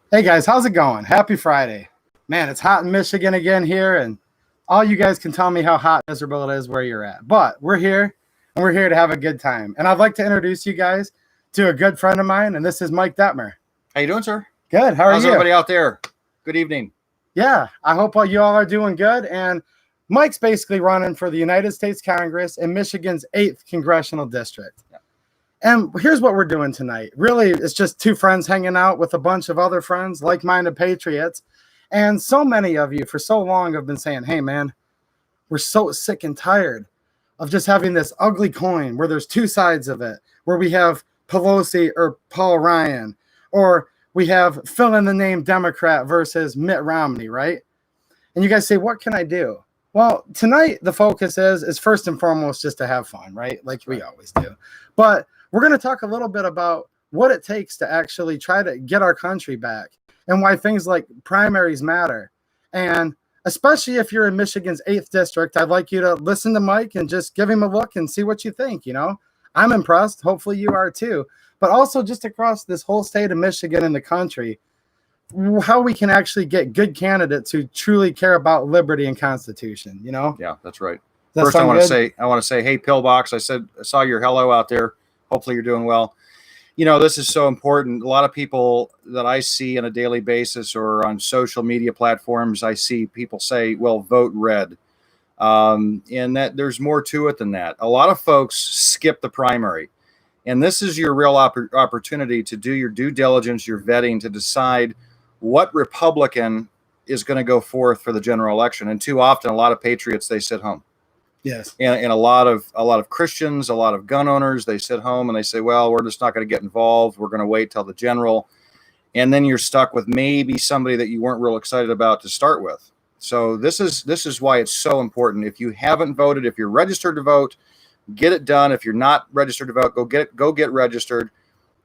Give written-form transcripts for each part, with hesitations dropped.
Hey guys, how's it going? Happy Friday. Man, it's hot in Michigan again here, and all you guys can tell me how hot and miserable it is where you're at. But we're here, and we're here to have a good time. And I'd like to introduce you guys to a good friend of mine, and this is Mike Detmer. How you doing, sir? Good. How are How's you? everybody out there? Good evening. Yeah, I hope all you all are doing good. And Mike's basically running for the United States Congress in Michigan's 8th Congressional District. Yeah. And here's what we're doing tonight. Really, it's just two friends hanging out with a bunch of other friends, like-minded patriots. And so many of you for so long have been saying, hey, man, we're so sick and tired of just having this ugly coin where there's two sides of it, where we have Pelosi or Paul Ryan, or we have fill in the name Democrat versus Mitt Romney, right? And you guys say, what can I do? Well, tonight the focus is first and foremost just to have fun, right? Like we always do. But we're going to talk a little bit about what it takes to actually try to get our country back and why things like primaries matter. And especially if you're in Michigan's 8th district, I'd like you to listen to Mike and just give him a look and see what you think. You know, I'm impressed. Hopefully you are too. But also just across this whole state of Michigan and the country, how we can actually get good candidates who truly care about liberty and Constitution, you know? Yeah, that's right. Does that First, I sound want good? to say, hey, Pillbox. I saw your hello out there. Hopefully, you're doing well. You know, this is so important. A lot of people that I see on a daily basis or on social media platforms, I see people say, "Well, vote red," and that there's more to it than that. A lot of folks skip the primary, and this is your real opportunity to do your due diligence, your vetting, to decide what Republican is going to go forth for the general election. And too often, a lot of patriots, they sit home. Yes. And a lot of Christians, a lot of gun owners, they sit home and they say, well, we're just not going to get involved. We're going to wait till the general. And then you're stuck with maybe somebody that you weren't real excited about to start with. So this is why it's so important. If you haven't voted, if you're registered to vote, get it done. If you're not registered to vote, go get registered.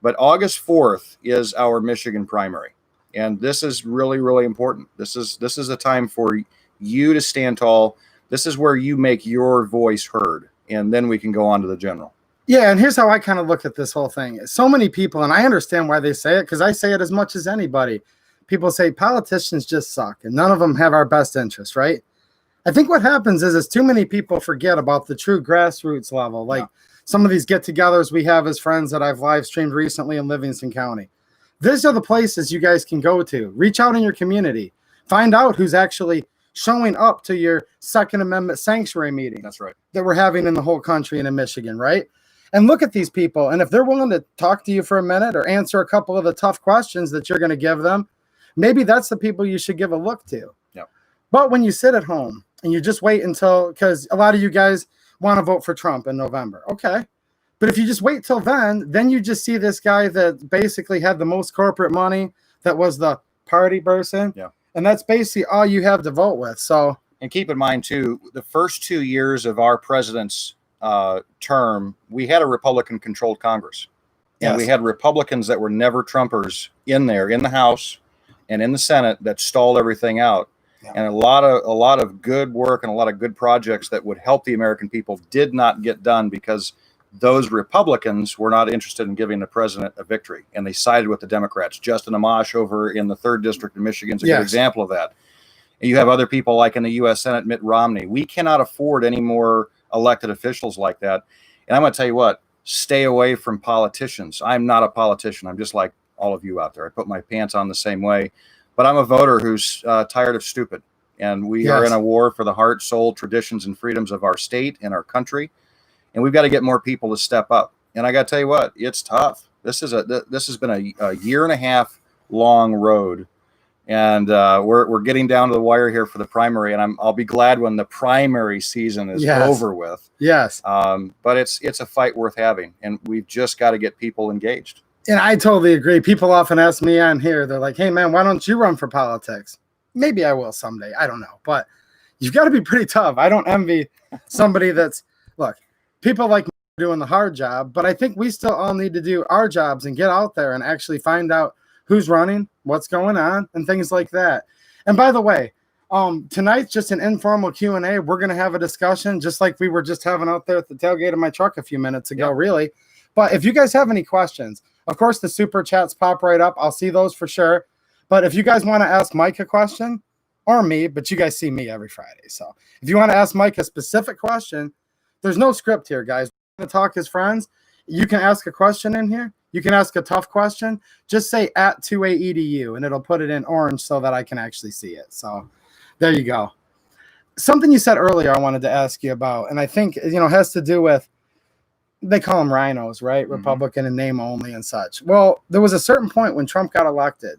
But August 4th is our Michigan primary. And this is really, really important. This is a time for you to stand tall. This is where you make your voice heard, and then we can go on to the general. Yeah, and here's how I kind of look at this whole thing. So many people, and I understand why they say it, because I say it as much as anybody. People say politicians just suck, and none of them have our best interest, right? I think what happens is too many people forget about the true grassroots level, like some of these get-togethers we have as friends that I've live streamed recently in Livingston County. These are the places you guys can go to. Reach out in your community. Find out who's actually showing up to your Second Amendment sanctuary meeting. That's right. That we're having in the whole country and in Michigan, right? And look at these people. And if they're willing to talk to you for a minute or answer a couple of the tough questions that you're going to give them, maybe that's the people you should give a look to. Yep. But when you sit at home and you just wait until, because a lot of you guys want to vote for Trump in November. Okay. But if you just wait till then you just see this guy that basically had the most corporate money, that was the party person. Yeah. And that's basically all you have to vote with. So, and keep in mind too, the first 2 years of our president's term, we had a Republican-controlled Congress, and we had Republicans that were never Trumpers in there, in the House and in the Senate, that stalled everything out. Yeah. And a lot of good work and a lot of good projects that would help the American people did not get done because those Republicans were not interested in giving the president a victory, and they sided with the Democrats. Justin Amash over in the 3rd District in Michigan is a good example of that. And you have other people like in the U.S. Senate, Mitt Romney. We cannot afford any more elected officials like that. And I'm going to tell you what, stay away from politicians. I'm not a politician. I'm just like all of you out there. I put my pants on the same way. But I'm a voter who's tired of stupid. And we are in a war for the heart, soul, traditions, and freedoms of our state and our country. And we've got to get more people to step up. And I got to tell you what, it's tough. This has been a year and a half long road, and we're getting down to the wire here for the primary. And I'll be glad when the primary season is over with. Yes. But it's a fight worth having, and we've just got to get people engaged. And I totally agree. People often ask me on here, they're like, "Hey man, why don't you run for politics?" Maybe I will someday. I don't know, but you've got to be pretty tough. I don't envy somebody that's look. People like me are doing the hard job, but I think we still all need to do our jobs and get out there and actually find out who's running, what's going on, and things like that. And by the way, tonight's just an informal Q&A. We're going to have a discussion just like we were just having out there at the tailgate of my truck a few minutes ago, really. But if you guys have any questions, of course, the super chats pop right up. I'll see those for sure. But if you guys want to ask Mike a question, or me, but you guys see me every Friday. So if you want to ask Mike a specific question, there's no script here, guys. We're going to talk as friends. You can ask a question in here. You can ask a tough question. Just say at 2AEDU, and it'll put it in orange so that I can actually see it. So there you go. Something you said earlier I wanted to ask you about, and I think, has to do with, they call them rhinos, right? Mm-hmm. Republican and name only and such. Well, there was a certain point when Trump got elected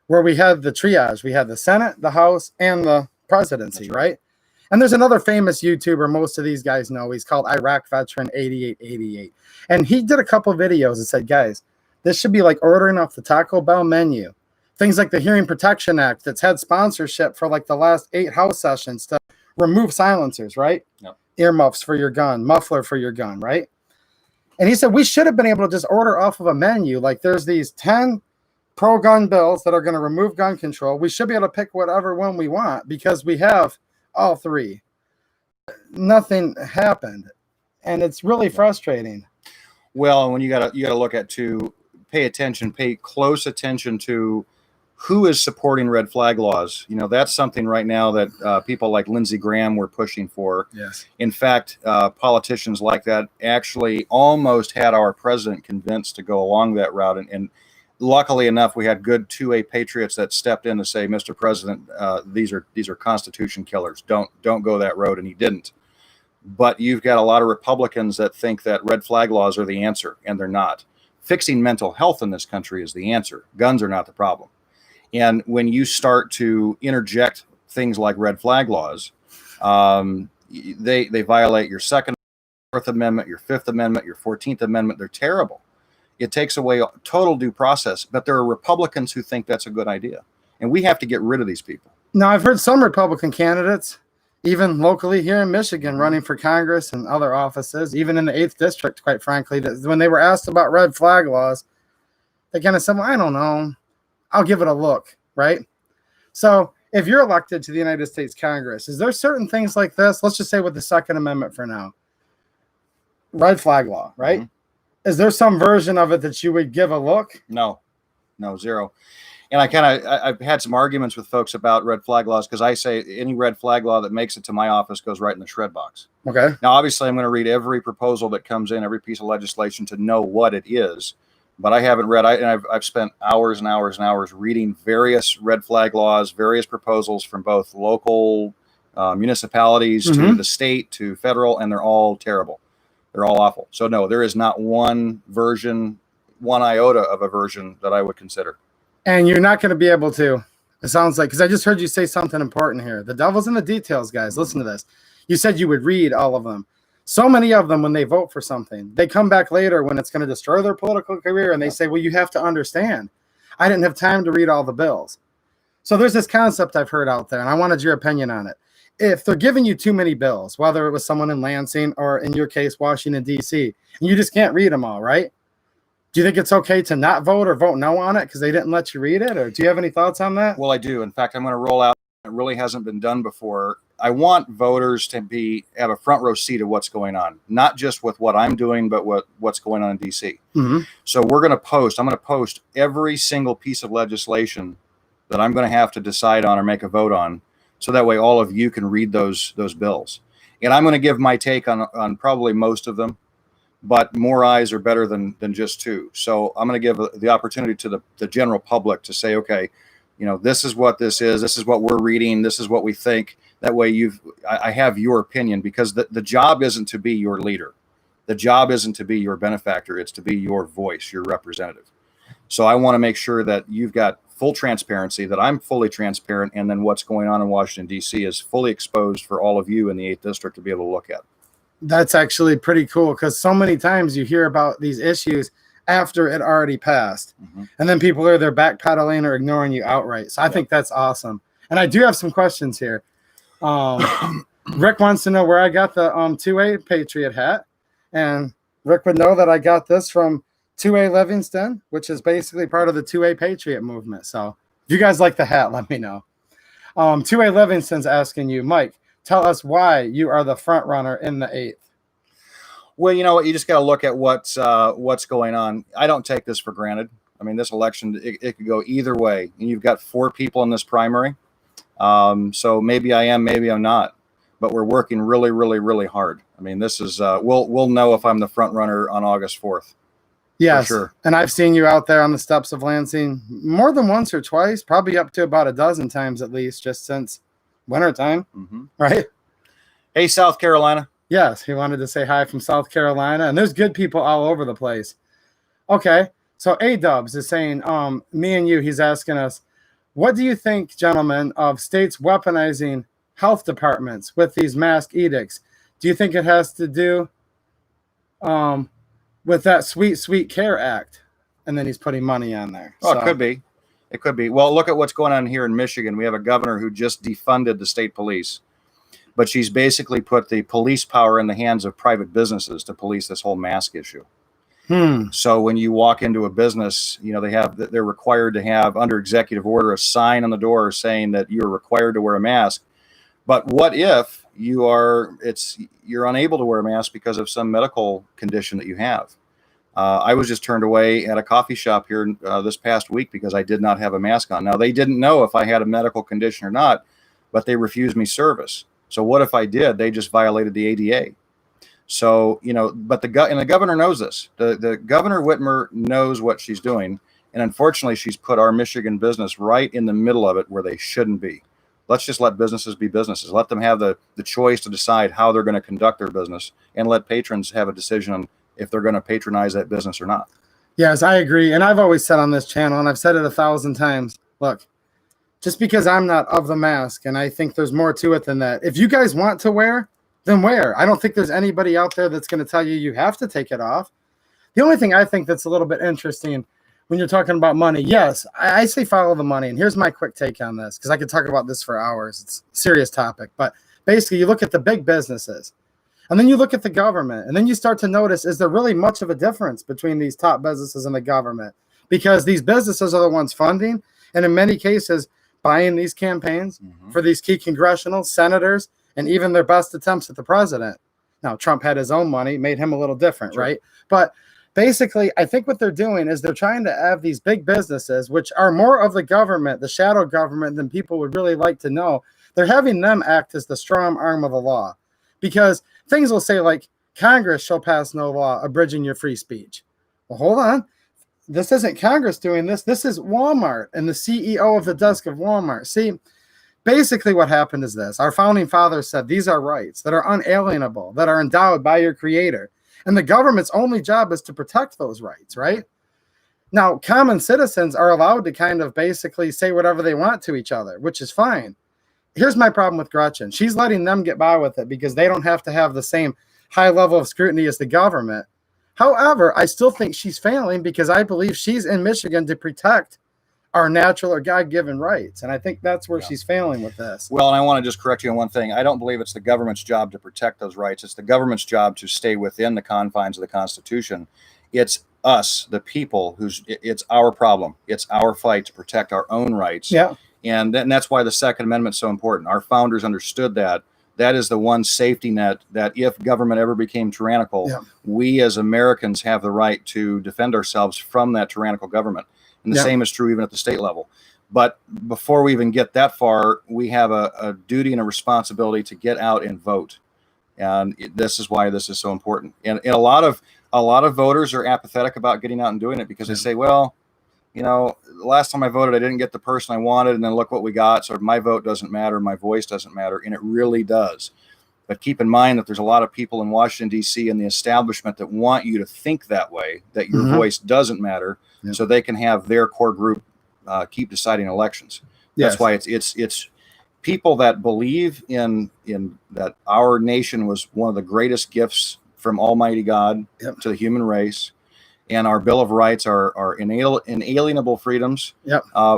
where we had the triage. We had the Senate, the House, and the presidency, right? And there's another famous YouTuber most of these guys know. He's called Iraq Veteran 8888. And he did a couple videos and said, guys, this should be like ordering off the Taco Bell menu. Things like the Hearing Protection Act that's had sponsorship for like the last 8 House sessions to remove silencers, right? Yep. Earmuffs for your gun, muffler for your gun, right? And he said we should have been able to just order off of a menu. Like there's these 10 pro-gun bills that are going to remove gun control. We should be able to pick whatever one we want because we have all 3. Nothing happened, and it's really frustrating. Well, when you gotta look at pay close attention to who is supporting red flag laws. That's something right now that people like Lindsey Graham were pushing for. Yes. In fact, politicians like that actually almost had our president convinced to go along that route. And luckily enough, we had good 2A patriots that stepped in to say, Mr. President, these are Constitution killers. Don't go that road. And he didn't. But you've got a lot of Republicans that think that red flag laws are the answer, and they're not. Fixing mental health in this country is the answer. Guns are not the problem. And when you start to interject things like red flag laws, they violate your Second, Fourth Amendment, your Fifth Amendment, your 14th Amendment. They're terrible. It takes away total due process. But there are Republicans who think that's a good idea. And we have to get rid of these people. Now, I've heard some Republican candidates, even locally here in Michigan, running for Congress and other offices, even in the 8th District, quite frankly, that when they were asked about red flag laws, they kind of said, well, I don't know. I'll give it a look, right? So if you're elected to the United States Congress, is there certain things like this? Let's just say with the Second Amendment for now. Red flag law, right? Mm-hmm. Is there some version of it that you would give a look? No, zero. And I've had some arguments with folks about red flag laws because I say any red flag law that makes it to my office goes right in the shred box. Okay. Now, obviously, I'm going to read every proposal that comes in, every piece of legislation to know what it is. But I haven't read. I've spent hours and hours and hours reading various red flag laws, various proposals from both local municipalities mm-hmm. to the state to federal, and they're all terrible. They're all awful. So no, there is not one version, one iota of a version that I would consider. And you're not going to be able to. It sounds like, because I just heard you say something important here. The devil's in the details, guys. Listen to this. You said you would read all of them. So many of them, when they vote for something, they come back later when it's going to destroy their political career, and they say, well, you have to understand, I didn't have time to read all the bills. So there's this concept I've heard out there, and I wanted your opinion on it. If they're giving you too many bills, whether it was someone in Lansing or, in your case, Washington, D.C., and you just can't read them all, right? Do you think it's okay to not vote or vote no on it because they didn't let you read it? Or do you have any thoughts on that? Well, I do. In fact, I'm going to roll out. It really hasn't been done before. I want voters to have a front row seat of what's going on, not just with what I'm doing, but what's going on in DC. Mm-hmm. So I'm going to post every single piece of legislation that I'm going to have to decide on or make a vote on. So that way all of you can read those bills. And I'm going to give my take on probably most of them, but more eyes are better than just 2. So I'm going to give the opportunity to the general public to say, okay, this is what this is. This is what we're reading. This is what we think. That way I have your opinion, because the job isn't to be your leader. The job isn't to be your benefactor. It's to be your voice, your representative. So I want to make sure that you've got full transparency, that I'm fully transparent, and then what's going on in Washington, D.C. is fully exposed for all of you in the 8th District to be able to look at. That's actually pretty cool, because so many times you hear about these issues after it already passed. Mm-hmm. And then people are either backpedaling or ignoring you outright. So I think that's awesome. And I do have some questions here. Rick wants to know where I got the 2A Patriot hat. And Rick would know that I got this from 2A Livingston, which is basically part of the 2A Patriot movement. So if you guys like the hat, let me know. 2A Livingston's asking you, Mike, tell us why you are the front runner in the 8th. Well, you know what? You just got to look at what's going on. I don't take this for granted. I mean, this election, it could go either way. And you've got 4 people in this primary. So maybe I am, maybe I'm not. But we're working really, really, really hard. I mean, this is we'll know if I'm the front runner on August 4th. Yes, sure. And I've seen you out there on the steps of Lansing more than once or twice, probably up to about a dozen times at least, just since wintertime, right? Hey, South Carolina. Yes, he wanted to say hi from South Carolina, and there's good people all over the place. Okay, so A-Dubs is saying, me and you, he's asking us, what do you think, gentlemen, of states weaponizing health departments with these mask edicts? Do you think it has to do with that Sweet Care Act? And then he's putting money on there. Oh, so. It could be. It could be. Well, look at what's going on here in Michigan. We have a governor who just defunded the state police, but she's basically put the police power in the hands of private businesses to police this whole mask issue. So when you walk into a business, you know, they're required to have, under executive order, a sign on the door saying that you're required to wear a mask. But what if you're unable to wear a mask because of some medical condition that you have? I was just turned away at a coffee shop here this past week because I did not have a mask on. Now, they didn't know if I had a medical condition or not, but they refused me service. So what if I did? They just violated the ADA. So, you know, but the governor knows this. The Governor Whitmer knows what she's doing. And unfortunately, she's put our Michigan business right in the middle of it where they shouldn't be. Let's just let businesses be businesses. Let them have the choice to decide how they're going to conduct their business, and let patrons have a decision on if they're going to patronize that business or not. Yes, I agree. And I've always said on this channel, and I've said it 1,000 times, look, just because I'm not of the mask, and I think there's more to it than that. If you guys want to wear, then wear. I don't think there's anybody out there that's going to tell you have to take it off. The only thing I think that's a little bit interesting when you're talking about money, yes, I say follow the money. And here's my quick take on this, because I could talk about this for hours. It's a serious topic. But basically, you look at the big businesses, and then you look at the government, and then you start to notice, is there really much of a difference between these top businesses and the government? Because these businesses are the ones funding, and in many cases, buying these campaigns for these key congressional senators, and even their best attempts at the president. Now, Trump had his own money, made him a little different, right? But basically, I think what they're doing is they're trying to have these big businesses, which are more of the government, the shadow government, than people would really like to know. They're having them act as the strong arm of the law. Because things will say like, Congress shall pass no law abridging your free speech. Well, hold on. This isn't Congress doing this. This is Walmart and the CEO of the desk of Walmart. See, basically what happened is this. Our founding fathers said these are rights that are unalienable, that are endowed by your creator. And the government's only job is to protect those rights, right? Now, common citizens are allowed to kind of basically say whatever they want to each other, which is fine. Here's my problem with Gretchen. She's letting them get by with it because they don't have to have the same high level of scrutiny as the government. However, I still think she's failing because I believe she's in Michigan to protect our natural or God-given rights. And I think that's where she's failing with this. Well, and I want to just correct you on one thing. I don't believe it's the government's job to protect those rights. It's the government's job to stay within the confines of the Constitution. It's us, the people, it's our problem. It's our fight to protect our own rights. Yeah. And that's why the Second Amendment is so important. Our founders understood that. That is the one safety net that if government ever became tyrannical, we as Americans have the right to defend ourselves from that tyrannical government. And the same is true even at the state level. But before we even get that far, we have a duty and a responsibility to get out and vote. And this is why this is so important. And a lot of voters are apathetic about getting out and doing it because they say, well, you know, the last time I voted, I didn't get the person I wanted. And then look what we got. So my vote doesn't matter. My voice doesn't matter. And it really does. But keep in mind that there's a lot of people in Washington, D.C. and the establishment that want you to think that way, that your voice doesn't matter, so they can have their core group keep deciding elections. That's why it's people that believe in that our nation was one of the greatest gifts from Almighty God to the human race, and our Bill of Rights are inalienable freedoms.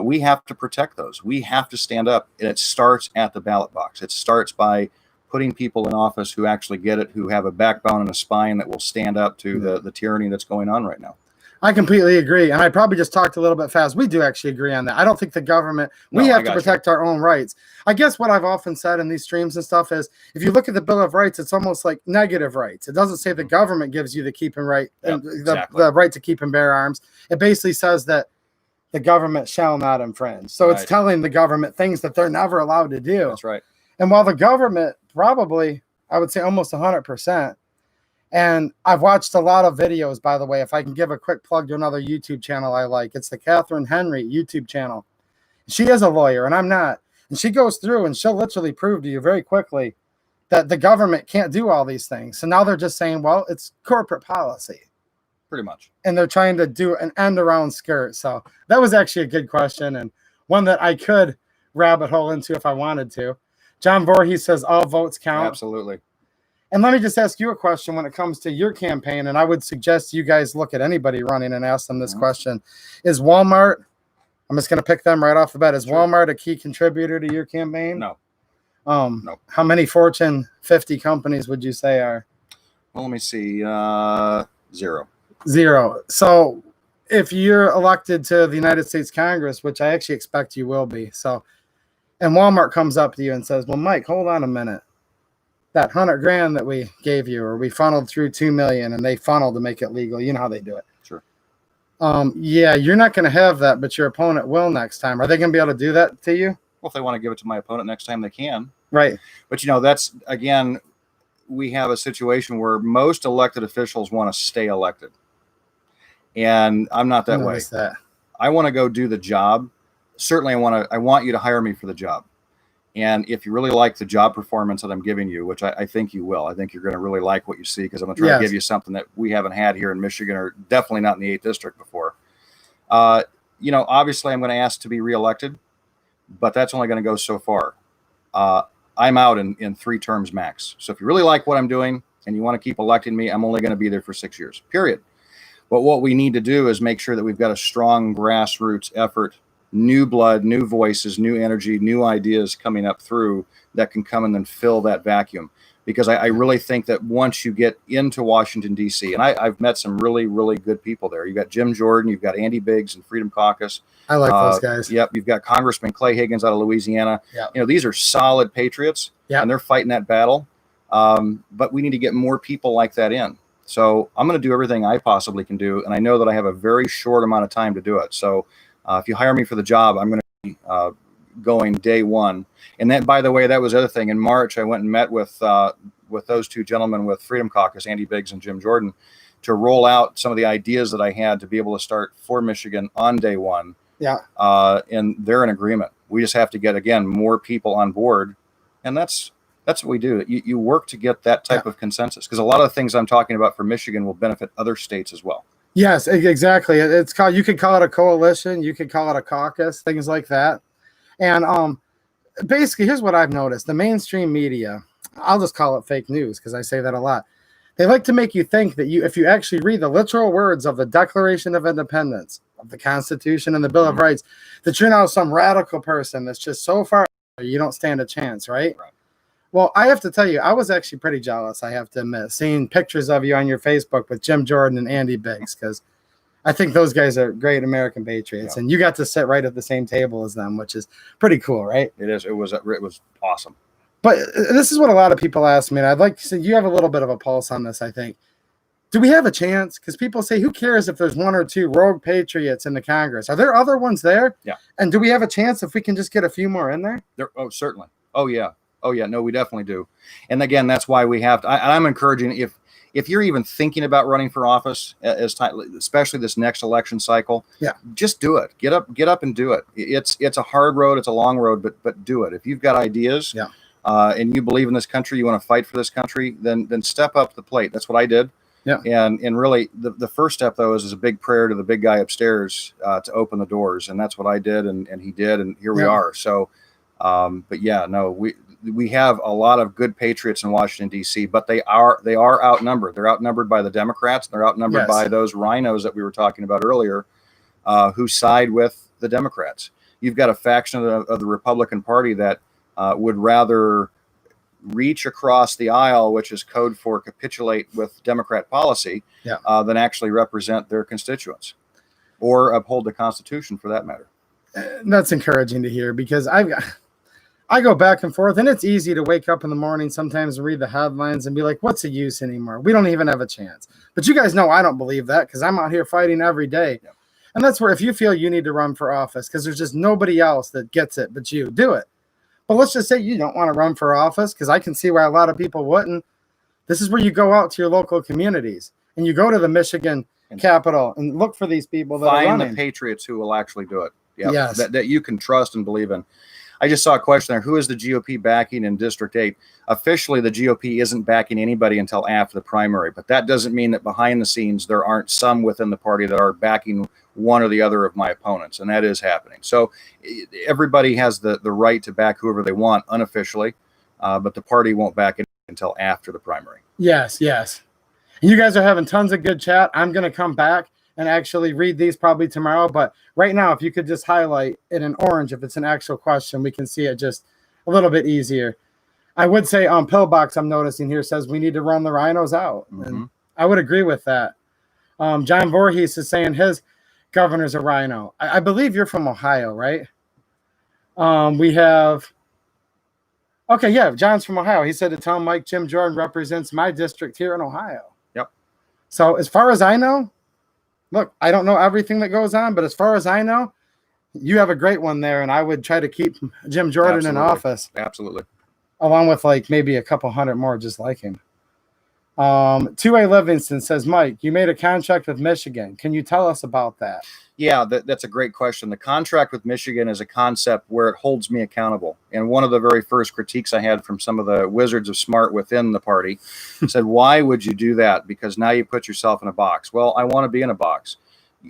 We have to protect those. We have to stand up, and it starts at the ballot box. It starts by putting people in office who actually get it, who have a backbone and a spine that will stand up to the tyranny that's going on right now. I completely agree. And I probably just talked a little bit fast. We do actually agree on that. I don't think the government, No, we I have to got you. protect our own rights. I guess what I've often said in these streams and stuff is if you look at the Bill of Rights, it's almost like negative rights. It doesn't say the government gives you the keep and right, Yep, and exactly. the right to keep and bear arms. It basically says that the government shall not infringe. So it's Right. telling the government things that they're never allowed to do. That's right. And while the government probably, I would say almost 100%, and I've watched a lot of videos, by the way, if I can give a quick plug to another YouTube channel I like, it's the Catherine Henry YouTube channel. She is a lawyer and I'm not. And she goes through and she'll literally prove to you very quickly that the government can't do all these things. So now they're just saying, well, it's corporate policy. Pretty much. And they're trying to do an end around skirt. So that was actually a good question and one that I could rabbit hole into if I wanted to. John Voorhees says all votes count. Absolutely. And let me just ask you a question when it comes to your campaign, and I would suggest you guys look at anybody running and ask them this question. Is Walmart, I'm just going to pick them right off the bat, is Walmart a key contributor to your campaign? No. No. How many Fortune 50 companies would you say are? Well, let me see. 0. 0. So if you're elected to the United States Congress, which I actually expect you will be, so, and Walmart comes up to you and says, well, Mike, hold on a minute. That $100,000 that we gave you, or we funneled through 2 million and they funneled to make it legal. You know how they do it. Sure. Yeah, you're not going to have that, but your opponent will next time. Are they going to be able to do that to you? Well, if they want to give it to my opponent next time, they can. Right. But, that's, again, we have a situation where most elected officials want to stay elected. And I'm not that way. I want to go do the job. Certainly, I want you to hire me for the job. And if you really like the job performance that I'm giving you, which I think you will, I think you're going to really like what you see because I'm going to try to give you something that we haven't had here in Michigan or definitely not in the 8th District before. Obviously I'm going to ask to be reelected, but that's only going to go so far. I'm out in 3 terms max. So if you really like what I'm doing and you want to keep electing me, I'm only going to be there for 6 years, period. But what we need to do is make sure that we've got a strong grassroots effort, new blood, new voices, new energy, new ideas coming up through that can come and then fill that vacuum. Because I really think that once you get into Washington, D.C., and I've met some really, really good people there. You've got Jim Jordan, you've got Andy Biggs and Freedom Caucus. I like those guys. Yep. You've got Congressman Clay Higgins out of Louisiana. Yep. These are solid patriots and they're fighting that battle. But we need to get more people like that in. So I'm going to do everything I possibly can do. And I know that I have a very short amount of time to do it. So if you hire me for the job, I'm going to be going day one. And that, by the way, that was the other thing. In March, I went and met with those 2 gentlemen with Freedom Caucus, Andy Biggs and Jim Jordan, to roll out some of the ideas that I had to be able to start for Michigan on day one. Yeah. And they're in agreement. We just have to get, again, more people on board. And that's what we do. You work to get that type of consensus because a lot of the things I'm talking about for Michigan will benefit other states as well. Yes, exactly. It's called, you could call it a coalition, you could call it a caucus, things like that. And basically, here's what I've noticed. The mainstream media, I'll just call it fake news because I say that a lot. They like to make you think that if you actually read the literal words of the Declaration of Independence, of the Constitution and the Bill of Rights, that you're now some radical person that's just so far you don't stand a chance, right? Well, I have to tell you, I was actually pretty jealous, I have to admit, seeing pictures of you on your Facebook with Jim Jordan and Andy Biggs, because I think those guys are great American patriots, and you got to sit right at the same table as them, which is pretty cool, right? It is. It was awesome. But this is what a lot of people ask me, and I'd like to say you have a little bit of a pulse on this, I think. Do we have a chance? Because people say, who cares if there's 1 or 2 rogue patriots in the Congress? Are there other ones there? Yeah. And do we have a chance if we can just get a few more in there? Oh, certainly. Oh, yeah. Oh, yeah. No, we definitely do. And again, that's why we have to. I'm encouraging if you're even thinking about running for office, especially this next election cycle, just do it. Get up and do it. It's a hard road. It's a long road, but do it. If you've got ideas and you believe in this country, you want to fight for this country, then step up to the plate. That's what I did. Yeah. And really the first step though is a big prayer to the big guy upstairs to open the doors. And that's what I did. And he did. And here we are. So, but yeah, no, we have a lot of good patriots in Washington, D.C., but they are outnumbered. They're outnumbered by the Democrats. They're outnumbered by those rhinos that we were talking about earlier, who side with the Democrats. You've got a faction of the Republican Party that would rather reach across the aisle, which is code for capitulate with Democrat policy, than actually represent their constituents or uphold the Constitution for that matter. That's encouraging to hear, because I go back and forth, and it's easy to wake up in the morning sometimes and read the headlines and be like, what's the use anymore? We don't even have a chance. But you guys know I don't believe that, because I'm out here fighting every day. Yeah. And that's where, if you feel you need to run for office because there's just nobody else that gets it but you, do it. But let's just say you don't want to run for office, because I can see why a lot of people wouldn't. This is where you go out to your local communities and you go to the Michigan Capitol and look for these people that are running. Find the patriots who will actually do it. Yep. Yes. That you can trust and believe in. I just saw a question there. Who is the GOP backing in District 8? Officially, the GOP isn't backing anybody until after the primary, but that doesn't mean that behind the scenes there aren't some within the party that are backing one or the other of my opponents, and that is happening. So everybody has the right to back whoever they want unofficially, but the party won't back it until after the primary. Yes, yes. And you guys are having tons of good chat. I'm going to come back and actually read these probably tomorrow. But right now, if you could just highlight it in orange, if it's an actual question, we can see it just a little bit easier. I would say on Pillbox, I'm noticing here, says we need to run the rhinos out. Mm-hmm. And I would agree with that. John Voorhees is saying his governor's a rhino. I believe you're from Ohio, right? We have... Okay, yeah, John's from Ohio. He said to tell Mike, Jim Jordan represents my district here in Ohio. Yep. So as far as I know, look, I don't know everything that goes on, but as far as I know, you have a great one there, and I would try to keep Jim Jordan in office. Absolutely. Along with like maybe a couple hundred more just like him. 2A Livingston says, Mike, you made a contract with Michigan. Can you tell us about that? Yeah, that's a great question. The contract with Michigan is a concept where it holds me accountable. And one of the very first critiques I had from some of the wizards of smart within the party said, why would you do that? Because now you put yourself in a box. Well, I want to be in a box.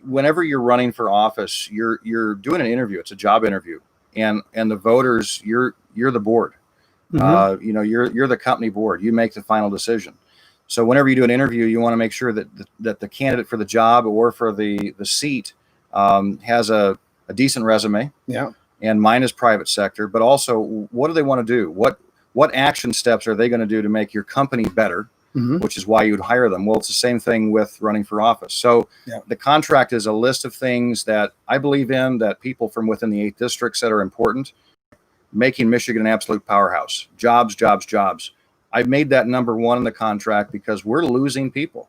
Whenever you're running for office, you're doing an interview. It's a job interview. And the voters, you're the board. Mm-hmm. You're the company board. You make the final decision. So whenever you do an interview, you want to make sure that the candidate for the job or for the seat has a decent resume. Yeah. And mine is private sector, but also what do they want to do? What action steps are they going to do to make your company better, mm-hmm. which is why you'd hire them? Well, it's the same thing with running for office. So the contract is a list of things that I believe in, that people from within the 8 districts that are important, making Michigan an absolute powerhouse. Jobs, jobs, jobs. I've made that number one in the contract because we're losing people.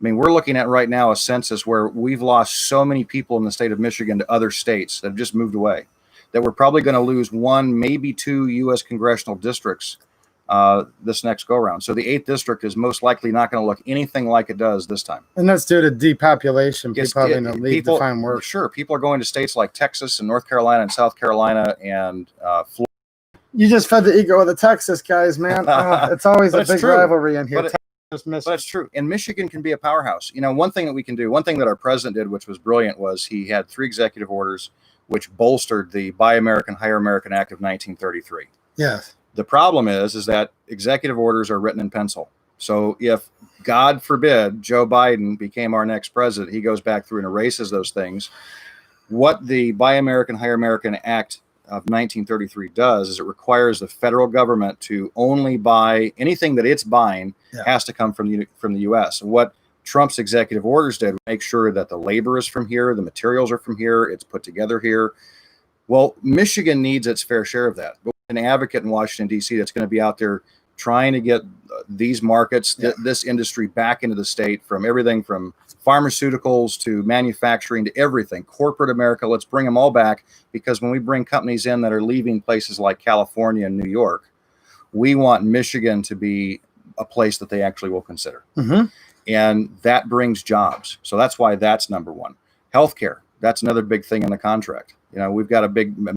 I mean, we're looking at right now a census where we've lost so many people in the state of Michigan to other states that have just moved away, that we're probably going to lose 1, maybe 2 U.S. congressional districts this next go around. So the 8th district is most likely not going to look anything like it does this time. And that's due to depopulation. People having to leave to find work. Sure. People are going to states like Texas and North Carolina and South Carolina and Florida. You just fed the ego of the Texas guys, man. It's always a big rivalry in here. But it's true. And Michigan can be a powerhouse. You know, one thing that we can do, one thing that our president did, which was brilliant, was he had 3 executive orders which bolstered the Buy American, Hire American Act of 1933. Yes. The problem is that executive orders are written in pencil. So if, God forbid, Joe Biden became our next president, he goes back through and erases those things. What the Buy American, Hire American Act of 1933 does is it requires the federal government to only buy anything that it's buying has to come from the U.S. And what Trump's executive orders did, make sure that the labor is from here, the materials are from here, it's put together here. Well, Michigan needs its fair share of that. But an advocate in Washington, D.C. that's going to be out there trying to get these markets, this industry back into the state, from everything from pharmaceuticals to manufacturing to everything, corporate America. Let's bring them all back, because when we bring companies in that are leaving places like California and New York, we want Michigan to be a place that they actually will consider. Mm-hmm. And that brings jobs. So that's why that's number one. Healthcare. That's another big thing in the contract. You know, we've got a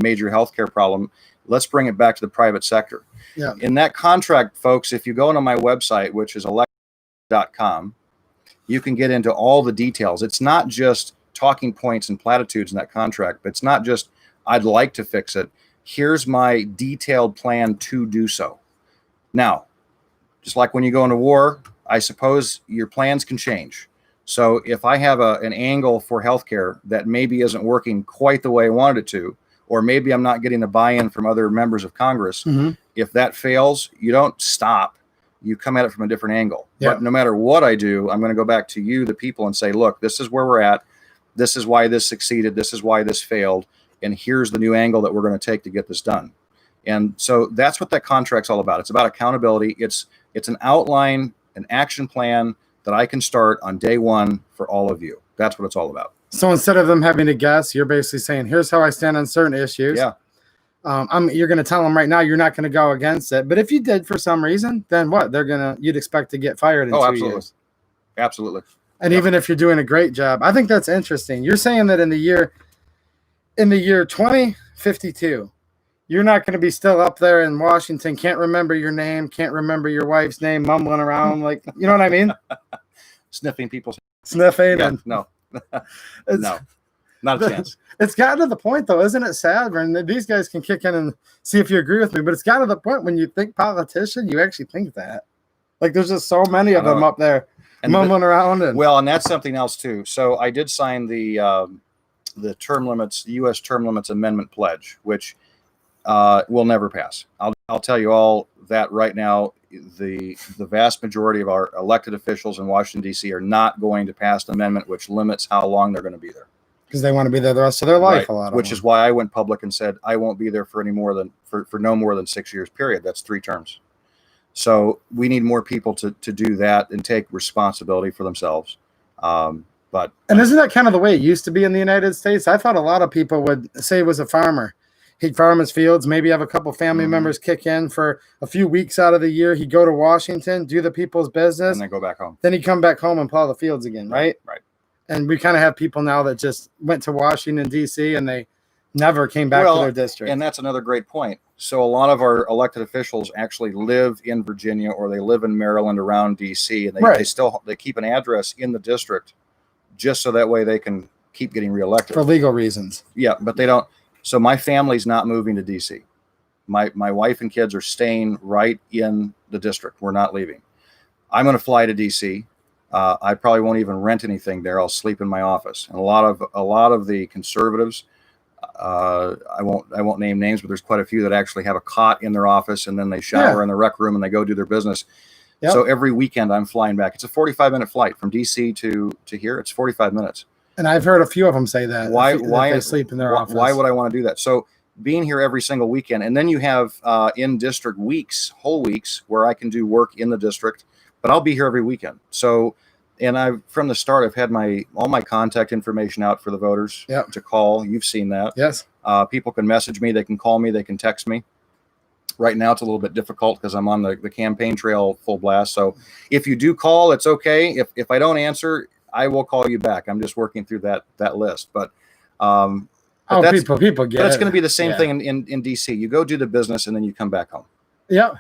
major healthcare problem. Let's bring it back to the private sector. Yeah. In that contract, folks, if you go onto my website, which is elect.com, you can get into all the details. It's not just talking points and platitudes in that contract, but it's not just, I'd like to fix it. Here's my detailed plan to do so. Now, just like when you go into war, I suppose your plans can change. So if I have an angle for healthcare that maybe isn't working quite the way I wanted it to, or maybe I'm not getting the buy-in from other members of Congress, mm-hmm. If that fails, you don't stop. You come at it from a different angle. Yeah. But no matter what I do, I'm going to go back to you, the people, and say, look, this is where we're at. This is why this succeeded. This is why this failed. And here's the new angle that we're going to take to get this done. And so that's what that contract's all about. It's about accountability. It's an outline, an action plan that I can start on day one for all of you. That's what it's all about. So instead of them having to guess, you're basically saying, here's how I stand on certain issues. Yeah. You're going to tell them right now you're not going to go against it. But if you did for some reason, then what? You'd expect to get fired in 2 years. Absolutely. And even if you're doing a great job, I think that's interesting. You're saying that in the year 2052, you're not going to be still up there in Washington, can't remember your name, can't remember your wife's name, mumbling around like, you know what I mean? Sniffing people's. Sniffing. Yeah, and no, no, not a chance. It's gotten to the point, though, isn't it sad? And these guys can kick in and see if you agree with me, but it's gotten to the point when you think politician, you actually think that. Like, there's just so many of them up there mumbling around. And that's something else, too. So I did sign the term limits, the U.S. term limits amendment pledge, which will never pass. I'll tell you all that right now. The vast majority of our elected officials in Washington, D.C. are not going to pass an amendment which limits how long they're going to be there. Because they want to be there the rest of their life, right. A lot of which them. is why I went public and said I won't be there for any more than for no more than 6 years period. That's 3 terms. So we need more people to do that and take responsibility for themselves. And isn't that kind of the way it used to be in the United States? I thought a lot of people would say it was a farmer. He'd farm his fields, maybe have a couple family members kick in for a few weeks out of the year. He'd go to Washington, do the people's business. And then go back home. Then he'd come back home and plow the fields again, right? Right. And we kind of have people now that just went to Washington, D.C., and they never came back to their district. And that's another great point. So a lot of our elected officials actually live in Virginia or they live in Maryland around D.C. and they keep an address in the district just so that way they can keep getting reelected. For legal reasons. Yeah, but they don't. So my family's not moving to D.C. My wife and kids are staying right in the district. We're not leaving. I'm going to fly to D.C. I probably won't even rent anything there. I'll sleep in my office. And a lot of the conservatives, I won't name names, but there's quite a few that actually have a cot in their office and then they shower in the rec room and they go do their business. Yep. So every weekend I'm flying back. It's a 45-minute flight from DC to here. It's 45 minutes. And I've heard a few of them say that. Why they sleep in their office? Why would I want to do that? So being here every single weekend, and then you have in district weeks, whole weeks where I can do work in the district, but I'll be here every weekend. So, and from the start, I've had all my contact information out for the voters to call. You've seen that. Yes. People can message me. They can call me. They can text me. Right now, it's a little bit difficult because I'm on the campaign trail full blast. So if you do call, it's okay. If I don't answer, I will call you back. I'm just working through that list. But people get it. But it's going to be the same thing in DC. You go do the business and then you come back home. Yeah.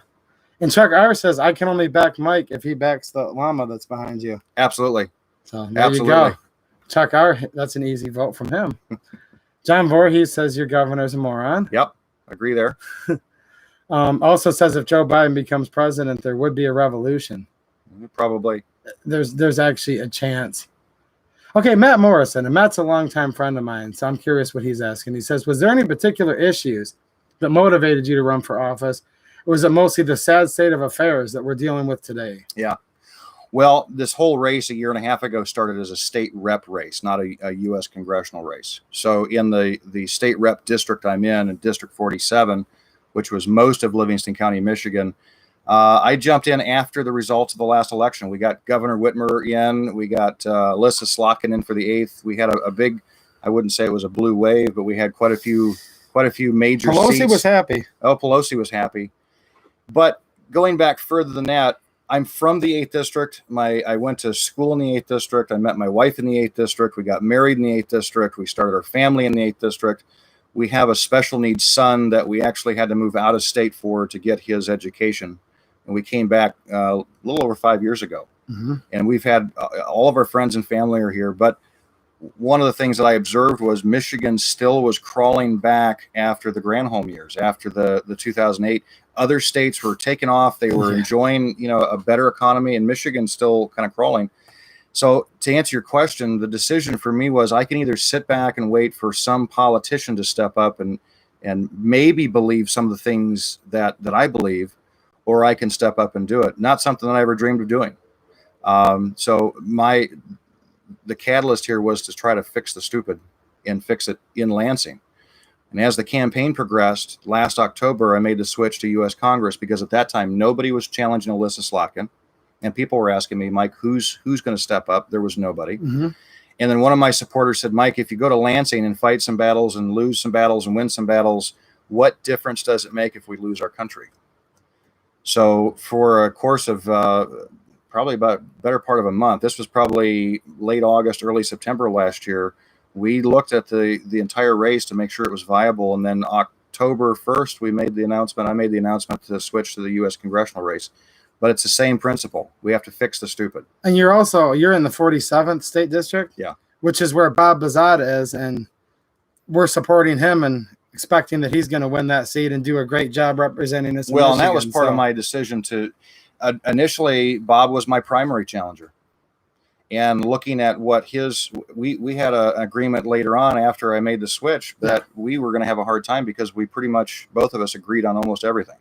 And Chuck R says, I can only back Mike if he backs the llama that's behind you. Absolutely. So there you go. Chuck R, that's an easy vote from him. John Voorhees says your governor's a moron. Yep. Agree there. Also says if Joe Biden becomes president, there would be a revolution. Probably. There's actually a chance. Okay, Matt Morrison, and Matt's a longtime friend of mine, so I'm curious what he's asking. He says, was there any particular issues that motivated you to run for office, or was it mostly the sad state of affairs that we're dealing with today? Yeah. Well, this whole race a year and a half ago started as a state rep race, not a U.S. congressional race. So in the state rep district I'm in District 47, which was most of Livingston County, Michigan, I jumped in after the results of the last election. We got Governor Whitmer in. We got Alyssa Slotkin in for the 8th. We had a big, I wouldn't say it was a blue wave, but we had quite a few major seats. Pelosi was happy. Oh, Pelosi was happy. But going back further than that, I'm from the 8th District. I went to school in the 8th District. I met my wife in the 8th District. We got married in the 8th District. We started our family in the 8th District. We have a special needs son that we actually had to move out of state for to get his education. And we came back a little over 5 years ago. Mm-hmm. And we've had all of our friends and family are here. But one of the things that I observed was Michigan still was crawling back after the Granholm years, after the 2008. Other states were taking off. They were enjoying, a better economy, and Michigan's still kind of crawling. So to answer your question, the decision for me was I can either sit back and wait for some politician to step up and and maybe believe some of the things that I believe, or I can step up and do it. Not something that I ever dreamed of doing. So the catalyst here was to try to fix the stupid and fix it in Lansing. And as the campaign progressed, last October, I made the switch to U.S. Congress because at that time, nobody was challenging Alyssa Slotkin. And people were asking me, Mike, who's going to step up? There was nobody. Mm-hmm. And then one of my supporters said, Mike, if you go to Lansing and fight some battles and lose some battles and win some battles, what difference does it make if we lose our country? So for a course of probably about better part of a month, this was probably late August, early September last year, we looked at the entire race to make sure it was viable. And then October 1st, we made the announcement. I made the announcement to switch to the U.S. Congressional race. But it's the same principle. We have to fix the stupid. And you're in the 47th state district? Yeah. Which is where Bob Bazada is. And we're supporting him and expecting that he's going to win that seat and do a great job representing us. Well, and that was part of my decision to initially, Bob was my primary challenger. And looking at what we had an agreement later on after I made the switch that we were going to have a hard time because we pretty much, both of us agreed on almost everything.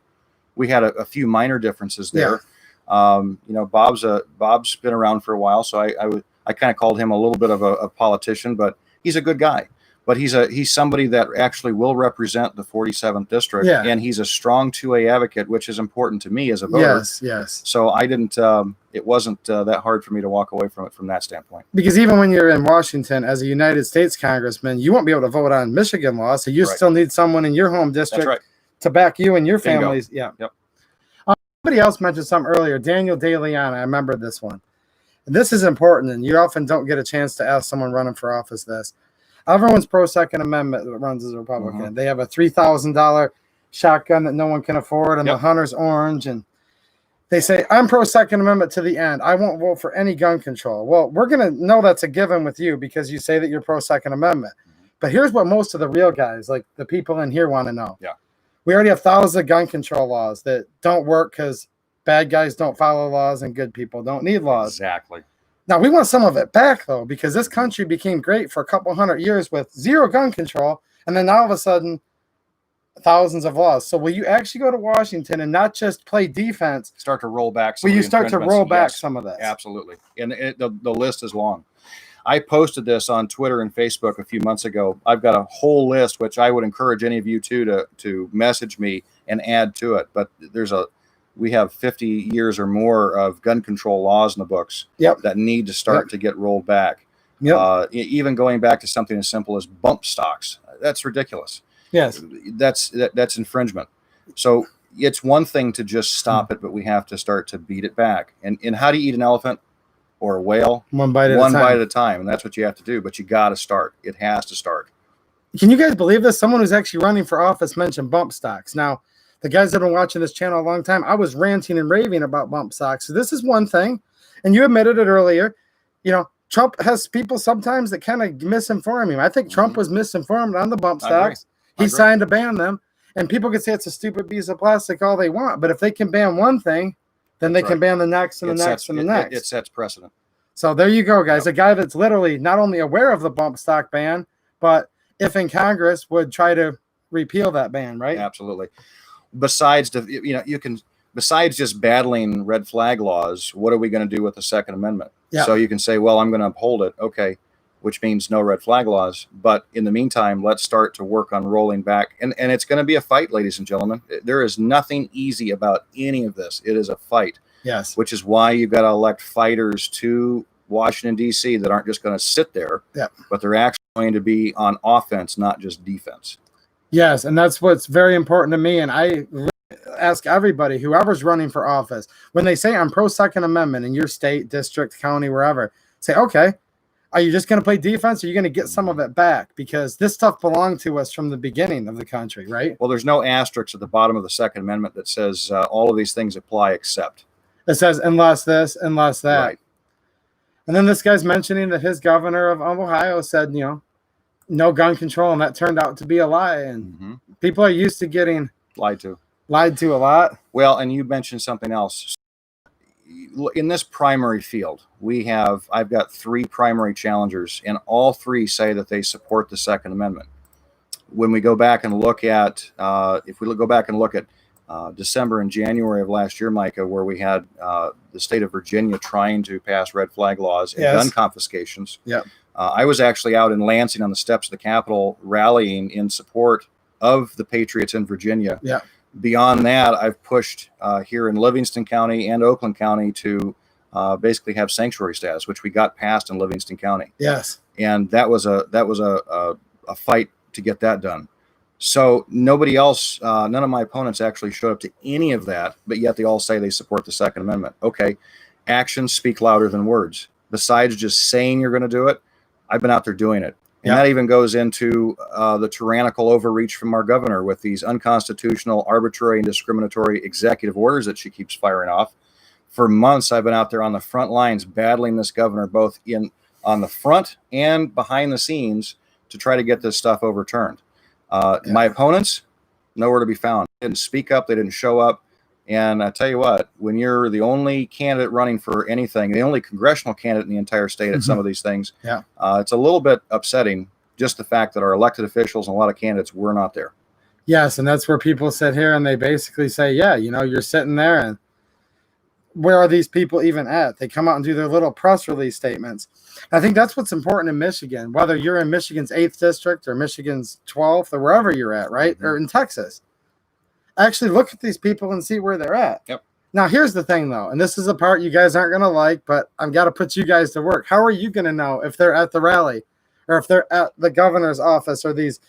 We had a few minor differences there. Yeah. Bob's been around for a while, so I kind of called him a little bit of a politician, but he's a good guy. But he's somebody that actually will represent the 47th district, and he's a strong 2A advocate, which is important to me as a voter. Yes. So I didn't. It wasn't that hard for me to walk away from it from that standpoint. Because even when you're in Washington as a United States congressman, you won't be able to vote on Michigan law, so you still need someone in your home district to back you and your families. Yeah. Yep. Somebody else mentioned something earlier, Daniel DeLeon. I remember this one. This is important, and you often don't get a chance to ask someone running for office this. Everyone's pro Second Amendment that runs as a Republican. Mm-hmm. They have a $3,000 shotgun that no one can afford, and the Hunter's orange. And they say, I'm pro Second Amendment to the end. I won't vote for any gun control. Well, we're going to know that's a given with you because you say that you're pro Second Amendment. Mm-hmm. But here's what most of the real guys, like the people in here, want to know. Yeah. We already have thousands of gun control laws that don't work because bad guys don't follow laws and good people don't need laws. Exactly. Now, we want some of it back, though, because this country became great for a couple hundred years with zero gun control, and then all of a sudden, thousands of laws. So will you actually go to Washington and not just play defense? Start to roll back some Will you start to roll back some of this? Absolutely. And the list is long. I posted this on Twitter and Facebook a few months ago. I've got a whole list, which I would encourage any of you to message me and add to it. But we have 50 years or more of gun control laws in the books that need to start to get rolled back. Yep. Even going back to something as simple as bump stocks. That's ridiculous. Yes. That's infringement. So it's one thing to just stop it, but we have to start to beat it back. And how do you eat an elephant or a whale? One bite at a time. And that's what you have to do. But you got to start. It has to start. Can you guys believe this? Someone who's actually running for office mentioned bump stocks. Now, the guys that have been watching this channel a long time, I was ranting and raving about bump stocks. So this is one thing, and you admitted it earlier. You know, Trump has people sometimes that kind of misinform him. I think Trump was misinformed on the bump stocks. He signed to ban them, and people can say it's a stupid piece of plastic all they want, but if they can ban one thing, then they can ban the next and the next and the next. It sets precedent. So there you go, guys. A guy that's literally not only aware of the bump stock ban, but if in Congress would try to repeal that ban, right? Absolutely. Besides just battling red flag laws, what are we going to do with the Second Amendment? Yeah. So you can say, well, I'm going to uphold it. Okay. Which means no red flag laws. But in the meantime, let's start to work on rolling back. And it's going to be a fight, ladies and gentlemen. There is nothing easy about any of this. It is a fight. Yes. Which is why you've got to elect fighters to Washington, D.C. that aren't just going to sit there, but they're actually going to be on offense, not just defense. Yes, and that's what's very important to me. And I ask everybody, whoever's running for office, when they say I'm pro Second Amendment in your state, district, county, wherever, say, okay, are you just going to play defense or are you going to get some of it back? Because this stuff belonged to us from the beginning of the country, right? Well, there's no asterisk at the bottom of the Second Amendment that says all of these things apply except. It says unless this, unless that. Right. And then this guy's mentioning that his governor of Ohio said, no gun control, and that turned out to be a lie. And people are used to getting lied to a lot. Well, and you mentioned something else. In this primary field, I've got 3 primary challengers, and all 3 say that they support the Second Amendment. when we go back and look at, go back and look at December and January of last year, Micah, where we had the state of Virginia trying to pass red flag laws and gun confiscations. Yeah. I was actually out in Lansing on the steps of the Capitol rallying in support of the Patriots in Virginia. Yeah. Beyond that, I've pushed here in Livingston County and Oakland County to basically have sanctuary status, which we got passed in Livingston County. Yes. And that was a fight to get that done. So nobody else, none of my opponents actually showed up to any of that, but yet they all say they support the Second Amendment. Okay, actions speak louder than words. Besides just saying you're going to do it, I've been out there doing it. And that even goes into the tyrannical overreach from our governor with these unconstitutional, arbitrary, and discriminatory executive orders that she keeps firing off. For months, I've been out there on the front lines battling this governor, both on the front and behind the scenes, to try to get this stuff overturned. My opponents, nowhere to be found. They didn't speak up. They didn't show up. And I tell you what, when you're the only candidate running for anything, the only congressional candidate in the entire state at some of these things, it's a little bit upsetting, just the fact that our elected officials and a lot of candidates were not there. Yes, and that's where people sit here and they basically say, yeah, you're sitting there and where are these people even at? They come out and do their little press release statements. I think that's what's important in Michigan, whether you're in Michigan's 8th district or Michigan's 12th or wherever you're at, right? Or in Texas. Actually look at these people and see where they're at. Yep. Now, here's the thing, though, and this is a part you guys aren't going to like, but I've got to put you guys to work. How are you going to know if they're at the rally or if they're at the governor's office or these,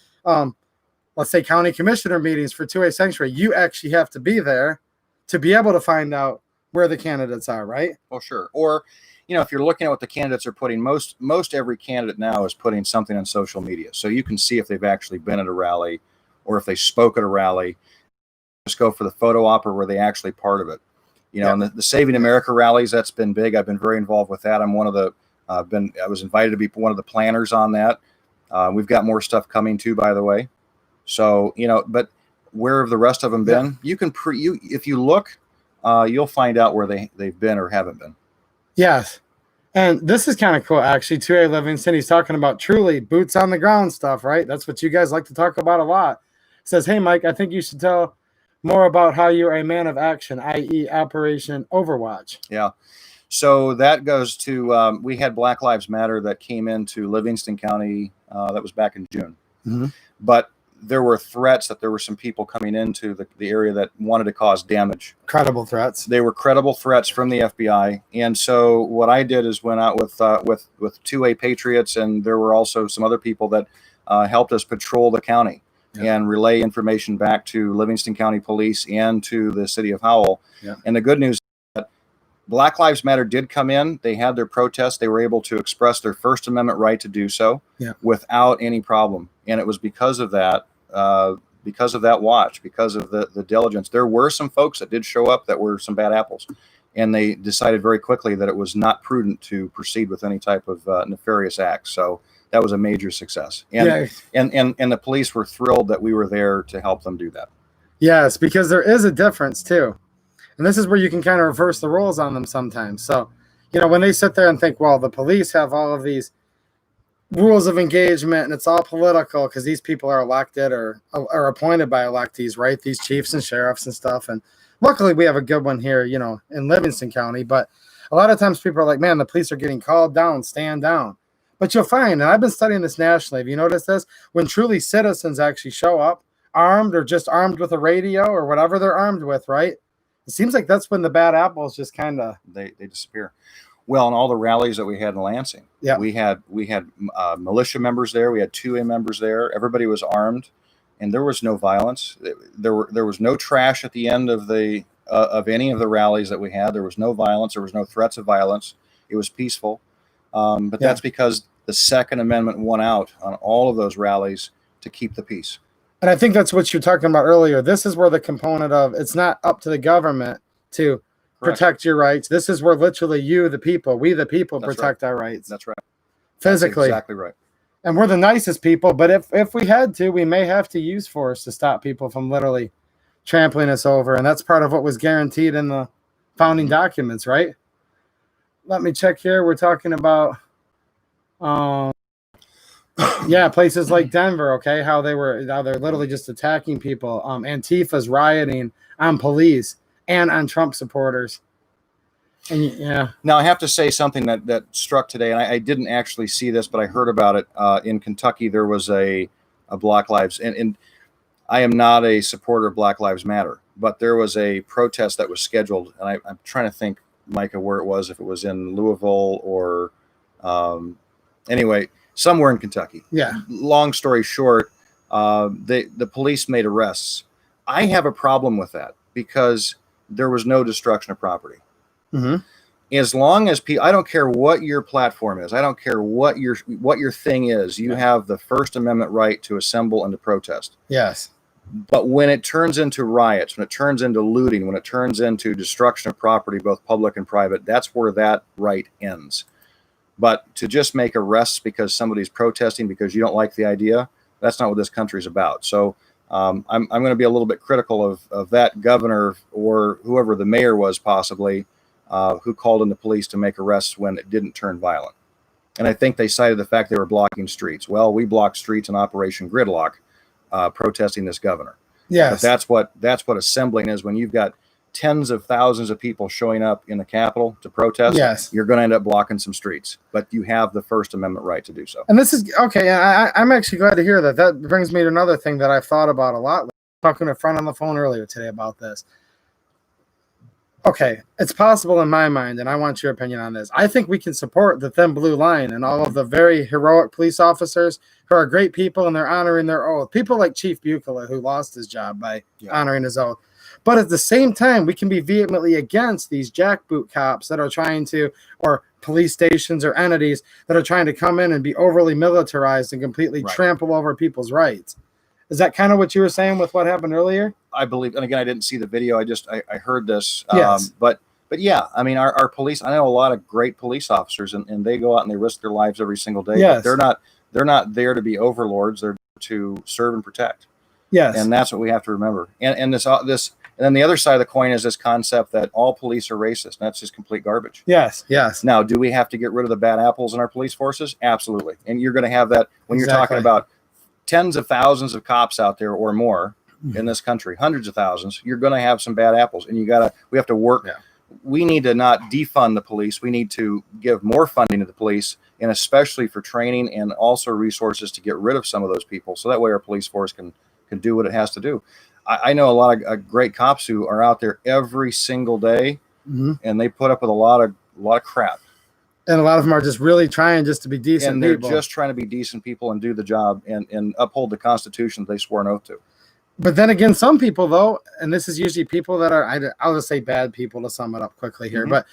let's say, county commissioner meetings for 2A sanctuary? You actually have to be there to be able to find out where the candidates are, right? Oh, sure. Or, if you're looking at what the candidates are putting, most every candidate now is putting something on social media. So you can see if they've actually been at a rally or if they spoke at a rally. Just go for the photo op or were they actually part of it? And the Saving America rallies, that's been big. I've been very involved with that. I'm one of the, I was invited to be one of the planners on that. We've got more stuff coming too, by the way. So, but where have the rest of them been? You can if you look, you'll find out where they've been or haven't been. Yes. And this is kind of cool, actually. 2A Livingston, he's talking about truly boots on the ground stuff, right? That's what you guys like to talk about a lot. Says, hey, Mike, I think you should tell more about how you're a man of action, i.e. Operation Overwatch. Yeah. So that goes to, we had Black Lives Matter that came into Livingston County. That was back in June. Mm-hmm. But there were threats that there were some people coming into the area that wanted to cause damage. Credible threats. They were credible threats from the FBI. And so what I did is went out with 2A Patriots, and there were also some other people that helped us patrol the county and relay information back to Livingston County Police and to the city of Howell. Yeah. And the good news is that Black Lives Matter did come in. They had their protest. They were able to express their First Amendment right to do so without any problem. And it was because of that watch, because of the diligence. There were some folks that did show up that were some bad apples, and they decided very quickly that it was not prudent to proceed with any type of nefarious act. So that was a major success. And the police were thrilled that we were there to help them do that. Yes, because there is a difference too. And this is where you can kind of reverse the roles on them sometimes. So, when they sit there and think, well, the police have all of these rules of engagement and it's all political because these people are elected or appointed by electees, right? These chiefs and sheriffs and stuff. And luckily we have a good one here, in Livingston County. But a lot of times people are like, man, the police are getting called down, stand down. But you'll find, and I've been studying this nationally. Have you noticed this? When truly citizens actually show up armed or just armed with a radio or whatever they're armed with, right? It seems like that's when the bad apples just kind of they disappear. Well, in all the rallies that we had in Lansing, we had militia members there. We had 2A members there. Everybody was armed, and there was no violence. There was no trash at the end of any of the rallies that we had. There was no violence. There was no threats of violence. It was peaceful. But that's because the Second Amendment won out on all of those rallies to keep the peace. And I think that's what you're talking about earlier. This is where the component of it's not up to the government to protect your rights. This is where literally we the people protect our rights. That's right. Physically. That's exactly right. And we're the nicest people, but if we had to, we may have to use force to stop people from literally trampling us over. And that's part of what was guaranteed in the founding documents, right? Let me check here. We're talking about Yeah, places like Denver, okay, how they're literally just attacking people. Antifa's rioting on police and on Trump supporters. And yeah. Now I have to say something that struck today, and I didn't actually see this, but I heard about it in Kentucky. There was a Black Lives, and I am not a supporter of Black Lives Matter, but there was a protest that was scheduled, and I'm trying to think, Micah, where it was, if it was in Louisville or anyway, somewhere in Kentucky. Yeah. Long story short, the police made arrests. I have a problem with that because there was no destruction of property. Mm-hmm. As long as people, I don't care what your platform is, I don't care what your thing is, you have the First Amendment right to assemble and to protest. Yes. But when it turns into riots, when it turns into looting, when it turns into destruction of property, both public and private, that's where that right ends. But to just make arrests because somebody's protesting because you don't like the idea, that's not what this country's about. So I'm going to be a little bit critical of that governor or whoever the mayor was possibly, who called in the police to make arrests when it didn't turn violent. And I think they cited the fact they were blocking streets. Well, we blocked streets in Operation Gridlock, protesting this governor. Yes. But that's what assembling is. When you've got tens of thousands of people showing up in the Capitol to protest, yes, you're going to end up blocking some streets. But you have the First Amendment right to do so. And this is okay. I'm actually glad to hear that. That brings me to another thing that I've thought about a lot. Talking to a friend on the phone earlier today about this. Okay, it's possible in my mind, and I want your opinion on this. I think we can support the Thin Blue Line and all of the very heroic police officers who are great people and they're honoring their oath. People like Chief Buchla, who lost his job by honoring his oath. But at the same time, we can be vehemently against these jackboot cops that are trying to, or police stations or entities that are trying to come in and be overly militarized and completely trample over people's rights. Is that kind of what you were saying with what happened earlier? I believe, and again, I didn't see the video. I heard this. Yes. But yeah, I mean, our police, I know a lot of great police officers and they go out and they risk their lives every single day. Yes. But they're not there to be overlords. They're to serve and protect. Yes. And that's what we have to remember. And this, and then the other side of the coin is this concept that all police are racist. And that's just complete garbage. Yes. Yes. Now, do we have to get rid of the bad apples in our police forces? Absolutely. And you're going to have that when you're talking about tens of thousands of cops out there or more in this country, hundreds of thousands. You're going to have some bad apples, and we have to work. Yeah. We need to not defund the police. We need to give more funding to the police, and especially for training and also resources to get rid of some of those people. So that way our police force can do what it has to do. I know a lot of great cops who are out there every single day, and they put up with a lot of crap. And a lot of them are just really trying just to be decent and they're people. Just trying to be decent people and do the job and uphold the Constitution they swore an oath to. But then again, some people, though, and this is usually people that are, I'll just say bad people to sum it up quickly here, but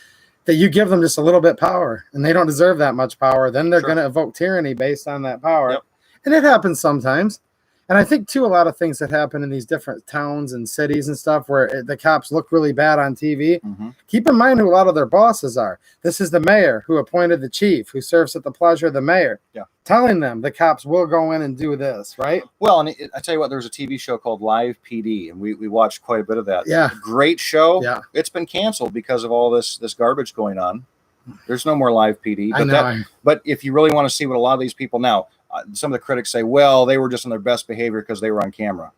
that you give them just a little bit power and they don't deserve that much power, then they're going to evoke tyranny based on that power. Yep. And it happens sometimes. And I think, too, a lot of things that happen in these different towns and cities and stuff where the cops look really bad on TV, keep in mind who a lot of their bosses are. This is the mayor who appointed the chief, who serves at the pleasure of the mayor, telling them the cops will go in and do this, right? Well, and I tell you what, there's a TV show called Live PD, and we watched quite a bit of that. Yeah. Great show. Yeah. It's been canceled because of all this garbage going on. There's no more Live PD. But, but if you really want to see what a lot of these people now, some of the critics say, well, they were just on their best behavior because they were on camera.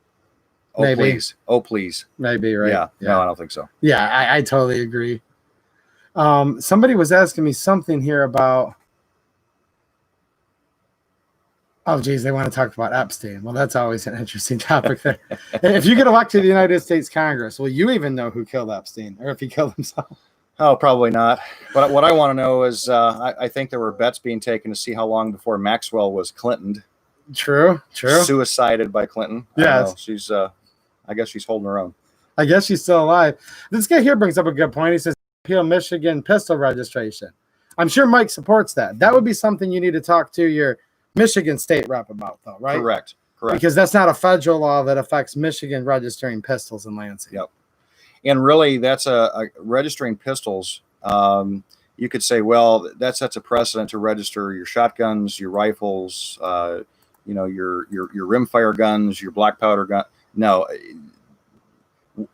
Oh, maybe. Please. Oh, please. Maybe, right? Yeah. No, I don't think so. Yeah, I totally agree. Somebody was asking me something here about, oh, geez, they want to talk about Epstein. Well, that's always an interesting topic there. If you get elected to the United States Congress, will you even know who killed Epstein or if he killed himself? Oh, probably not. But what I want to know is, I think there were bets being taken to see how long before Maxwell was Clintoned. True. Suicided by Clinton. Yes. She's, I guess she's holding her own. I guess she's still alive. This guy here brings up a good point. He says, appeal Michigan pistol registration. I'm sure Mike supports that. That would be something you need to talk to your Michigan state rep about, though, right? Correct. Because that's not a federal law that affects Michigan registering pistols in Lansing. Yep. And really, that's a registering pistols. You could say, well, that sets a precedent to register your shotguns, your rifles, your rimfire guns, your black powder gun. No,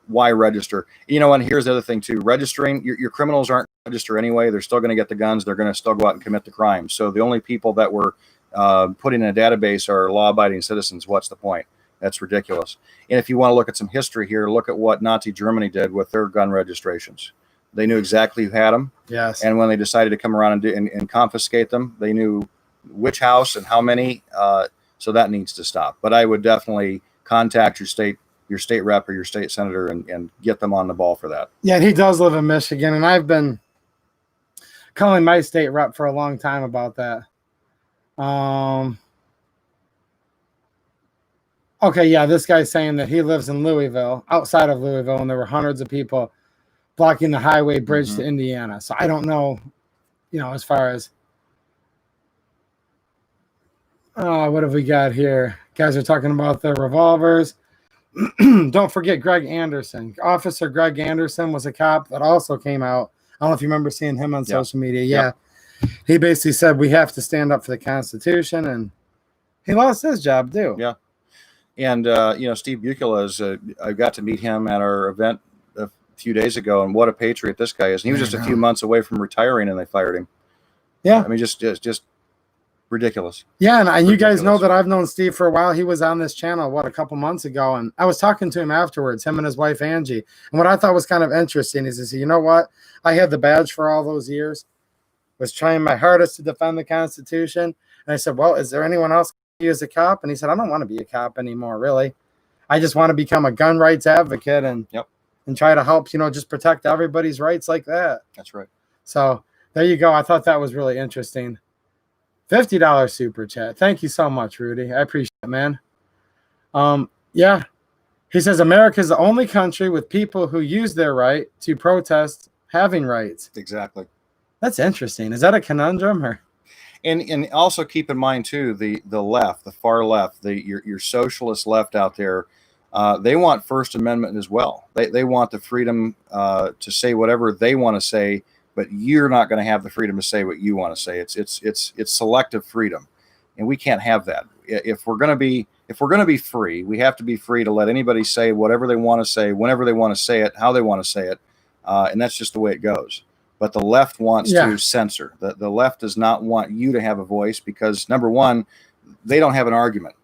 why register? And here's the other thing too: registering your criminals aren't registered anyway. They're still going to get the guns. They're going to still go out and commit the crime. So the only people that were putting in a database are law-abiding citizens, what's the point? That's ridiculous. And if you want to look at some history here, look at what Nazi Germany did with their gun registrations. They knew exactly who had them. Yes. And when they decided to come around and confiscate them, they knew which house and how many. So that needs to stop. But I would definitely contact your state rep or your state senator and get them on the ball for that. Yeah, he does live in Michigan, and I've been calling my state rep for a long time about that. Okay, yeah, this guy's saying that he lives in Louisville, outside of Louisville, and there were hundreds of people blocking the highway bridge to Indiana. So I don't know, as far as what have we got here? Guys are talking about the revolvers. Don't forget Greg Anderson. Officer Greg Anderson was a cop that also came out. I don't know if you remember seeing him on social media. Yeah. He basically said we have to stand up for the Constitution, and he lost his job too. Yeah. And, Steve Bukala I got to meet him at our event a few days ago, and what a patriot this guy is. And he was just a few months away from retiring, and they fired him. Yeah. I mean, just ridiculous. Yeah, and you guys know that I've known Steve for a while. He was on this channel, a couple months ago, and I was talking to him afterwards, him and his wife, Angie. And what I thought was kind of interesting is, you know what? I had the badge for all those years, was trying my hardest to defend the Constitution. And I said, well, is there anyone else as a cop? And he said, I don't want to be a cop anymore, really. I just want to become a gun rights advocate and try to help, just protect everybody's rights like that. That's right. So there you go. I thought that was really interesting. $50 super chat. Thank you so much, Rudy. I appreciate it, man. Yeah. He says America is the only country with people who use their right to protest having rights. Exactly. That's interesting. Is that a conundrum or? And also keep in mind too, the left, the far left, your socialist left out there, they want First Amendment as well. They want the freedom to say whatever they want to say, but you're not going to have the freedom to say what you want to say. It's selective freedom, and we can't have that. If we're going to be free, we have to be free to let anybody say whatever they want to say, whenever they want to say it, how they want to say it, and that's just the way it goes. But the left wants to censor. The left does not want you to have a voice because, number one, they don't have an argument,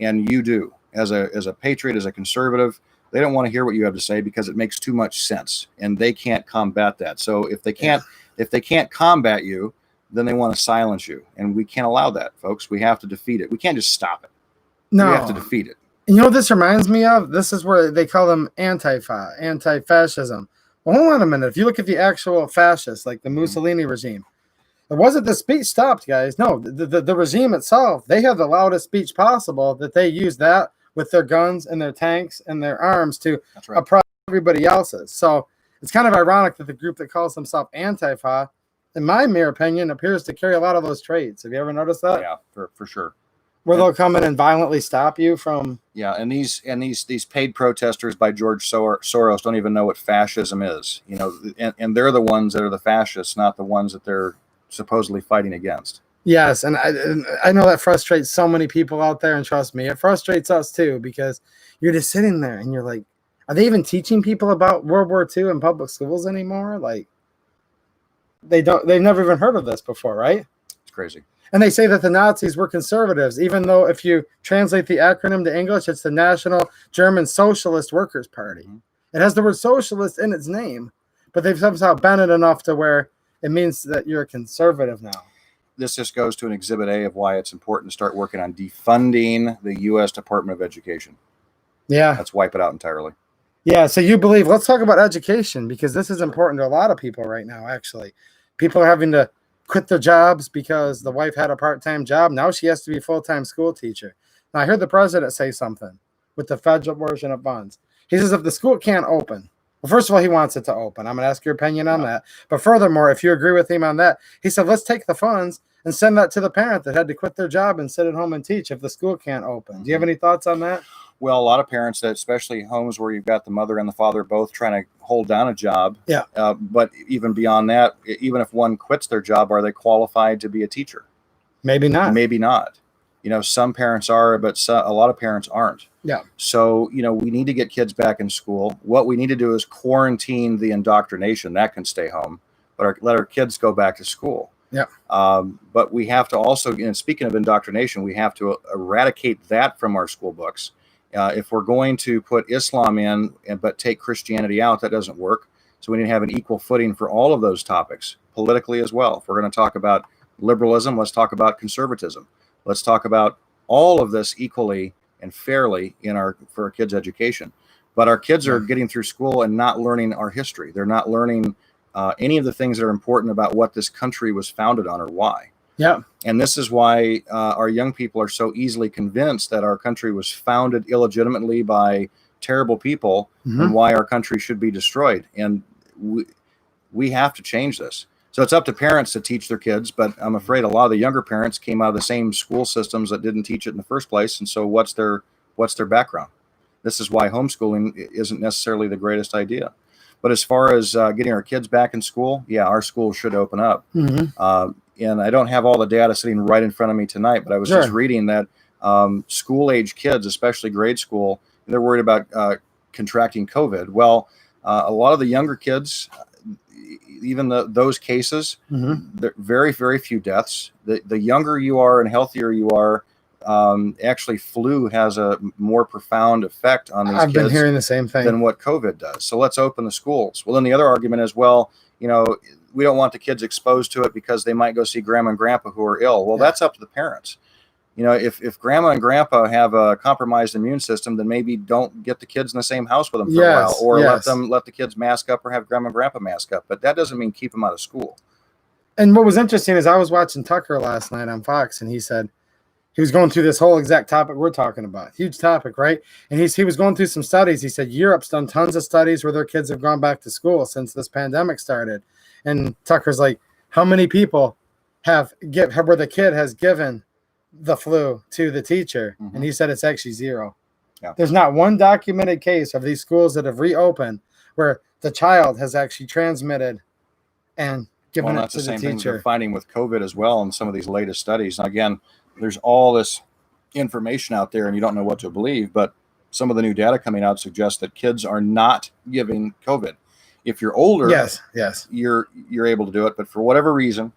and you do. As a patriot, as a conservative, they don't want to hear what you have to say because it makes too much sense, and they can't combat that. So if they can't combat you, then they want to silence you, and we can't allow that, folks. We have to defeat it. We can't just stop it. No, we have to defeat it. You know what this reminds me of? This is where they call them anti-fascism. Well, hold on a minute. If you look at the actual fascists, like the Mussolini regime, it wasn't the speech stopped, guys. No, the regime itself, they have the loudest speech possible that they use that with their guns and their tanks and their arms to oppress everybody else's. So it's kind of ironic that the group that calls themselves Antifa, in my mere opinion, appears to carry a lot of those traits. Have you ever noticed that? Yeah, for sure. Where they'll come in and violently stop you from. Yeah, and these paid protesters by George Soros don't even know what fascism is, and they're the ones that are the fascists, not the ones that they're supposedly fighting against. Yes, and I know that frustrates so many people out there, and trust me, it frustrates us too, because you're just sitting there and you're like, are they even teaching people about World War II in public schools anymore? Like, they've never even heard of this before, right? It's crazy. And they say that the Nazis were conservatives, even though if you translate the acronym to English, it's the National German Socialist Workers' Party. Mm-hmm. It has the word socialist in its name, but they've somehow bent it enough to where it means that you're a conservative now. This just goes to an exhibit A of why it's important to start working on defunding the U.S. Department of Education. Yeah. Let's wipe it out entirely. Yeah, so you believe, let's talk about education, because this is important to a lot of people right now, actually. People are having to quit their jobs because the wife had a part-time job. Now she has to be a full-time school teacher. Now, I heard the president say something with the federal version of funds. He says if the school can't open, well, first of all, he wants it to open. I'm going to ask your opinion on that. But furthermore, if you agree with him on that, he said, let's take the funds and send that to the parent that had to quit their job and sit at home and teach if the school can't open. Do you have any thoughts on that? Well, a lot of parents, that especially homes where you've got the mother and the father both trying to hold down a job. Yeah. But even beyond that, even if one quits their job, are they qualified to be a teacher? Maybe not. Maybe not. Some parents are, but a lot of parents aren't. Yeah. So, we need to get kids back in school. What we need to do is quarantine the indoctrination. That can stay home, but let our kids go back to school. Yeah. But we have to also, and speaking of indoctrination, we have to eradicate that from our school books. If we're going to put Islam in, but take Christianity out, that doesn't work. So we need to have an equal footing for all of those topics, politically as well. If we're going to talk about liberalism, let's talk about conservatism. Let's talk about all of this equally and fairly for our kids' education. But our kids are getting through school and not learning our history. They're not learning any of the things that are important about what this country was founded on or why. Yeah. And this is why our young people are so easily convinced that our country was founded illegitimately by terrible people, and why our country should be destroyed. And we have to change this. So it's up to parents to teach their kids, but I'm afraid a lot of the younger parents came out of the same school systems that didn't teach it in the first place. And so what's their background? This is why homeschooling isn't necessarily the greatest idea. But as far as getting our kids back in school, yeah, our schools should open up. And I don't have all the data sitting right in front of me tonight, but I was just reading that school-age kids, especially grade school, they're worried about contracting COVID. Well, a lot of the younger kids, even those cases, there very, very few deaths. The younger you are and healthier you are, actually flu has a more profound effect on these kids. I've been hearing the same thing than what COVID does. So let's open the schools. Well, then the other argument is, well, we don't want the kids exposed to it because they might go see grandma and grandpa who are ill. Well, that's up to the parents. If grandma and grandpa have a compromised immune system, then maybe don't get the kids in the same house with them for a while, or let the kids mask up, or have grandma and grandpa mask up. But that doesn't mean keep them out of school. And what was interesting is I was watching Tucker last night on Fox, and he said he was going through this whole exact topic we're talking about. Huge topic, right? And he was going through some studies. He said Europe's done tons of studies where their kids have gone back to school since this pandemic started. And Tucker's like, how many people where the kid has given the flu to the teacher? And he said it's actually zero. Yeah. There's not one documented case of these schools that have reopened where the child has actually transmitted and given it to the teacher. That's the same thing they're finding with COVID as well in some of these latest studies. Now, again, there's all this information out there and you don't know what to believe, but some of the new data coming out suggests that kids are not giving COVID. If you're older, yes, you're able to do it, but for whatever reason,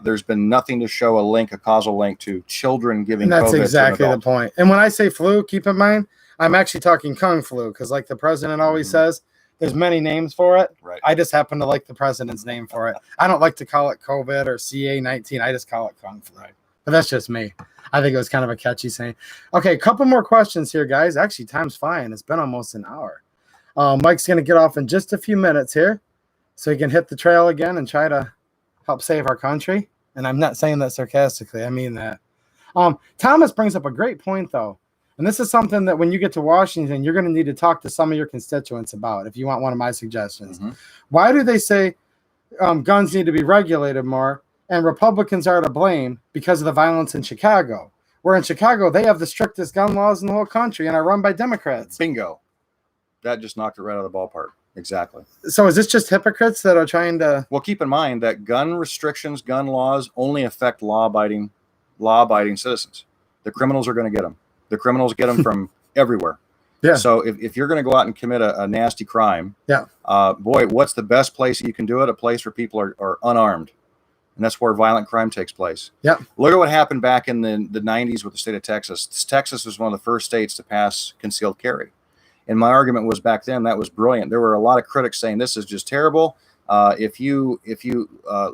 there's been nothing to show a causal link to children giving COVID. And that's exactly the point. And when I say flu, keep in mind, I'm actually talking Kung flu, because like the president always says, there's many names for it. Right. I just happen to like the president's name for it. I don't like to call it COVID or CA-19. I just call it Kung flu. Right. But that's just me. I think it was kind of a catchy saying. Okay, a couple more questions here, guys. Actually, time's flying. It's been almost an hour. Mike's going to get off in just a few minutes here so he can hit the trail again and try to help save our country. And I'm not saying that sarcastically. I mean that. Thomas brings up a great point, though. And this is something that when you get to Washington, you're going to need to talk to some of your constituents about if you want one of my suggestions. Why do they say guns need to be regulated more and Republicans are to blame because of the violence in Chicago? Where in Chicago, they have the strictest gun laws in the whole country and are run by Democrats. Bingo. That just knocked it right out of the ballpark. Exactly. So is this just hypocrites that are trying to... Well, keep in mind that gun restrictions, gun laws only affect law-abiding citizens. The criminals are going to get them. The criminals get them from everywhere. Yeah. So if you're going to go out and commit a nasty crime, boy, what's the best place you can do it? A place where people are unarmed. And that's where violent crime takes place. Yeah. Look at what happened back in the 90s with the state of Texas. Texas was one of the first states to pass concealed carry. And my argument was back then that was brilliant. There were a lot of critics saying this is just terrible. If you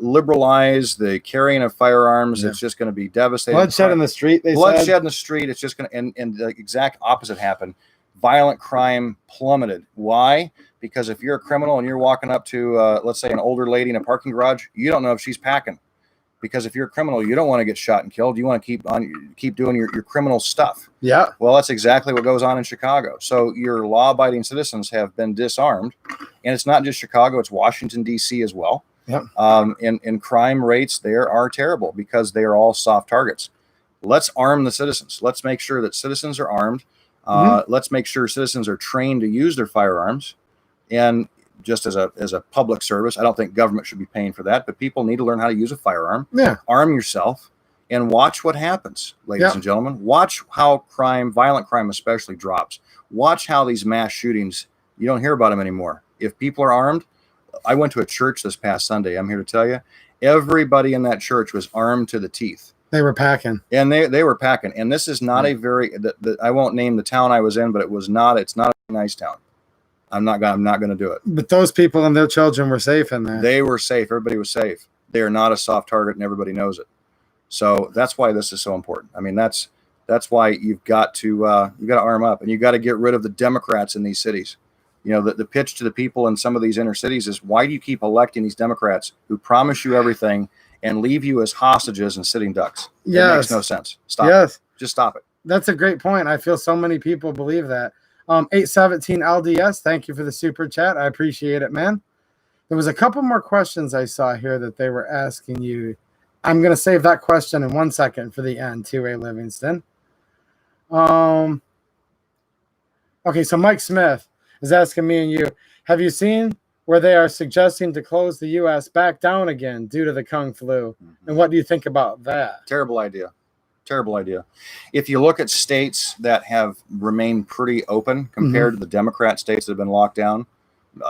liberalize the carrying of firearms, it's just going to be devastating. Bloodshed in the street. Bloodshed in the street. It's just going to, and the exact opposite happened. Violent crime plummeted. Why? Because if you're a criminal and you're walking up to, let's say, an older lady in a parking garage, you don't know if she's packing. Because if you're a criminal, you don't want to get shot and killed. You want to keep doing your criminal stuff. Yeah. Well, that's exactly what goes on in Chicago. So your law-abiding citizens have been disarmed, and it's not just Chicago; it's Washington D.C. as well. Yeah. And crime rates there are terrible because they are all soft targets. Let's arm the citizens. Let's make sure that citizens are armed. Let's make sure citizens are trained to use their firearms, and just as a public service. I don't think government should be paying for that, but people need to learn how to use a firearm. Yeah. Arm yourself and watch what happens, ladies and gentlemen. Watch how violent crime especially, drops. Watch how these mass shootings, you don't hear about them anymore. If people are armed, I went to a church this past Sunday, I'm here to tell you, Everybody in that church was armed to the teeth. They were packing. And they were packing. And this is not a very, I won't name the town I was in, but it's not a nice town. I'm not going to do it. But those people and their children were safe in there. They were safe. Everybody was safe. They are not a soft target, and everybody knows it. So that's why this is so important. I mean, that's why you've got to arm up, and you've got to get rid of the Democrats in these cities. You know, the pitch to the people in some of these inner cities is, why do you keep electing these Democrats who promise you everything and leave you as hostages and sitting ducks? It makes no sense. Stop it. Just stop it. That's a great point. I feel so many people believe that. 817 LDS, thank you for the super chat. I appreciate it, man. There was a couple more questions I saw here that they were asking you. I'm going to save that question in 1 second for the end, 2A Livingston. Okay, so Mike Smith is asking me and you, have you seen where they are suggesting to close the U.S. back down again due to the Kung flu? And what do you think about that? Terrible idea. Terrible idea. If you look at states that have remained pretty open compared to the Democrat states that have been locked down,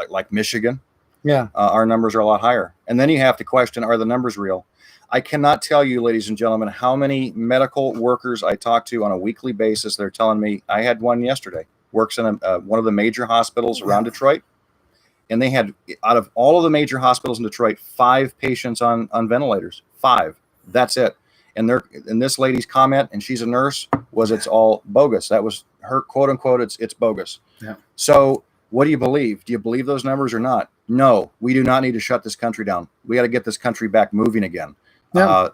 like Michigan, our numbers are a lot higher. And then you have to question, are the numbers real? I cannot tell you, ladies and gentlemen, how many medical workers I talk to on a weekly basis. They're telling me, I had one yesterday, works in one of the major hospitals around Detroit. And they had, out of all of the major hospitals in Detroit, 5 patients on ventilators. 5. That's it. And this lady's comment, and she's a nurse, was it's all bogus. That was her quote unquote. It's bogus. Yeah. So what do you believe? Do you believe those numbers or not? No, we do not need to shut this country down. We got to get this country back moving again. Yeah.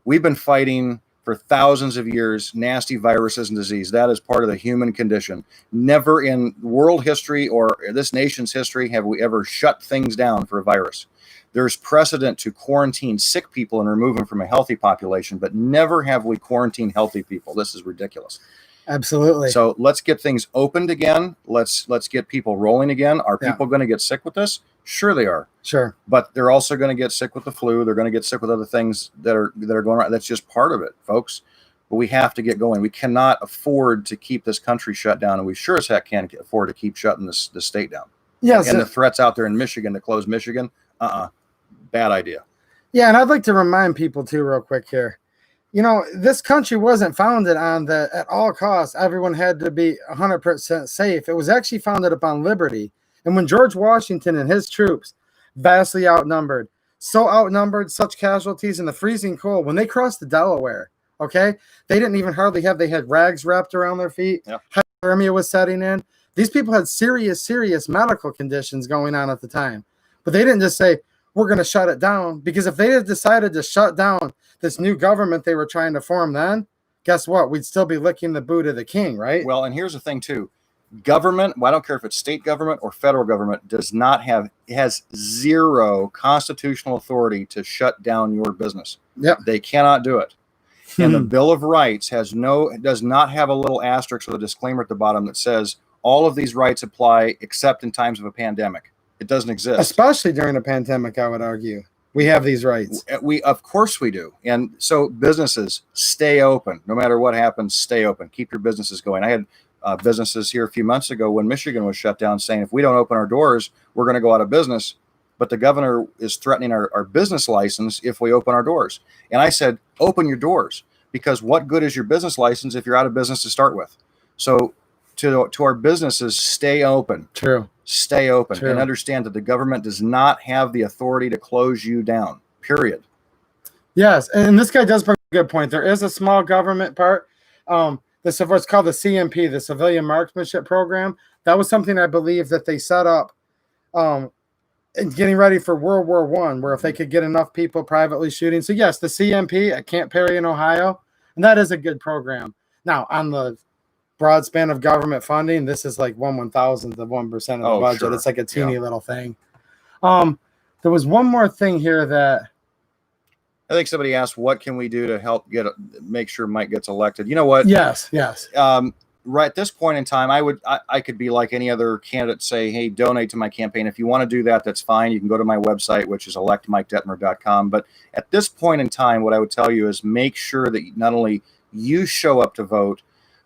We've been fighting for thousands of years nasty viruses and disease. That is part of the human condition. Never in world history or this nation's history have we ever shut things down for a virus. There's precedent to quarantine sick people and remove them from a healthy population, but never have we quarantined healthy people. This is ridiculous. Absolutely. So let's get things opened again. Let's get people rolling again. Are people going to get sick with this? Sure they are. Sure. But they're also going to get sick with the flu. They're going to get sick with other things that are going on. That's just part of it, folks. But we have to get going. We cannot afford to keep this country shut down, and we sure as heck can't afford to keep shutting the state down. Yes. And the threats out there in Michigan to close Michigan, bad idea. Yeah, and I'd like to remind people too, real quick here. You know, this country wasn't founded on the at all costs everyone had to be 100% safe. It was actually founded upon liberty. And when George Washington and his troops, vastly outnumbered, such casualties in the freezing cold, when they crossed the Delaware, okay, they didn't even hardly they had rags wrapped around their feet. Yeah. Hypothermia was setting in. These people had serious medical conditions going on at the time. But they didn't just say, we're going to shut it down, because if they had decided to shut down this new government they were trying to form, then guess what? We'd still be licking the boot of the king, right? Well, and here's the thing too. Government, I don't care if it's state government or federal government, has zero constitutional authority to shut down your business. Yep. They cannot do it. And the Bill of Rights does not have a little asterisk with a disclaimer at the bottom that says all of these rights apply except in times of a pandemic. It doesn't exist. Especially during a pandemic, I would argue. We have these rights. Of course we do. And so businesses, stay open. No matter what happens, stay open. Keep your businesses going. I had businesses here a few months ago when Michigan was shut down saying, if we don't open our doors, we're going to go out of business. But the governor is threatening our business license if we open our doors. And I said, open your doors, because what good is your business license if you're out of business to start with? So to our businesses, stay open. True. Stay open. True. And understand that the government does not have the authority to close you down, period. Yes, and this guy does bring a good point. There is a small government part. What's called the CMP, the Civilian Marksmanship Program. That was something I believe that they set up getting ready for World War I, where if they could get enough people privately shooting. So yes, the CMP at Camp Perry in Ohio, and that is a good program. Now, on the broad span of government funding, this is like 1/1000th of 1% of the budget. Sure. It's like a teeny little thing. There was one more thing here that I think somebody asked, what can we do to help make sure Mike gets elected? You know what? Yes. Right at this point in time, I could be like any other candidate, say, hey, donate to my campaign. If you want to do that, that's fine. You can go to my website, which is electmikedetmer.com. But at this point in time, what I would tell you is make sure that not only you show up to vote,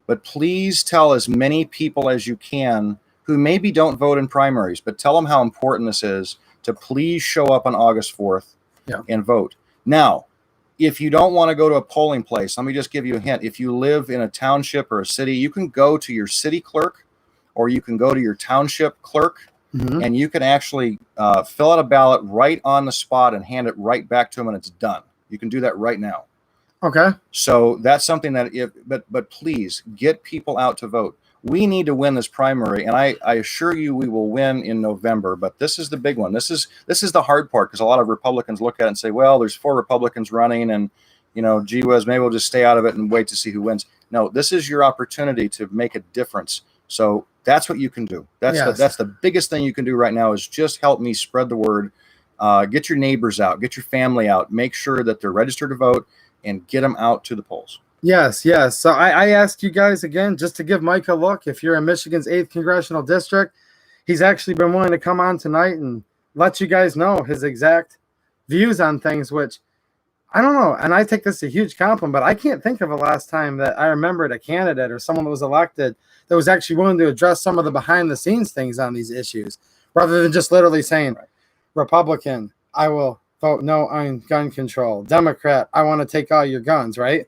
but please tell as many people as you can who maybe don't vote in primaries, but tell them how important this is to please show up on August 4th and vote. Now, if you don't want to go to a polling place, let me just give you a hint. If you live in a township or a city, you can go to your city clerk or you can go to your township clerk, and you can actually fill out a ballot right on the spot and hand it right back to them, and it's done. You can do that right now. Okay. So that's something that but please get people out to vote. We need to win this primary, and I assure you we will win in November. But this is the big one. This is the hard part, because a lot of Republicans look at it and say, well, there's 4 Republicans running, and gee whiz, maybe we'll just stay out of it and wait to see who wins. No, this is your opportunity to make a difference. So that's what you can do. That's the biggest thing you can do right now, is just help me spread the word. Get your neighbors out, get your family out, make sure that they're registered to vote, and get them out to the polls. Yes. So I asked you guys again just to give Mike a look. If you're in Michigan's 8th Congressional District, he's actually been willing to come on tonight and let you guys know his exact views on things, which I don't know. And I take this a huge compliment, but I can't think of a last time that I remembered a candidate or someone that was elected that was actually willing to address some of the behind the scenes things on these issues, rather than just literally saying, Republican, I will vote no on gun control. Democrat, I want to take all your guns, right?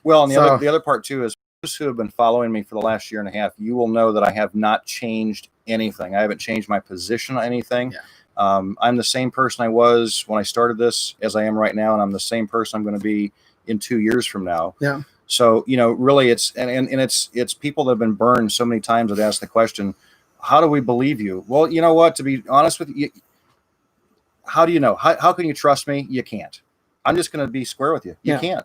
Well, and the other part too is, those who have been following me for the last year and a half, you will know that I have not changed anything. I haven't changed my position on anything. I'm the same person I was when I started this as I am right now, and I'm the same person I'm going to be in 2 years from now. So really, it's and it's people that have been burned so many times that ask the question, how do we believe you? Well, you know what? To be honest with you, how do you know? How can you trust me? You can't. I'm just going to be square with you. You can't.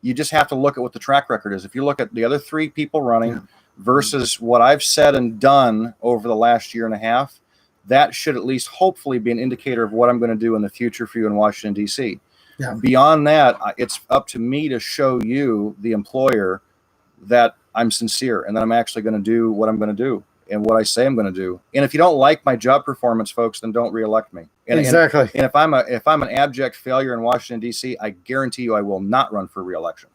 You just have to look at what the track record is. If you look at the other 3 people running versus what I've said and done over the last year and a half, that should at least hopefully be an indicator of what I'm going to do in the future for you in Washington, D.C. Beyond that, it's up to me to show you, the employer, that I'm sincere and that I'm actually going to do what I'm going to do and what I say I'm going to do. And if you don't like my job performance, folks, then don't reelect me. And if I'm an abject failure in Washington, D.C., I guarantee you I will not run for reelection.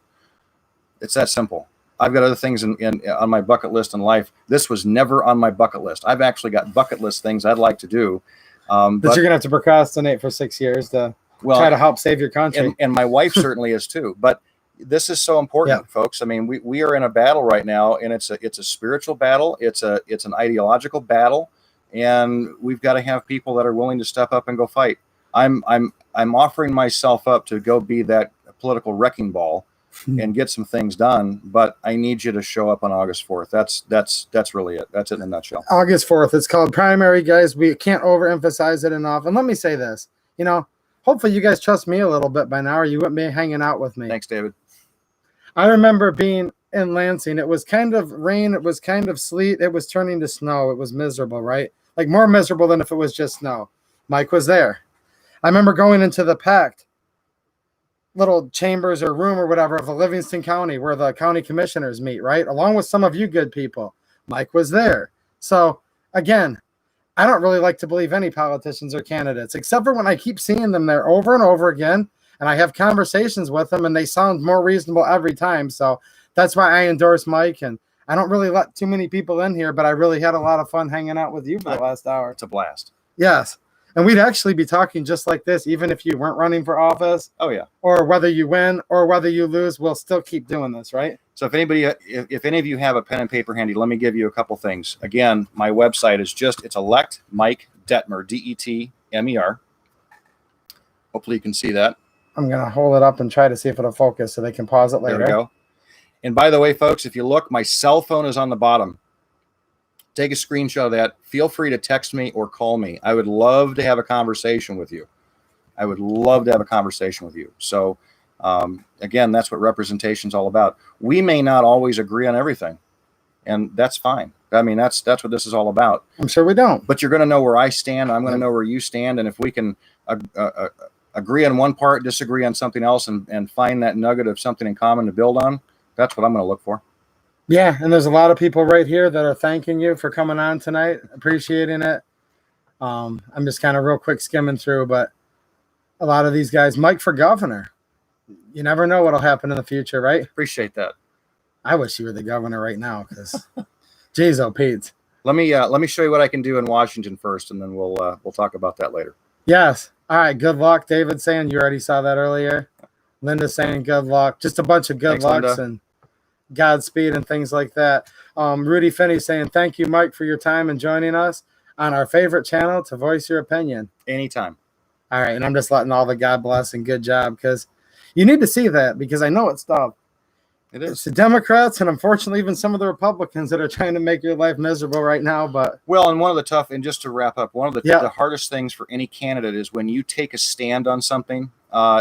It's that simple. I've got other things on my bucket list in life. This was never on my bucket list. I've actually got bucket list things I'd like to do. But you're going to have to procrastinate for 6 years to try to help save your country. And my wife certainly is too. But this is so important, folks. I mean, we are in a battle right now, and it's a spiritual battle. It's an ideological battle, and we've got to have people that are willing to step up and go fight. I'm offering myself up to go be that political wrecking ball and get some things done, but I need you to show up on August 4th. That's really it. That's it in a nutshell. August 4th. It's called primary, guys. We can't overemphasize it enough. And let me say this, hopefully you guys trust me a little bit by now, or you wouldn't be hanging out with me. Thanks, David. I remember being in Lansing. It was kind of rain. It was kind of sleet. It was turning to snow. It was miserable, right? Like more miserable than if it was just snow. Mike was there. I remember going into the packed little chambers or room or whatever of the Livingston County where the county commissioners meet, right? Along with some of you good people. Mike was there. So again, I don't really like to believe any politicians or candidates, except for when I keep seeing them there over and over again, and I have conversations with them and they sound more reasonable every time. So that's why I endorse Mike, and I don't really let too many people in here, but I really had a lot of fun hanging out with you for the last hour. It's a blast. Yes. And we'd actually be talking just like this, even if you weren't running for office. Oh, yeah. Or whether you win or whether you lose, we'll still keep doing this, right? So if any of you have a pen and paper handy, let me give you a couple things. Again, my website is it's elect Mike Detmer, Detmer. Hopefully you can see that. I'm going to hold it up and try to see if it'll focus so they can pause it later. There we go. And by the way, folks, if you look, my cell phone is on the bottom. Take a screenshot of that. Feel free to text me or call me. I would love to have a conversation with you. So, again, that's what representation is all about. We may not always agree on everything, and that's fine. I mean, that's what this is all about. I'm sure we don't. But you're going to know where I stand. I'm going to know where you stand. And if we can agree on one part, disagree on something else, and find that nugget of something in common to build on, that's what I'm going to look for. Yeah, and there's a lot of people right here that are thanking you for coming on tonight, appreciating it. I'm just kind of real quick skimming through, but a lot of these guys, Mike for governor. You never know what'll happen in the future, right? Appreciate that. I wish you were the governor right now, because geez, oh Pete. Let me show you what I can do in Washington first, and then we'll talk about that later. Yes. All right, good luck. David saying you already saw that earlier. Linda saying good luck. Just a bunch of good Thanks, lucks Linda. and Godspeed and things like that. Rudy Finney saying thank you, Mike, for your time and joining us on our favorite channel to voice your opinion. Anytime. All right, and I'm just letting all the God bless and good job because you need to see that because I know it's tough. It is. It's the Democrats and unfortunately even some of the Republicans that are trying to make your life miserable right now. But well, and one of the tough, and just to wrap up, one of the, yeah. the hardest things for any candidate is when you take a stand on something,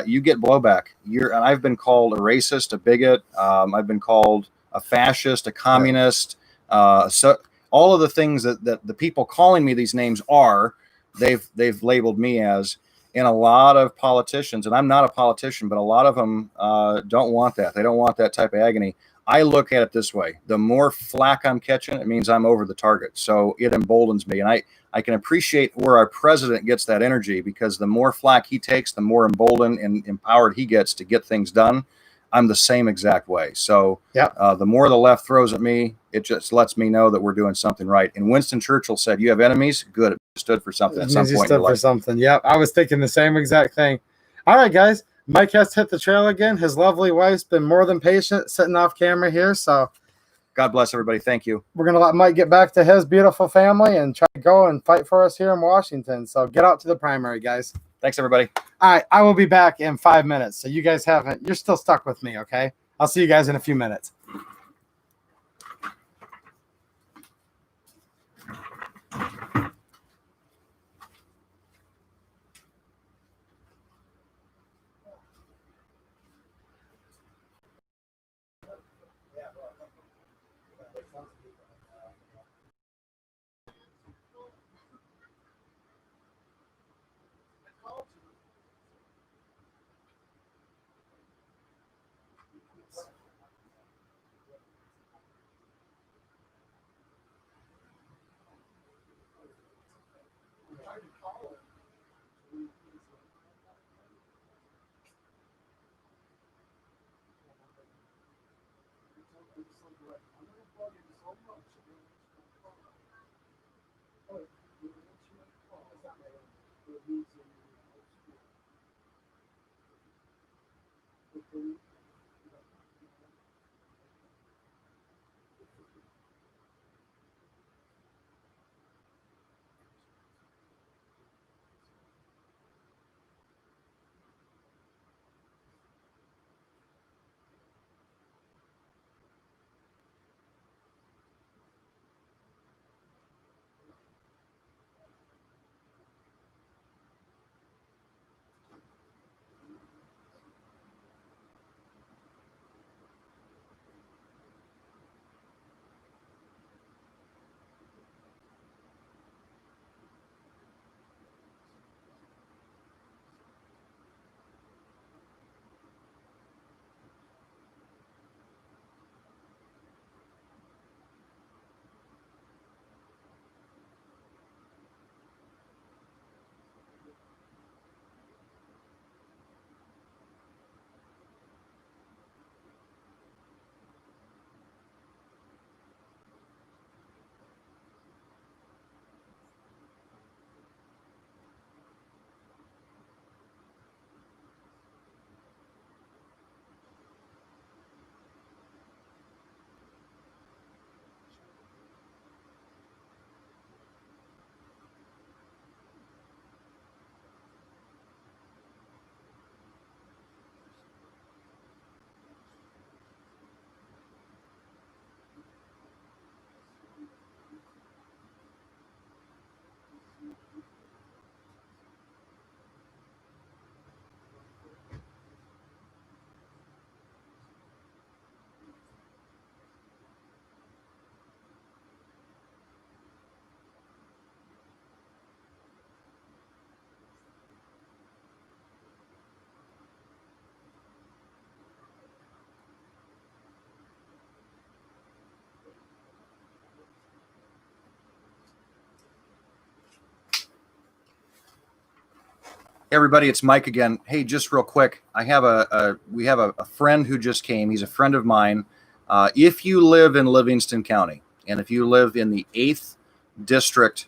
you get blowback. And I've been called a racist, a bigot. I've been called a fascist, a communist. So all of the things that the people calling me these names are, they've labeled me as. And a lot of politicians, and I'm not a politician, but a lot of them don't want that. They don't want that type of agony. I look at it this way. The more flack I'm catching, it means I'm over the target. So it emboldens me. And I can appreciate where our president gets that energy because the more flack he takes, the more emboldened and empowered he gets to get things done. I'm the same exact way. So the more the left throws at me, it just lets me know that we're doing something right. And Winston Churchill said, you have enemies? Good. It stood for something at some point in your life. Something. Yep. I was thinking the same exact thing. All right, guys. Mike has to hit the trail again. His lovely wife's been more than patient sitting off camera here. So God bless everybody. Thank you. We're going to let Mike get back to his beautiful family and try to go and fight for us here in Washington. So get out to the primary, guys. Thanks, everybody. All right. I will be back in 5 minutes. So you guys you're still stuck with me, okay? I'll see you guys in a few minutes. Everybody, it's Mike again. Hey, just real quick, we have a friend who just came. He's a friend of mine. If you live in Livingston County, and if you live in the 8th district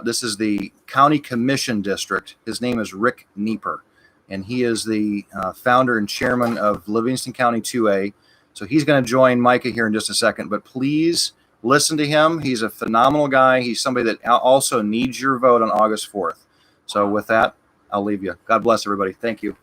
This is the County Commission District. His name is Rick Nieper, and he is the founder and chairman of Livingston County 2A. So he's going to join Micah here in just a second, but please listen to him. He's a phenomenal guy. He's somebody that also needs your vote on August 4th. So with that, I'll leave you. God bless everybody. Thank you.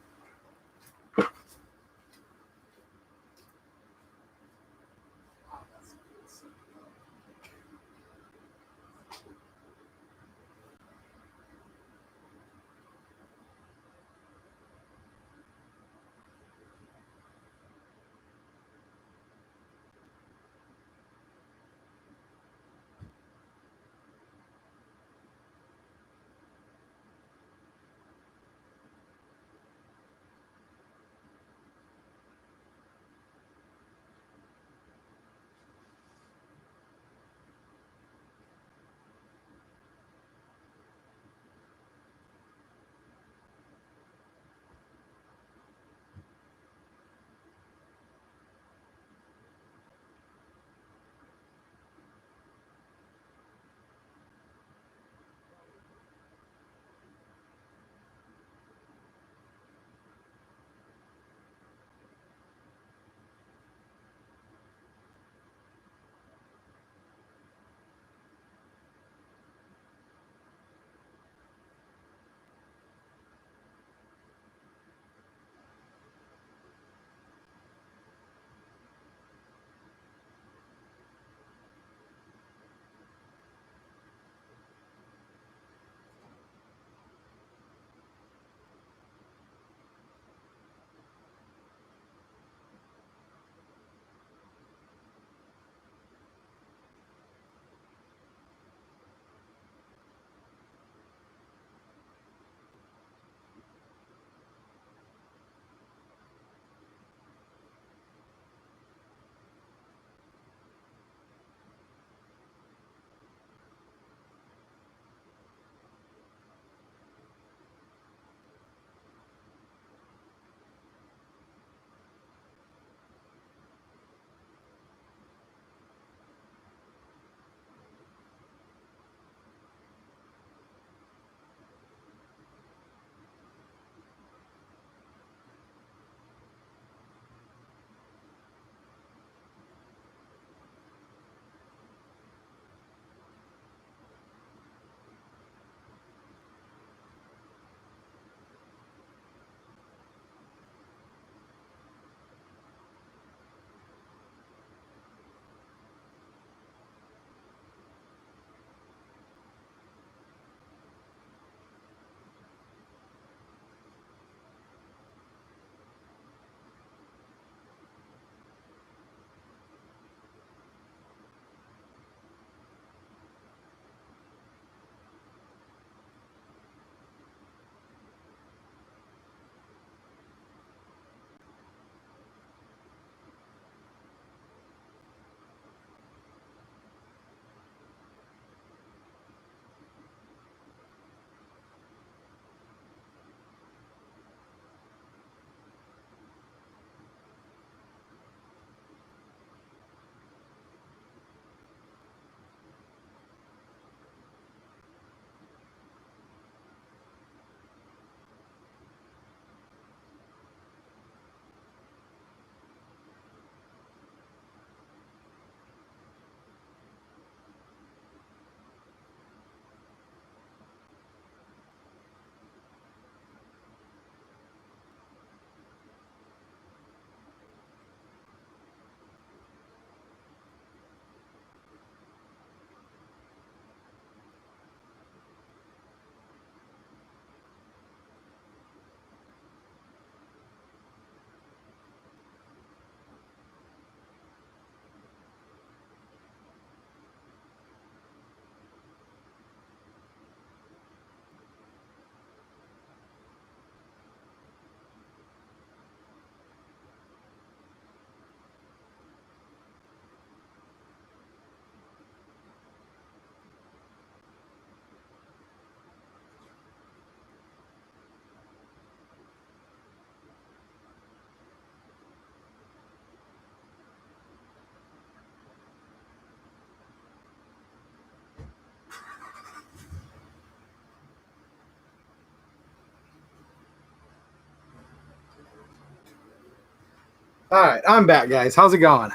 All right, I'm back, guys. How's it going?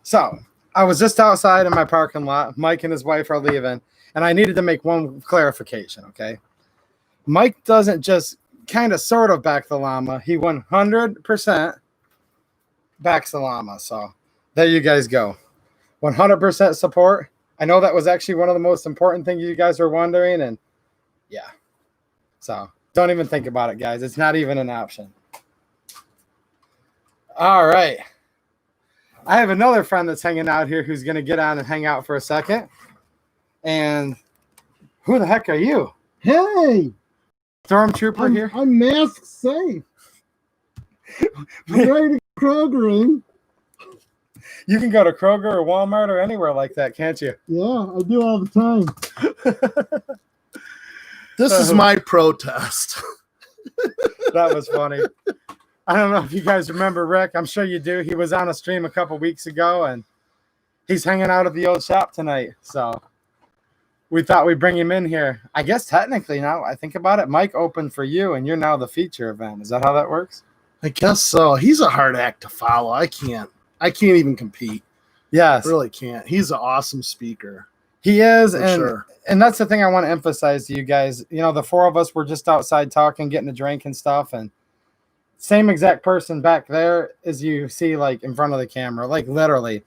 So, I was just outside in my parking lot. Mike and his wife are leaving, and I needed to make one clarification, okay? Mike doesn't just kind of sort of back the llama. He 100% backs the llama. So, there you guys go. 100% support. I know that was actually one of the most important things you guys were wondering, and yeah. So, don't even think about it, guys. It's not even an option. All right. I have another friend that's hanging out here who's going to get on and hang out for a second. And who the heck are you? Hey, Stormtrooper here? I'm mask safe. I'm ready to Kroger. You can go to Kroger or Walmart or anywhere like that, can't you? Yeah, I do all the time. This is my protest. That was funny. I don't know if you guys remember Rick. I'm sure you do. He was on a stream a couple weeks ago, and he's hanging out at the old shop tonight. So we thought we'd bring him in here. I guess technically now I think about it, Mike opened for you, and you're now the feature event. Is that how that works? I guess so. He's a hard act to follow. I can't even compete. Yes. I really can't. He's an awesome speaker. He is, For and that's the thing I want to emphasize to you guys. You know, the four of us were just outside talking, getting a drink and stuff, and same exact person back there as you see, like, in front of the camera, like, literally.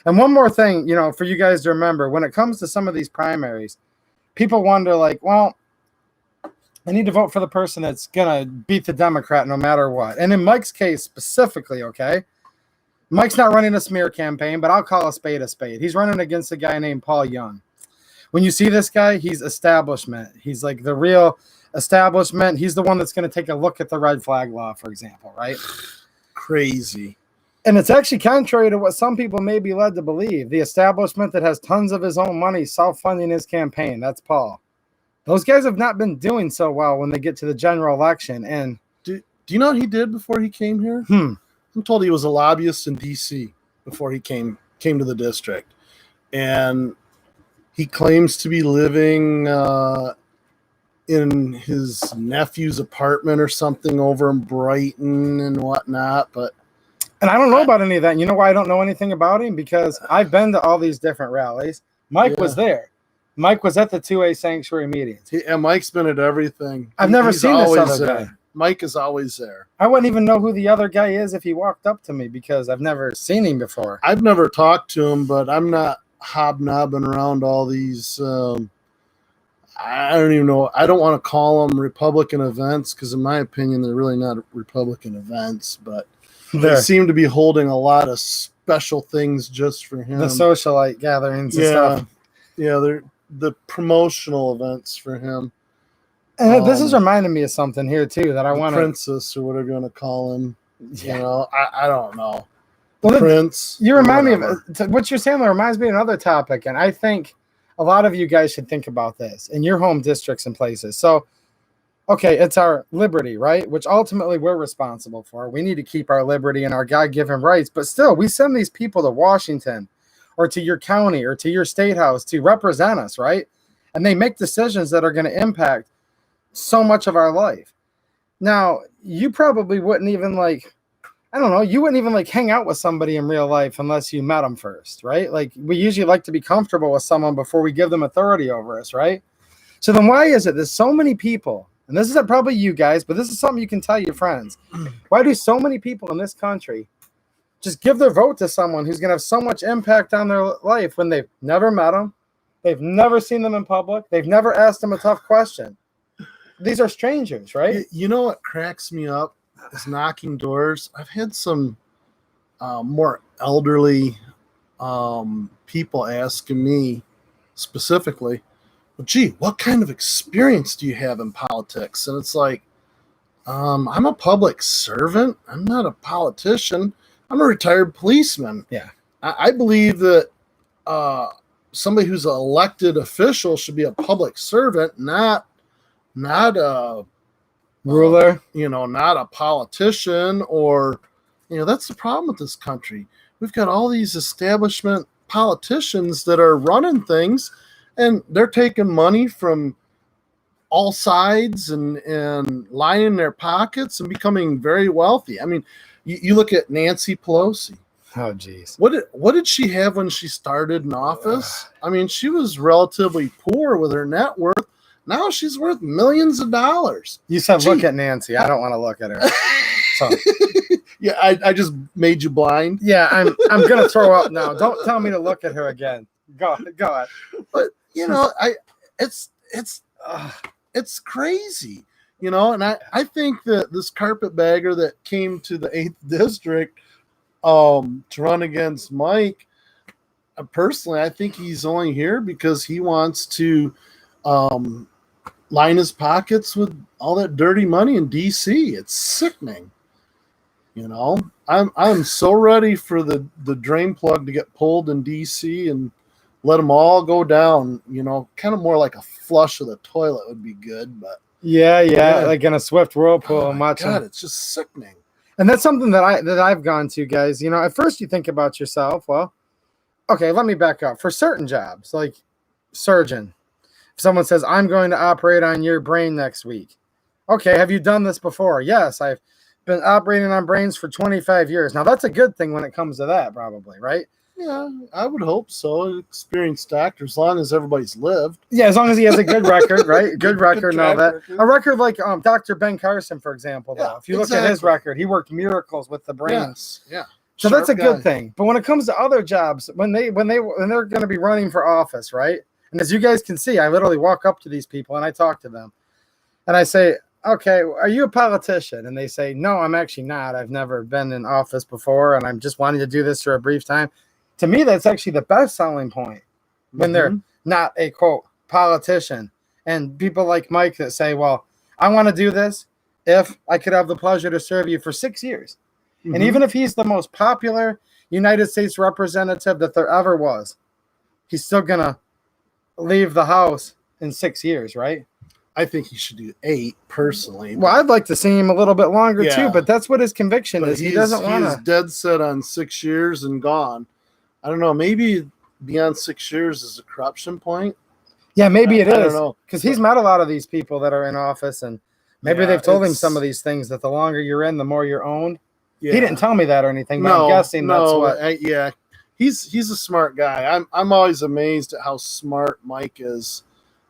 And one more thing, you know, for you guys to remember, when it comes to some of these primaries, people wonder, like, well, I need to vote for the person that's going to beat the Democrat no matter what. And in Mike's case specifically, okay, Mike's not running a smear campaign, but I'll call a spade a spade. He's running against a guy named Paul Young. When you see this guy, he's establishment. He's like the real establishment. He's the one that's going to take a look at the red flag law, for example, right? Crazy. And it's actually contrary to what some people may be led to believe. The establishment that has tons of his own money self-funding his campaign, that's Paul. Those guys have not been doing so well when they get to the general election. And Do you know what he did before he came here? I'm told he was a lobbyist in D.C. before he came to the district. And he claims to be living in his nephew's apartment or something over in Brighton and whatnot. And I don't know about any of that. You know why I don't know anything about him? Because I've been to all these different rallies. Mike was there. Mike was at the 2A sanctuary meetings. And Mike's been at everything. I've never seen this other guy. Mike is always there. I wouldn't even know who the other guy is if he walked up to me because I've never seen him before. I've never talked to him, but I'm not hobnobbing around all these. I don't even know. I don't want to call them Republican events because, in my opinion, they're really not Republican events. But they seem to be holding a lot of special things just for him. The socialite gatherings and stuff. Yeah, they're the promotional events for him. And this is reminding me of something here, too, that I want to... Princess, or what are you going to call him. Yeah. You know, I don't know. Well, Prince. You remind me of... What you're saying reminds me of another topic, and I think a lot of you guys should think about this in your home districts and places. So, okay, it's our liberty, right? Which ultimately we're responsible for. We need to keep our liberty and our God-given rights, but still, we send these people to Washington or to your county or to your state house to represent us, right? And they make decisions that are going to impact so much of our life. Now, you probably wouldn't even you wouldn't even hang out with somebody in real life unless you met them first, right? Like, we usually like to be comfortable with someone before we give them authority over us, right? So then why is it there's so many people, and this isn't probably you guys, but this is something you can tell your friends. Why do so many people in this country just give their vote to someone who's going to have so much impact on their life when they've never met them, they've never seen them in public, they've never asked them a tough question? These are strangers, right? You know what cracks me up is knocking doors. I've had some more elderly people asking me specifically, well, gee, what kind of experience do you have in politics? And it's like, I'm a public servant. I'm not a politician. I'm a retired policeman. Yeah. I believe that somebody who's an elected official should be a public servant, not a ruler, not a politician, or, that's the problem with this country. We've got all these establishment politicians that are running things, and they're taking money from all sides and lining their pockets and becoming very wealthy. I mean, You look at Nancy Pelosi. Oh, geez. What did she have when she started in office? I mean, she was relatively poor with her net worth. Now she's worth millions of dollars. You said Gee. look at Nancy. I don't want to look at her. So, Yeah, I just made you blind. yeah, I'm gonna throw up now. Don't tell me to look at her again. Go ahead. But you know, it's crazy. You know, and I think that this carpetbagger that came to the 8th district to run against Mike, personally, I think he's only here because he wants to line his pockets with all that dirty money in DC. It's sickening. You know, I'm so ready for the drain plug to get pulled in DC and let them all go down. You know, kind of more like a flush of the toilet would be good, but Yeah, like in a swift whirlpool and watch God, them. it's just sickening. And that's something that I've gone to, guys. You know, at first you think about yourself, well, okay, let me back up. For certain jobs, like surgeon, if someone says, I'm going to operate on your brain next week. Okay, have you done this before? Yes, I've been operating on brains for 25 years. Now, that's a good thing when it comes to that, probably, right? Yeah, I would hope so. Experienced doctor, as long as everybody's lived. Yeah, as long as he has a good record, right? Good record and all that. track record. A record like Dr. Ben Carson, for example, though. Yeah, If you look at his exactly. record, he worked miracles with the brain. Yes, yeah. So that's a Sharp good guy. thing. But when it comes to other jobs, when they're going to be running for office, right? And as you guys can see, I literally walk up to these people and I talk to them. And I say, okay, are you a politician? And they say, no, I'm actually not. I've never been in office before, and I'm just wanting to do this for a brief time. To me, that's actually the best selling point when they're not a, quote, politician. And people like Mike that say, well, I want to do this if I could have the pleasure to serve you for 6 years. And even if he's the most popular United States representative that there ever was, he's still going to leave the House in 6 years, right? I think he should do 8 personally. Well, I'd like to see him a little bit longer Yeah. too, but that's what his conviction but is. He doesn't want He's to. dead set on 6 years and gone. I don't know. Maybe beyond 6 years is a corruption point. Yeah, maybe it I don't is know. because he's met a lot of these people that are in office, and maybe Yeah, they've told him it's- some of these things that the longer you're in, the more you're owned. Yeah. He didn't tell me that or anything, but I'm guessing that's what. Yeah, he's a smart guy. I'm always amazed at how smart Mike is,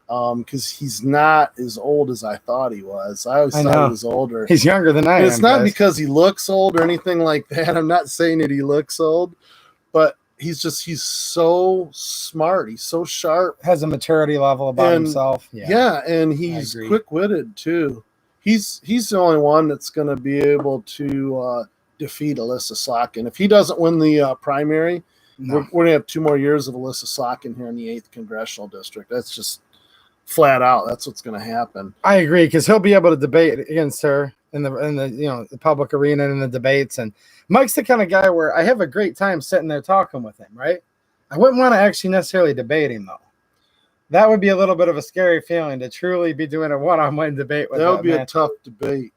because he's not as old as I thought he was. I always I thought know. he was older. He's younger than I And am. it's not guys. because he looks old or anything like that. I'm not saying that he looks old, but he's so smart. He's so sharp. Has a maturity level about And- himself. Yeah, and he's agree. quick-witted too. He's the only one that's going to be able to defeat Alyssa Slotkin. If he doesn't win the primary, No. we're going to have 2 more years of Alyssa Slotkin here in the 8th Congressional District. That's just flat out. That's what's going to happen. I agree because he'll be able to debate against her in the the public arena and in the debates. And Mike's the kind of guy where I have a great time sitting there talking with him. Right? I wouldn't want to actually necessarily debate him though. That would be a little bit of a scary feeling to truly be doing a one-on-one debate with That would be man. a tough debate.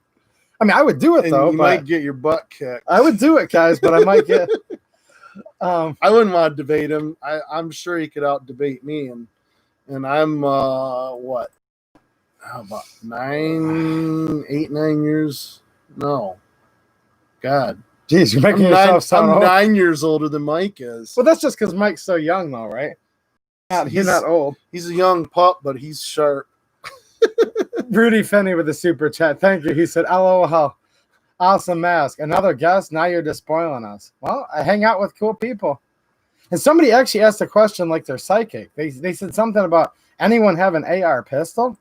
I mean, I would do it And though. you But might get your butt kicked. I would do it, guys. But I might get. I wouldn't want to debate him. I'm sure he could out debate me, and I'm what? How about 9 years? No, God, Geez, you're making I'm yourself sound old. 9 years older than Mike is. Well, that's just because Mike's so young, though, right? He's not old. He's a young pup, but he's sharp. Rudy Finney with the super chat. Thank you. He said, LOL. Awesome mask. Another guest. Now you're just spoiling us. Well, I hang out with cool people. And somebody actually asked a question like they're psychic. They said something about anyone have an AR pistol?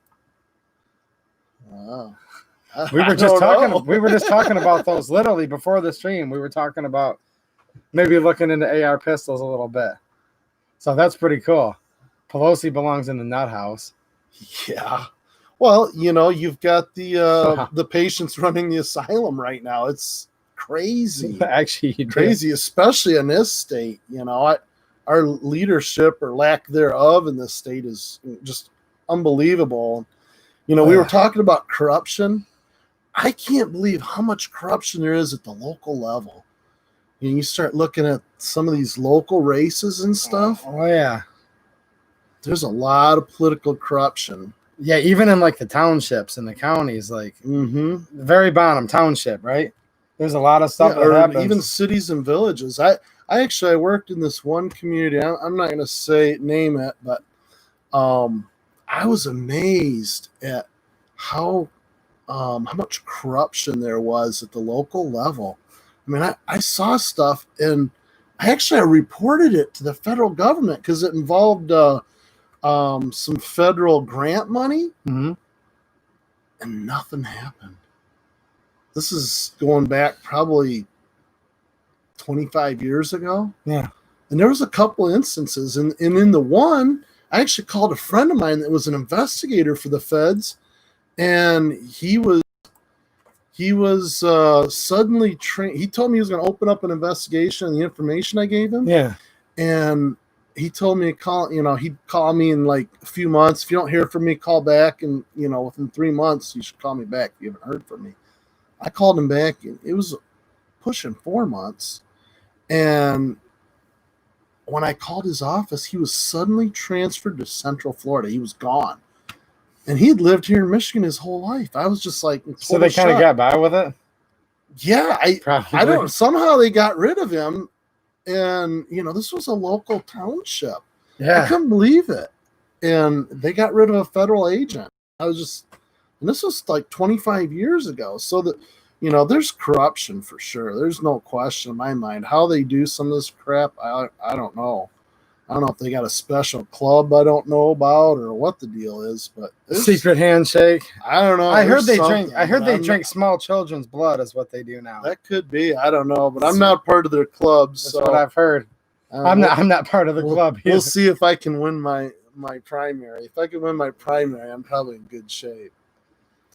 Wow. We were I just don't talking. know. We were just talking about those literally before the stream. We were talking about maybe looking into AR pistols a little bit. So that's pretty cool. Pelosi belongs in the nut house. Yeah. Well, you've got the patients running the asylum right now. It's crazy. Actually, you did. Crazy, especially in this state. Our leadership or lack thereof in this state is just unbelievable. We were talking about corruption. I can't believe how much corruption there is at the local level. You start looking at some of these local races and stuff. Oh yeah. There's a lot of political corruption. Yeah, even in like the townships and the counties, like Mm-hmm. the very bottom township, right? There's a lot of stuff that or happens. even cities and villages. I worked in this one community. I'm not going to name it, but I was amazed at how much corruption there was at the local level. I mean, I saw stuff, and I reported it to the federal government because it involved some federal grant money, Mhm. and nothing happened. This is going back probably 25 years ago. Yeah. And there was a couple of instances. And in the one, I actually called a friend of mine that was an investigator for the feds. And he was suddenly trained. He told me he was going to open up an investigation on the information I gave him. Yeah. And he told me to he'd call me in like a few months. If you don't hear from me, call back. And, within 3 months, you should call me back if you haven't heard from me. I called him back, and it was pushing 4 months. And when I called his office, he was suddenly transferred to Central Florida. He was gone. And he had lived here in Michigan his whole life. I was just like, so they kind of got by with it? Yeah. Probably. I don't, somehow they got rid of him. And, this was a local township. Yeah. I couldn't believe it. And they got rid of a federal agent. And this was like 25 years ago. So that, there's corruption for sure. There's no question in my mind. How they do some of this crap, I don't know. I don't know if they got a special club I don't know about or what the deal is, but secret handshake. I don't know. I heard they drink small children's blood is what they do now. That could be. I don't know, but I'm not part of their clubs. That's what I've heard. I'm not part of the club either. We'll see if I can win my primary. If I can win my primary, I'm probably in good shape.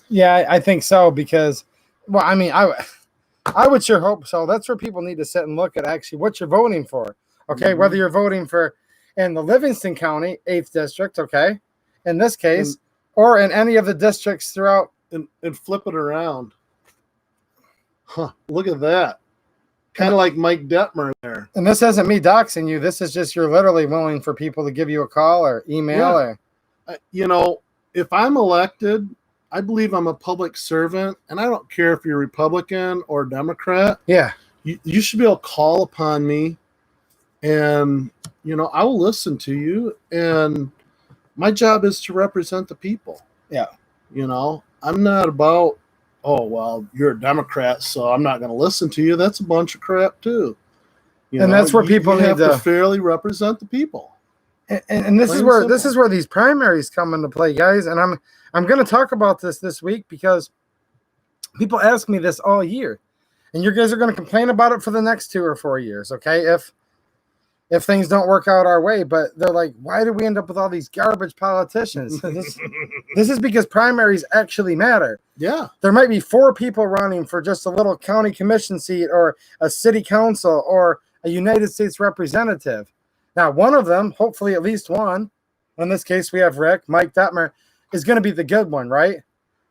Yeah, I think so because, well, I mean, I would sure hope so. That's where people need to sit and look at actually what you're voting for. Okay, whether you're voting for in the Livingston County 8th District, okay, in this case, or in any of the districts throughout. And flip it around. Huh, look at that. Kind of like Mike Detmer there. And this isn't me doxing you. This is just you're literally willing for people to give you a call or email. Yeah. If I'm elected, I believe I'm a public servant, and I don't care if you're Republican or Democrat. Yeah. You should be able to call upon me, and, I will listen to you, and my job is to represent the people. Yeah. I'm not about, oh, well, you're a Democrat, so I'm not going to listen to you. That's a bunch of crap, too. And that's where people need to fairly represent the people. And this is where these primaries come into play, guys. And I'm going to talk about this week because people ask me this all year, and you guys are going to complain about it for the next 2 or 4 years, okay? If things don't work out our way, but they're like, why do we end up with all these garbage politicians? This is because primaries actually matter. Yeah. There might be 4 people running for just a little county commission seat or a city council or a United States representative. Now, one of them, hopefully at least one, in this case we have Rick, Mike Detmer, is going to be the good one, right?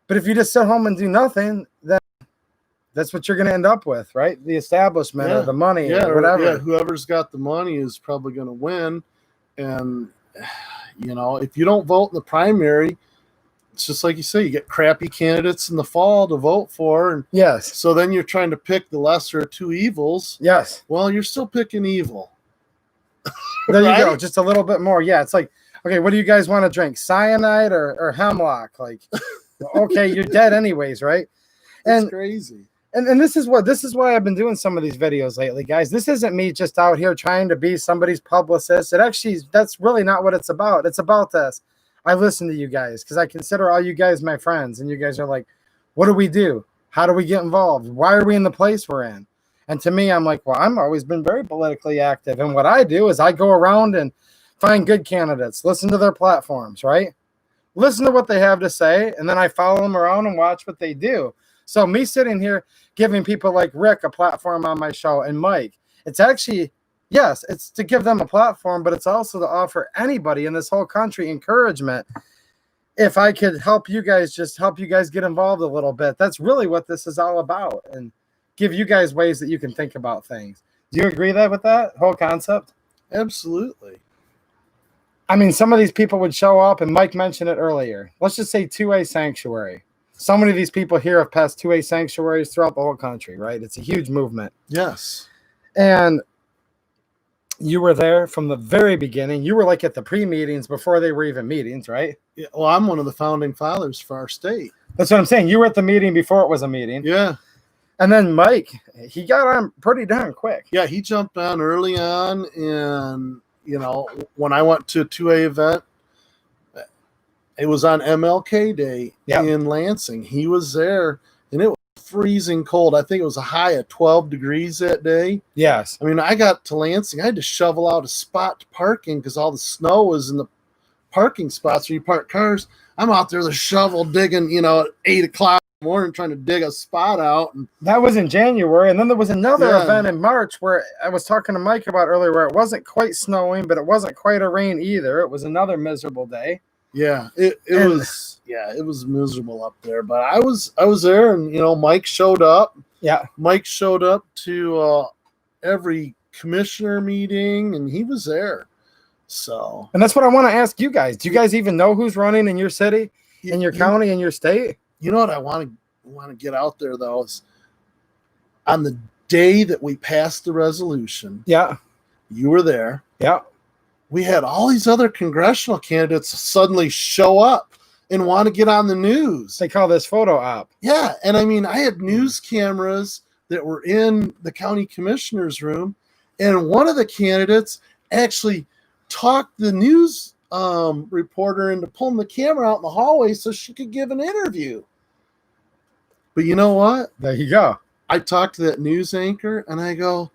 But if you just sit home and do nothing, then that's what you're going to end up with, right? The establishment or the money or whatever. Yeah, whoever's got the money is probably going to win. And, if you don't vote in the primary, it's just like you say, you get crappy candidates in the fall to vote for. And yes. So then you're trying to pick the lesser of 2 evils. Yes. Well, you're still picking evil. There you go. Just a little bit more. Yeah. It's like, okay, what do you guys want to drink? Cyanide or hemlock? Like, okay, you're dead anyways, right? It's crazy. And this is why I've been doing some of these videos lately, guys. This isn't me just out here trying to be somebody's publicist. That's really not what it's about. It's about this. I listen to you guys because I consider all you guys my friends, and you guys are like, what do we do? How do we get involved? Why are we in the place we're in? And to me, I'm like, well, I've always been very politically active. And what I do is I go around and find good candidates, listen to their platforms, right? Listen to what they have to say, and then I follow them around and watch what they do. So me sitting here giving people like Rick a platform on my show and Mike, it's actually, yes, it's to give them a platform, but it's also to offer anybody in this whole country encouragement. If I could help you guys get involved a little bit, that's really what this is all about, and give you guys ways that you can think about things. Do you agree with that whole concept? Absolutely. I mean, some of these people would show up, and Mike mentioned it earlier. Let's just say 2A Sanctuary. so many of these people here have passed 2A sanctuaries throughout the whole country, right? It's a huge movement. Yes. And you were there from the very beginning. You were like at the pre-meetings before they were even meetings, right? Yeah, well, I'm one of the founding fathers for our state. That's what I'm saying. You were at the meeting before it was a meeting. Yeah. And then Mike, he got on pretty darn quick. Yeah, he jumped on early on. And, you know, when I went to a 2A event, it was on MLK Day in Lansing. He was there, and it was freezing cold. I think it was a high of 12 degrees that day. Yes. I mean, I got to Lansing. I had to shovel out a spot to parking because all the snow was in the parking spots where you park cars. I'm out there with a shovel digging, you know, at 8 o'clock in the morning trying to dig a spot out. And that was in January. And then there was another event in March where I was talking to Mike about earlier where it wasn't quite snowing, but it wasn't quite a rain either. It was another miserable day. Yeah, it was miserable up there. But I was there, and you know, Mike showed up. Yeah, Mike showed up to every commissioner meeting, and he was there. So, and that's what I want to ask you guys. Do you guys even know who's running in your city, in your county, in your state? You know what I want to get out there though is on the day that we passed the resolution. Yeah, you were there. Yeah. We had all these other congressional candidates suddenly show up and want to get on the news. They call this photo op. Yeah. And I mean, I had news cameras that were in the county commissioner's room. And one of the candidates actually talked the news reporter into pulling the camera out in the hallway so she could give an interview. But you know what? There you go. I talked to that news anchor and I go,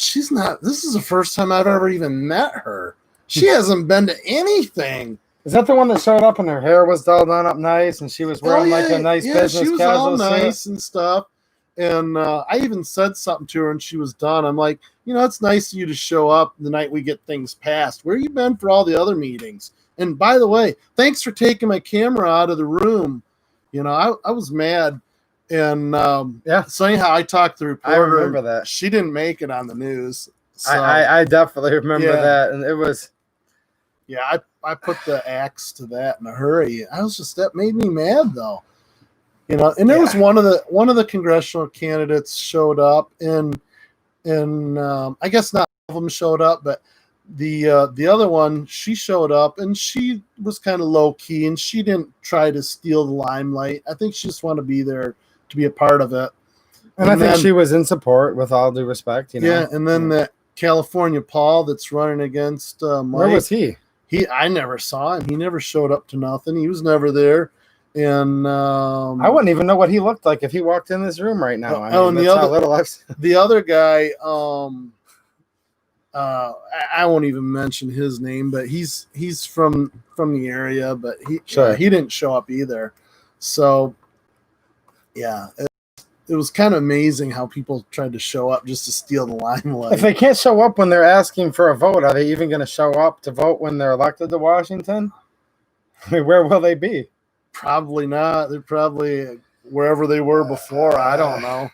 she's not, this is the first time I've ever even met her. She hasn't been to anything. Is that the one that showed up and her hair was all done up nice and she was wearing like a nice business she was casual all nice suit? And stuff. And I even said something to her and she was done. I'm like, you know, it's nice of you to show up the night we get things passed. Where you been for all the other meetings? And by the way, thanks for taking my camera out of the room. You know, I was mad. And so anyhow, I talked to the reporter. I remember that. She didn't make it on the news. So, I definitely remember that. And it was. Yeah, I put the axe to that in a hurry. That made me mad though. You know, and there was one of the congressional candidates showed up and I guess not all of them showed up, but the other one, she showed up and she was kind of low key and she didn't try to steal the limelight. I think she just wanted to be there to be a part of it. And I think she was in support, with all due respect. You know? Yeah, and then that California Paul that's running against Mike. Where was he? I never saw him. He never showed up to nothing. He was never there. And I wouldn't even know what he looked like if he walked in this room right now. And the other guy, I won't even mention his name, but he's from the area, but he didn't show up either. So yeah, it was kind of amazing how people tried to show up just to steal the limelight. If they can't show up when they're asking for a vote, are they even going to show up to vote when they're elected to Washington? I mean, where will they be? Probably not. They're probably wherever they were before. I don't know.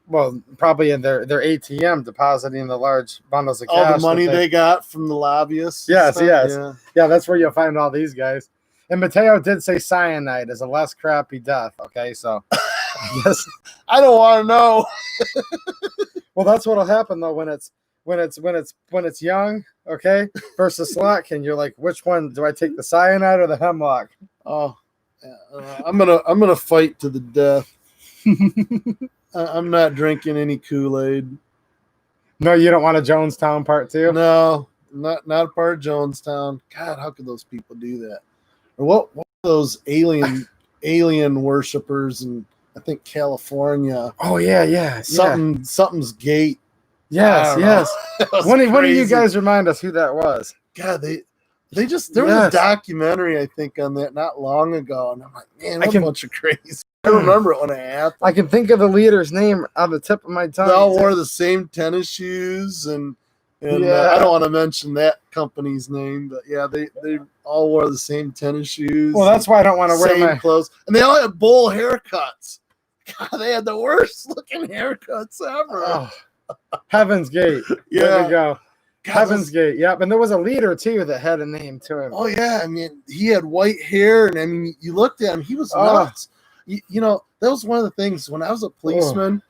Well, probably in their ATM depositing the large bundles of cash. All the money they got from the lobbyists. Yes. Yeah, that's where you'll find all these guys. And Mateo did say cyanide is a less crappy death. Okay, so yes, I don't want to know. Well, that's what'll happen though when it's young, okay, versus slack, and you're like, which one do I take, the cyanide or the hemlock? Oh, I'm gonna fight to the death. I'm not drinking any Kool-Aid. No, you don't want a Jonestown part 2? No, not a part of Jonestown. God, how could those people do that? Or what are those alien worshipers in, I think, California? Oh yeah. Something's gate. Yes. One of you guys remind us who that was. God, there was a documentary, I think, on that not long ago, and I'm like, man, what a bunch of crazy. I remember it when it happened. I can think of the leader's name on the tip of my tongue. They all wore the same tennis shoes, and I don't want to mention that company's name, but yeah, they all wore the same tennis shoes. Well, that's why I don't want to wear my clothes, and they all had bowl haircuts. God, they had the worst looking haircuts ever. Oh, Heaven's Gate. Yeah, there we go. God, Heaven's Gate. Yep, and there was a leader too that had a name to him. Oh yeah, I mean, he had white hair, and I mean, you looked at him, he was nuts. you know, that was one of the things when I was a policeman.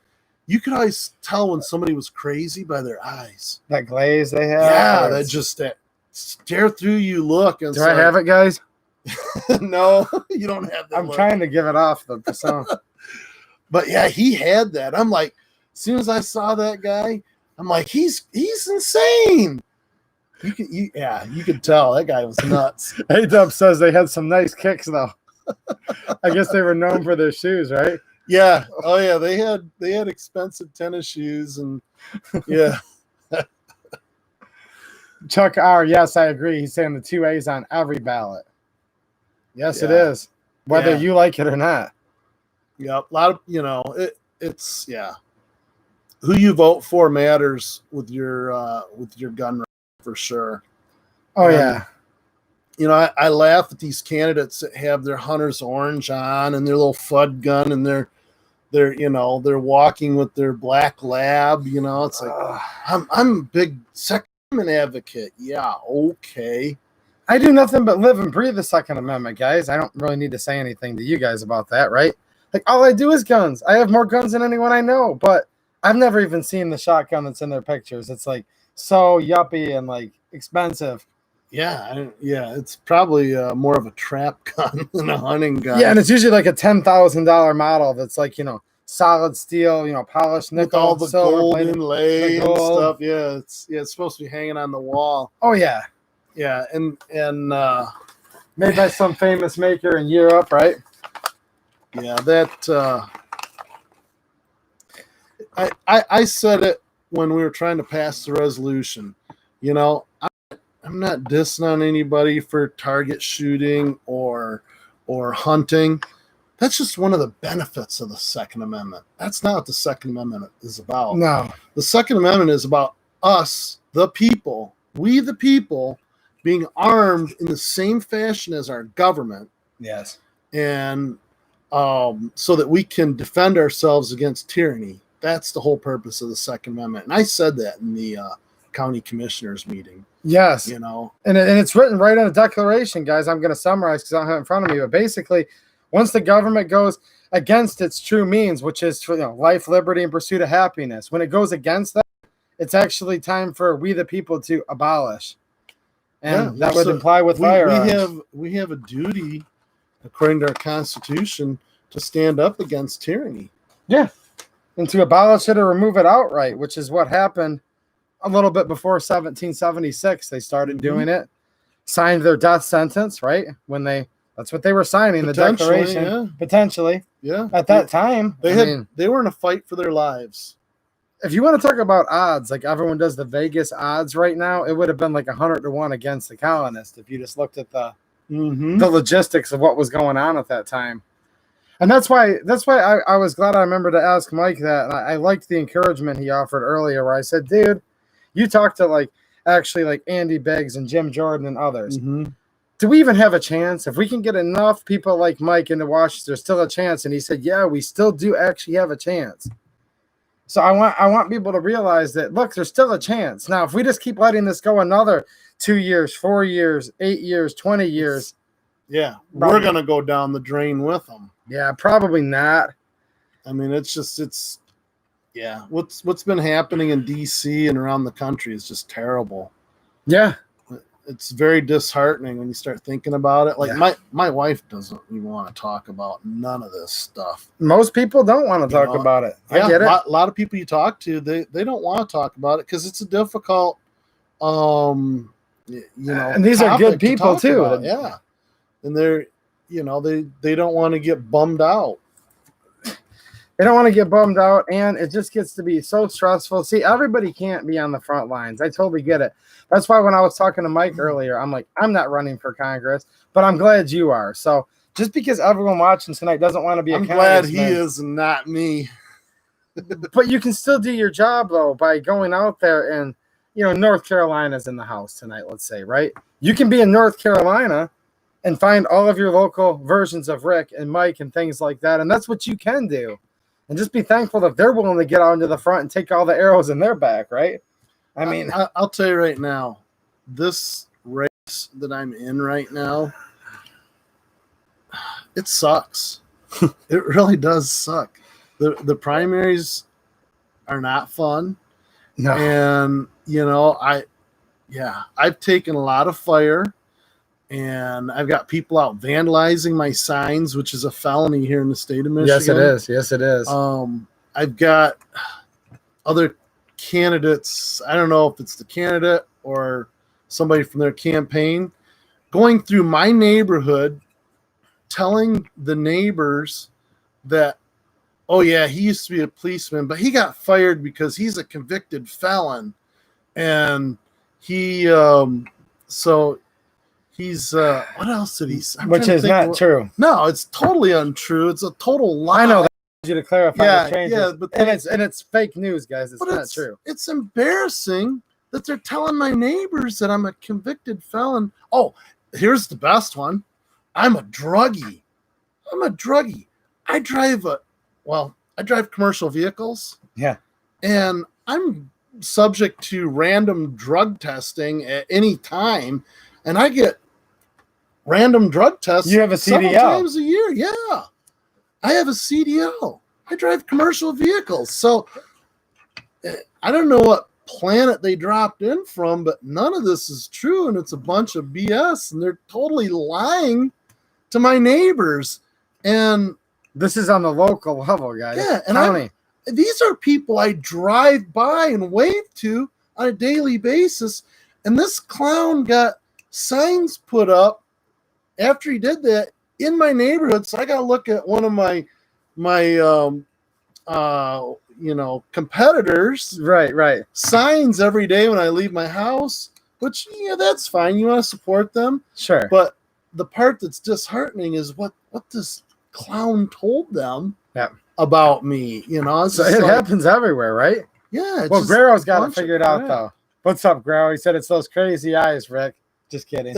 You could always tell when somebody was crazy by their eyes. That glaze they have. Yeah, that stare through you look. And do I have it, guys? No, you don't have that. I'm trying to give it off the persona. But yeah, he had that. I'm like, as soon as I saw that guy, I'm like, he's insane. You could tell that guy was nuts. A-Dub says they had some nice kicks though. I guess they were known for their shoes, right? Yeah. Oh yeah, they had expensive tennis shoes and yeah. Chuck R, yes, I agree. He's saying the 2 A's on every ballot. Yes, it Yeah. is. Whether you like it or not. Yeah, a lot of it's who you vote for matters with your gun right, for sure. Oh And, yeah. You know, I laugh at these candidates that have their hunter's orange on and their little FUD gun and they're walking with their black lab. You know, it's like I'm a big Second Amendment advocate. Yeah, okay. I do nothing but live and breathe the Second Amendment, guys. I don't really need to say anything to you guys about that, right? Like, all I do is guns. I have more guns than anyone I know, but I've never even seen the shotgun that's in their pictures. It's like so yuppie and like expensive. Yeah, it's probably more of a trap gun than a hunting gun. Yeah, and it's usually like a $10,000 model that's like, solid steel, polished nickel, with all the silver gold plated, inlay and gold. stuff. Yeah, it's supposed to be hanging on the wall. Oh yeah. Yeah, and made by some famous maker in Europe, right? yeah, that I said it when we were trying to pass the resolution. You know, I'm not dissing on anybody for target shooting or hunting. That's just one of the benefits of the Second Amendment. That's not what the Second Amendment is about. No. The Second Amendment is about us, the people, we the people, being armed in the same fashion as our government. Yes. And so that we can defend ourselves against tyranny. That's the whole purpose of the Second Amendment. And I said that in the county commissioners meeting. Yes. You know, and it's written right in the Declaration, guys. I'm going to summarize because I don't have it in front of me. But basically, once the government goes against its true means, which is life, liberty, and pursuit of happiness, when it goes against that, it's actually time for we the people to abolish. And that would imply with firearms. We have a duty, according to our Constitution, to stand up against tyranny. Yeah. And to abolish it or remove it outright, which is what happened a little bit before 1776. They started doing it, signed their death sentence, right? That's what they were signing, the Declaration. Yeah. Potentially. Yeah. At that time. They were in a fight for their lives. If you want to talk about odds, like everyone does the Vegas odds right now, it would have been like 100-1 against the colonists if you just looked at the logistics of what was going on at that time. And that's why I was glad I remembered to ask Mike that. And I liked the encouragement he offered earlier where I said, dude, you talked to like Andy Biggs and Jim Jordan and others. Do we even have a chance? If we can get enough people like Mike into Washington, there's still a chance. And he said, yeah, we still do actually have a chance. So I want people to realize that, look, there's still a chance. Now, if we just keep letting this go another 2 years, 4 years, 8 years, 20 years. Yeah, we're going to go down the drain with them. Yeah, probably not. I mean, yeah, what's been happening in D.C. and around the country is just terrible. Yeah. It's very disheartening when you start thinking about it. Like my wife doesn't even want to talk about none of this stuff. Most people don't want to talk about it. Yeah, I get it. A lot of people you talk to, they don't want to talk about it because it's a difficult, and these are good people too. About. Yeah, and they're, they don't want to get bummed out. They don't want to get bummed out, and it just gets to be so stressful. See, everybody can't be on the front lines. I totally get it. That's why when I was talking to Mike earlier, I'm like, I'm not running for Congress, but I'm glad you are. So just because everyone watching tonight doesn't want to be I'm glad he is not me. But you can still do your job, though, by going out there and, North Carolina's in the house tonight, let's say, right? You can be in North Carolina and find all of your local versions of Rick and Mike and things like that, and that's what you can do. And just be thankful that they're willing to get out into the front and take all the arrows in their back, right? I mean, I'll tell you right now, this race that I'm in right now, it sucks. It really does suck. The primaries are not fun. No. And I've taken a lot of fire, and I've got people out vandalizing my signs, which is a felony here in the state of Michigan. Yes, it is. Yes, it is. I've got other candidates. I don't know if it's the candidate or somebody from their campaign going through my neighborhood, telling the neighbors that, oh yeah, he used to be a policeman, but he got fired because he's a convicted felon. And he, so he's, what else did he say? Which is not true. No, it's totally untrue. It's a total lie. I know that. You to clarify the changes. Yeah, but it's fake news, guys. It's not true. It's embarrassing that they're telling my neighbors that I'm a convicted felon. Oh, here's the best one. I'm a druggie. I drive commercial vehicles. Yeah. And I'm subject to random drug testing at any time. And I get random drug tests. You have a several CDL. times a year. Yeah. I have a CDL. I drive commercial vehicles. So I don't know what planet they dropped in from, but none of this is true. And it's a bunch of BS. And they're totally lying to my neighbors. And this is on the local level, guys. Yeah. And these are people I drive by and wave to on a daily basis. And this clown got signs put up after he did that in my neighborhood. So I got to look at one of my competitors. Right. Signs every day when I leave my house, which, that's fine. You want to support them. Sure. But the part that's disheartening is what this clown told them about me. So it happens everywhere, right? Yeah. Well, Guerrero's got it figured out, though. What's up, Guerrero? He said it's those crazy eyes, Rick. Just kidding.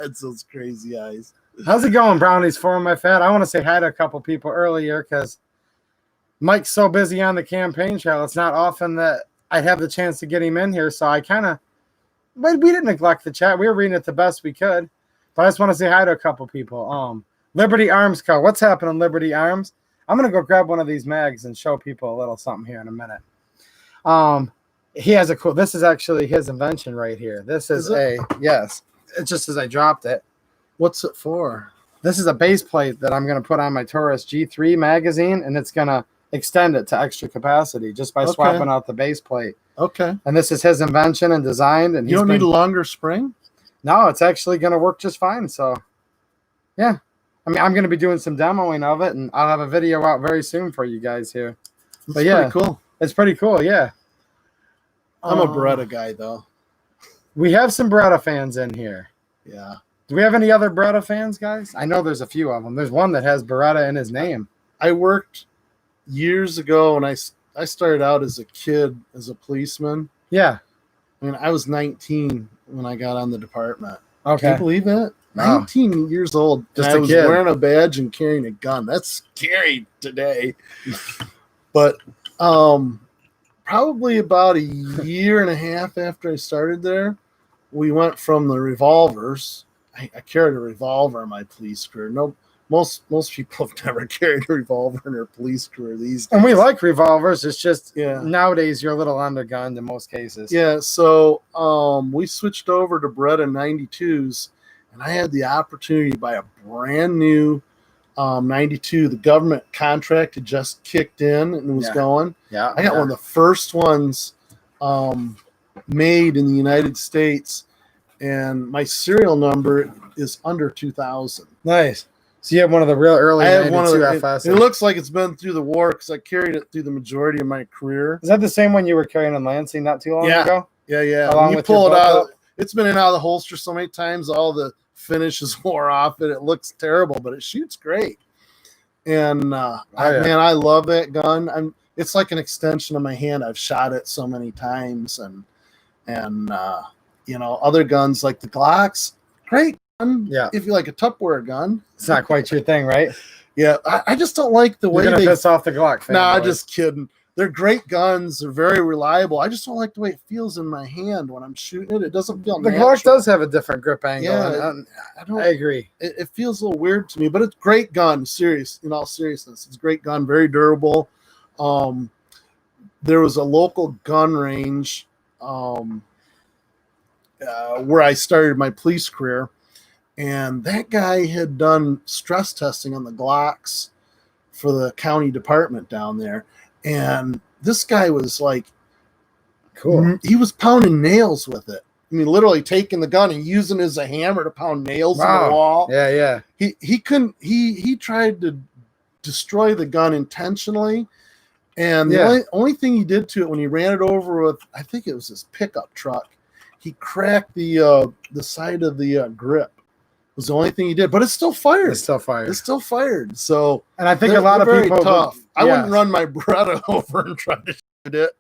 It's those crazy eyes. How's it going, Brownies for my fat? I want to say hi to a couple people earlier because Mike's so busy on the campaign trail. It's not often that I have the chance to get him in here, so I but we didn't neglect the chat. We were reading it the best we could. But I just want to say hi to a couple people. Liberty Arms Co. What's happening, Liberty Arms? I'm going to go grab one of these mags and show people a little something here in a minute. He has a cool, this is actually his invention right here. This is yes. It's just as I dropped it. What's it for? This is a base plate that I'm going to put on my Taurus G3 magazine, and it's going to extend it to extra capacity just by swapping out the base plate. Okay. And this is his invention and designed. And you don't need a longer spring? No, it's actually going to work just fine. So, yeah. I mean, I'm going to be doing some demoing of it, and I'll have a video out very soon for you guys here. But yeah, pretty cool. It's pretty cool, yeah. I'm a Beretta guy, though. We have some Beretta fans in here. Yeah. Do we have any other Beretta fans, guys? I know there's a few of them. There's one that has Beretta in his name. I worked years ago when I started out as a kid as a policeman. Yeah. I mean, I was 19 when I got on the department. Okay. Can you believe that? Wow. 19 years old. Just I a was kid. wearing a badge and carrying a gun. That's scary today. But probably about a year and a half after I started there, we went from the revolvers. I carried a revolver in my police career. No, most people have never carried a revolver in their police career these days. And we like revolvers. It's just nowadays you're a little undergunned in most cases. Yeah, so we switched over to Beretta 92s, and I had the opportunity to buy a brand new 92. The government contract had just kicked in and was going. Yeah, I got one of the first ones made in the United States, and my serial number is under 2000. Nice. So you have one of the real early 92 FS. It looks like it's been through the war because I carried it through the majority of my career. Is that the same one you were carrying in Lansing not too long ago? Yeah. Along when you with pull your it out, bullpup? it's been in and out of the holster so many times, all the finishes wore off it. It looks terrible, but it shoots great. And man, I love that gun. It's like an extension of my hand. I've shot it so many times, and other guns like the Glocks, great gun. Yeah. If you like a Tupperware gun, it's not quite your thing, right? Yeah, I just don't like the way You're gonna they piss off the Glock fan. Nah, boys. just kidding. they're great guns. They're very reliable. I just don't like the way it feels in my hand when I'm shooting it. It doesn't feel The natural. Glock does have a different grip angle. Yeah, And, I agree. It feels a little weird to me, but it's a great gun. In all seriousness, it's a great gun. Very durable. There was a local gun range where I started my police career, and that guy had done stress testing on the Glocks for the county department down there. And this guy was like, Cool. He was pounding nails with it. I mean, literally taking the gun and using it as a hammer to pound nails in the wall. Yeah. He tried to destroy the gun intentionally. And the only thing he did to it when he ran it over with, I think it was his pickup truck, he cracked the side of the grip. Was the only thing he did, but it's still fired. It's still fired. So, and I think a lot of people tough. I wouldn't run my Beretta over and try to shoot it.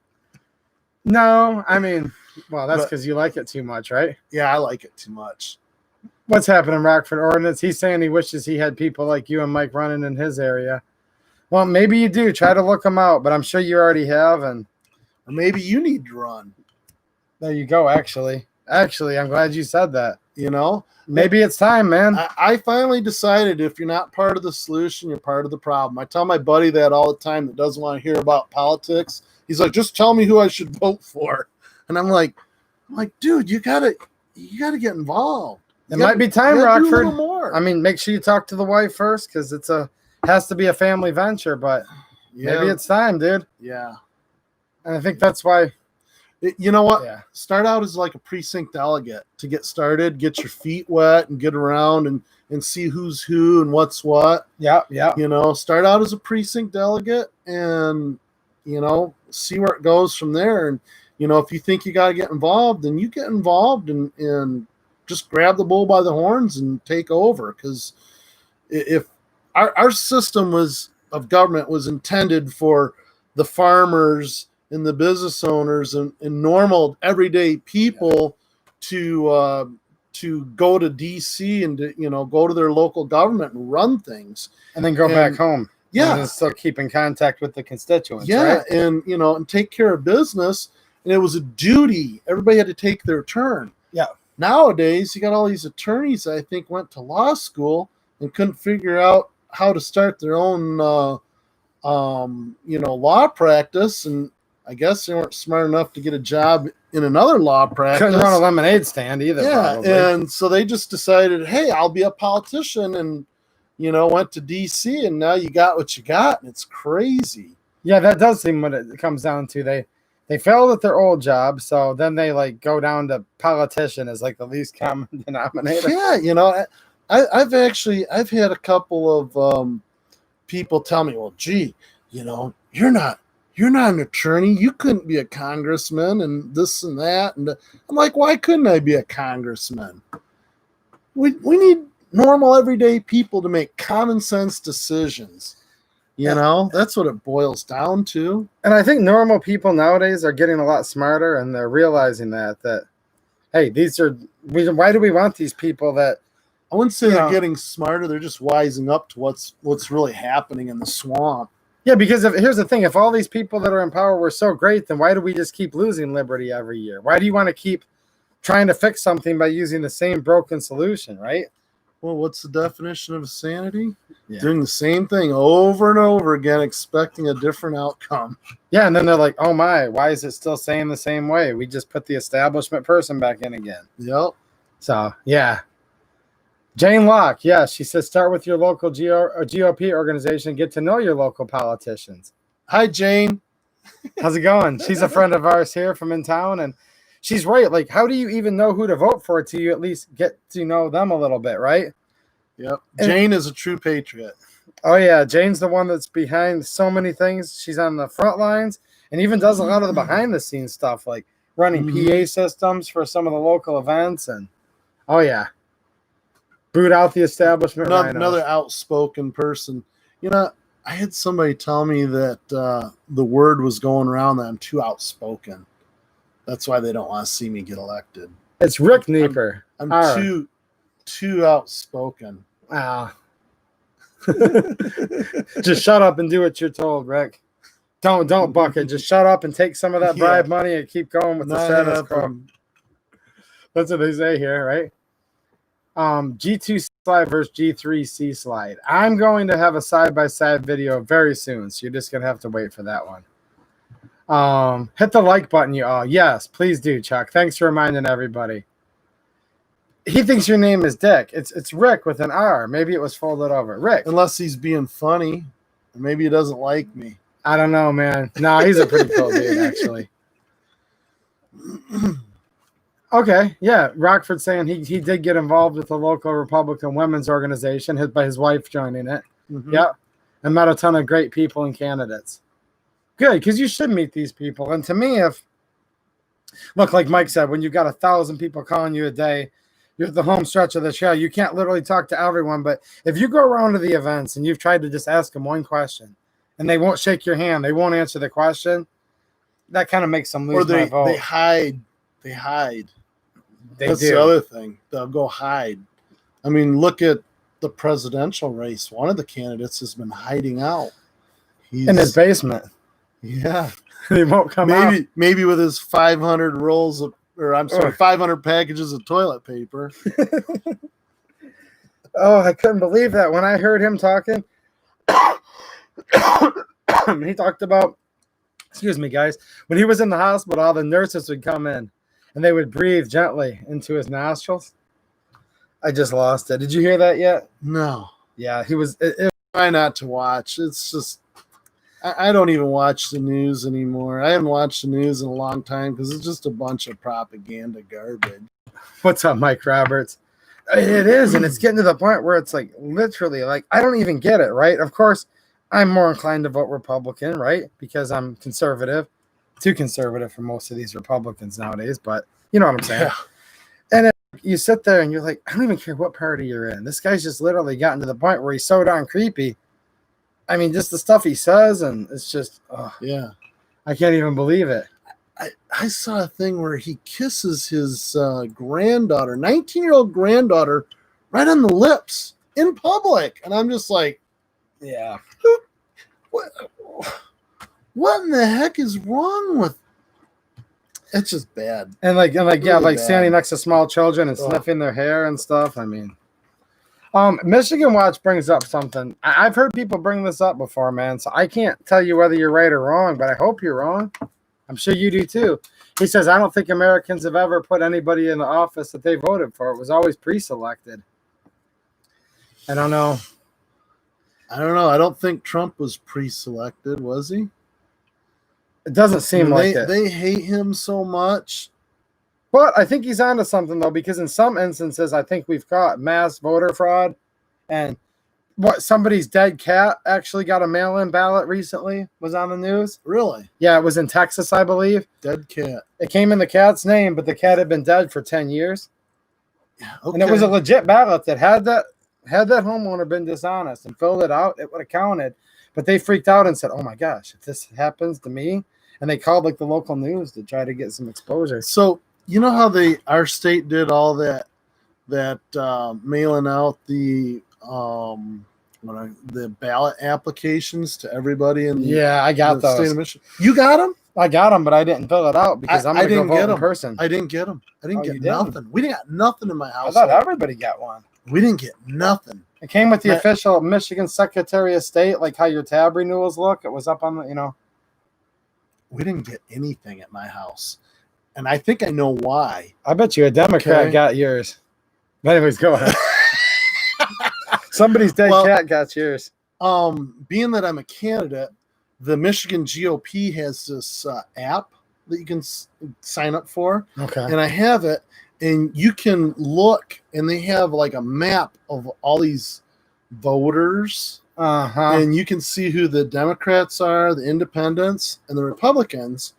No, I mean, well, that's because you like it too much, right? Yeah, I like it too much. What's happening, Rockford Ordnance? He's saying he wishes he had people like you and Mike running in his area. Well, maybe you do. Try to look them out, but I'm sure you already have. And or maybe you need to run. There you go. Actually, I'm glad you said that. You know, maybe it's time, man. I finally decided if you're not part of the solution, you're part of the problem. I tell my buddy that all the time that doesn't want to hear about politics. He's like, just tell me who I should vote for. And I'm like, dude, you gotta get involved. It might be time, Rockford. More. I mean, make sure you talk to the wife first, because has to be a family venture, but maybe it's time, dude. Yeah. And I think that's why. You know what? Yeah. Start out as like a precinct delegate to get started, get your feet wet and get around and see who's who and what's what. Yeah. You know, start out as a precinct delegate and, you know, see where it goes from there. And, you know, if you think you got to get involved, then you get involved and just grab the bull by the horns and take over. Because if our system of government was intended for the farmers and the business owners and normal everyday people to go to DC and to, you know, go to their local government and run things and then go back home. Yeah. And still keep in contact with the constituents. Yeah. Right? And, you know, and take care of business. And it was a duty. Everybody had to take their turn. Yeah. Nowadays, you got all these attorneys that I think went to law school and couldn't figure out how to start their own, you know, law practice. And I guess they weren't smart enough to get a job in another law practice. Couldn't run a lemonade stand either. Yeah, probably. and so they just decided, hey, I'll be a politician, and, you know, went to D.C., and now you got what you got, and it's crazy. Yeah, that does seem what it comes down to. They failed at their old job, so then they like go down to politician as like the least common denominator. Yeah, you know, I've had a couple of people tell me, well, gee, you know, you're not an attorney. You couldn't be a congressman and this and that. And I'm like, why couldn't I be a congressman? We need normal, everyday people to make common sense decisions. You know, that's what it boils down to. And I think normal people nowadays are getting a lot smarter, and they're realizing that, hey, why do we want these people that, I wouldn't say they're getting smarter. They're just wising up to what's really happening in the swamp. Yeah, because here's the thing. If all these people that are in power were so great, then why do we just keep losing liberty every year? Why do you want to keep trying to fix something by using the same broken solution, right? Well, what's the definition of sanity? Yeah. Doing the same thing over and over again, expecting a different outcome. Yeah, and then they're like, oh my, why is it still saying the same way? We just put the establishment person back in again. Yep. So, yeah. Jane Locke, yes, she says start with your local GOP organization, get to know your local politicians. Hi, Jane. How's it going? She's a friend of ours here from in town, and she's right. Like, how do you even know who to vote for till you at least get to know them a little bit, right? Yep. Jane is a true patriot. Oh, yeah. Jane's the one that's behind so many things. She's on the front lines and even does a lot of the behind-the-scenes stuff, like running PA systems for some of the local events. And, oh, yeah. Boot out the establishment. Another outspoken person. You know, I had somebody tell me that the word was going around that I'm too outspoken. That's why they don't want to see me get elected. It's Rick Nieper. I'm too outspoken. Wow. Just shut up and do what you're told, Rick. Don't bucket. Just shut up and take some of that bribe money and keep going with the Not status quo. happening. That's what they say here, right? G2 slide versus G3 C slide. I'm going to have a side-by-side video very soon, so you're just going to have to wait for that one. Hit the like button, you all. Yes, please do, Chuck. Thanks for reminding everybody. He thinks your name is Dick. It's Rick with an R. Maybe it was folded over. Rick. Unless he's being funny. Or maybe he doesn't like me. I don't know, man. No, he's a pretty cool dude, actually. Okay, yeah. Rockford saying he did get involved with the local Republican women's organization by his wife joining it. Mm-hmm. Yep. And met a ton of great people and candidates. Good, because you should meet these people. And to me, look, like Mike said, when you've got 1,000 people calling you a day, you're at the home stretch of the show, you can't literally talk to everyone. But if you go around to the events and you've tried to just ask them one question and they won't shake your hand, they won't answer the question, that kind of makes them lose my vote. They hide. They hide. That's do. the other thing. They'll go hide. I mean, look at the presidential race. One of the candidates has been hiding out. In his basement. Yeah. He won't come out. Maybe with his 500 rolls of, or I'm sorry, 500 packages of toilet paper. Oh, I couldn't believe that. When I heard him talking, he talked about, excuse me, guys, when he was in the hospital, all the nurses would come in and they would breathe gently into his nostrils. I just lost it. Did you hear that yet? No. Yeah, he was. Try not to watch. It's just, I don't even watch the news anymore. I haven't watched the news in a long time because it's just a bunch of propaganda garbage. What's up, Mike Roberts? It is, and it's getting to the point where it's like literally, like, I don't even get it, right? Of course, I'm more inclined to vote Republican, right? Because I'm conservative, too conservative for most of these Republicans nowadays, but you know what I'm saying. Yeah. And you sit there and you're like, I don't even care what party you're in. This guy's just literally gotten to the point where he's so darn creepy. I mean, just the stuff he says, and it's just, Yeah. I can't even believe it. I saw a thing where he kisses his granddaughter, 19-year-old granddaughter, right on the lips in public. And I'm just like, yeah. What in the heck is wrong with? It's just bad. And like Really yeah, like bad. standing next to small children and sniffing their hair and stuff. I mean, Michigan Watch brings up something. I've heard people bring this up before, man. So I can't tell you whether you're right or wrong, but I hope you're wrong. I'm sure you do too. He says, I don't think Americans have ever put anybody in the office that they voted for. It was always pre-selected. I don't know. I don't know. I don't think Trump was pre-selected, was he? It doesn't seem like it. They hate him so much. But I think he's onto something, though, because in some instances, I think we've caught mass voter fraud. And somebody's dead cat actually got a mail-in ballot recently, was on the news. Really? Yeah, it was in Texas, I believe. Dead cat. It came in the cat's name, but the cat had been dead for 10 years. Okay. And it was a legit ballot that had that homeowner been dishonest and filled it out, it would have counted. But they freaked out and said, oh my gosh, if this happens to me, and they called like the local news to try to get some exposure. So you know how our state did all that mailing out the ballot applications to everybody in I got the those. state of Michigan. You got them? I got them, but I didn't fill it out because I'm going to go vote in person. I didn't get them. I didn't Oh, get you didn't? nothing. We didn't get nothing in my I house. thought everybody got one. We didn't get nothing. It came with the official Michigan Secretary of State, like how your tab renewals look. It was up on the, We didn't get anything at my house. And I think I know why. I bet you a Democrat got yours. But anyways, go ahead. Somebody's dead cat got yours. Being that I'm a candidate, the Michigan GOP has this app that you can sign up for. Okay. And I have it, and you can look, and they have like a map of all these voters. And you can see who the Democrats are, the independents, and the Republicans.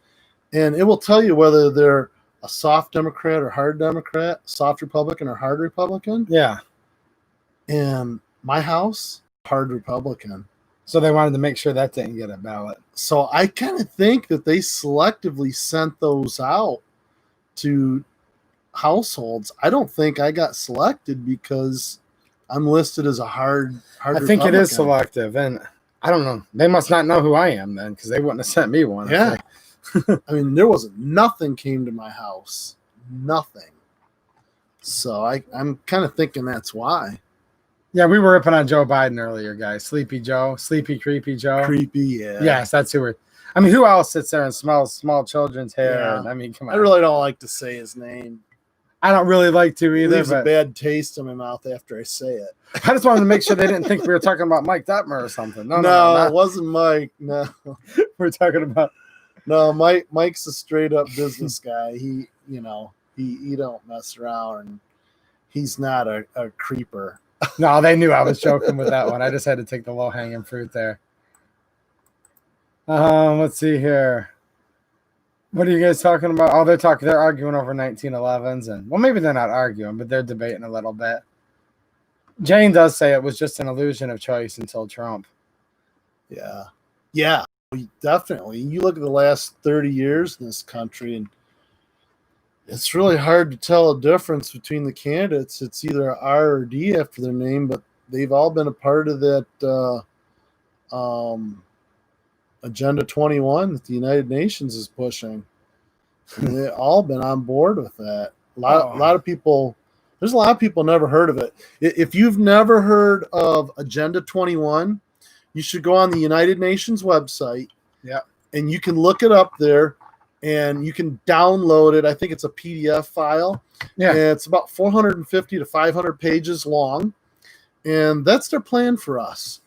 And it will tell you whether they're a soft Democrat or hard Democrat, soft Republican or hard Republican. Yeah. And my house, hard Republican. So they wanted to make sure that didn't get a ballot. So I kind of think that they selectively sent those out to households. I don't think I got selected because I'm listed as a hard I think Republican. it is selective. And I don't know. They must not know who I am then, because they wouldn't have sent me one. Yeah. I mean, there was nothing came to my house. Nothing. So I'm kind of thinking that's why. Yeah, we were ripping on Joe Biden earlier, guys. Sleepy Joe, sleepy, creepy Joe. Creepy, yeah. Yes, that's who we're. I mean, who else sits there and smells small children's hair? Yeah. And, I mean, come on. I really don't like to say his name. I don't really like to It either. leaves a But bad taste in my mouth after I say it. I just wanted to make sure they didn't think we were talking about Mike Detmer or something. No, It wasn't Mike. No, we're talking about. no. Mike's a straight up business guy. He don't mess around, and he's not a creeper. No, they knew I was joking with that one. I just had to take the low hanging fruit there. Let's see here. What are you guys talking about? Oh, they're arguing over 1911s, and well, maybe they're not arguing, but they're debating a little bit. Jane does say it was just an illusion of choice until Trump. Yeah, definitely. You look at the last 30 years in this country, and it's really hard to tell a difference between the candidates. It's either R or D after their name, but they've all been a part of that Agenda 21 that the United Nations is pushing. And they've all been on board with that. A lot of people. There's a lot of people never heard of it. If you've never heard of Agenda 21, you should go on the United Nations website. Yeah. And you can look it up there, and you can download it. I think it's a PDF file. Yeah. And it's about 450 to 500 pages long. And that's their plan for us.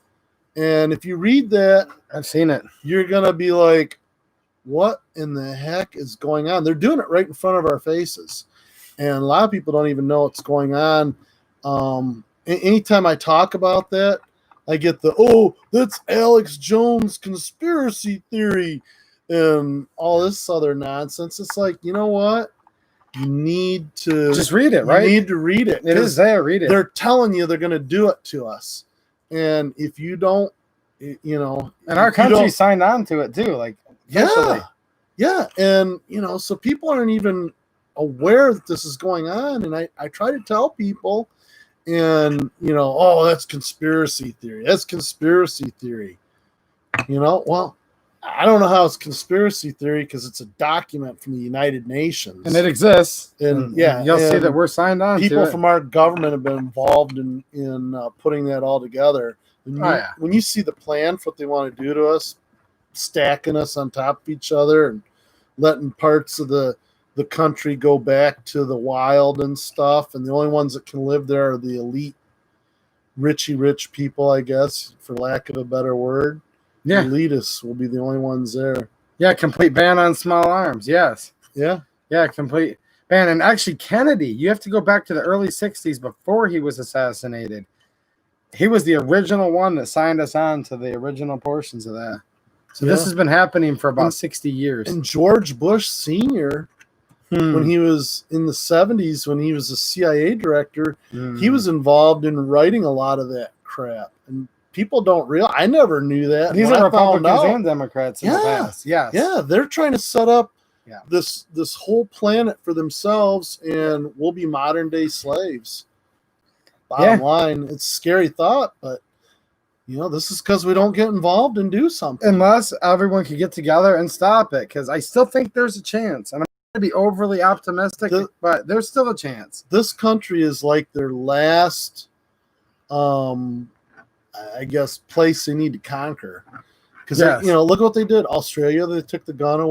And if you read that, I've seen it. you're going to be like, what in the heck is going on? They're doing it right in front of our faces. And a lot of people don't even know what's going on. Anytime I talk about that, I get that's Alex Jones conspiracy theory and all this other nonsense. It's like, you know what? You need to just read it, right? You need to read it. It is there. Read it. They're telling you they're going to do it to us. And if you don't, and our country signed on to it too. Like, yeah. And, so people aren't even aware that this is going on. And I try to tell people, and, that's conspiracy theory. That's conspiracy theory. Well, I don't know how it's conspiracy theory because it's a document from the United Nations. And it exists. And you'll see that we're signed on to it. People from our government have been involved in putting that all together. When you see the plan for what they want to do to us, stacking us on top of each other and letting parts of the country go back to the wild and stuff, and the only ones that can live there are the elite, rich people, I guess, for lack of a better word. Yeah. Elitists will be the only ones there. Yeah, complete ban on small arms. Yes. Yeah. Yeah, complete ban. And actually, Kennedy, you have to go back to the early 60s before he was assassinated. He was the original one that signed us on to the original portions of that. So this has been happening for about 60 years. And George Bush Sr., when he was in the 70s, when he was a CIA director, he was involved in writing a lot of that crap. And people don't realize. I never knew that. These are Republicans and Democrats in the past. Yes. Yeah, they're trying to set up this whole planet for themselves, and we'll be modern day slaves. Bottom line, it's a scary thought, but this is because we don't get involved and do something. Unless everyone could get together and stop it, because I still think there's a chance. And I'm not going to be overly optimistic, but there's still a chance. This country is like their last, I guess, place they need to conquer. Because look at what they did. Australia, they took the guns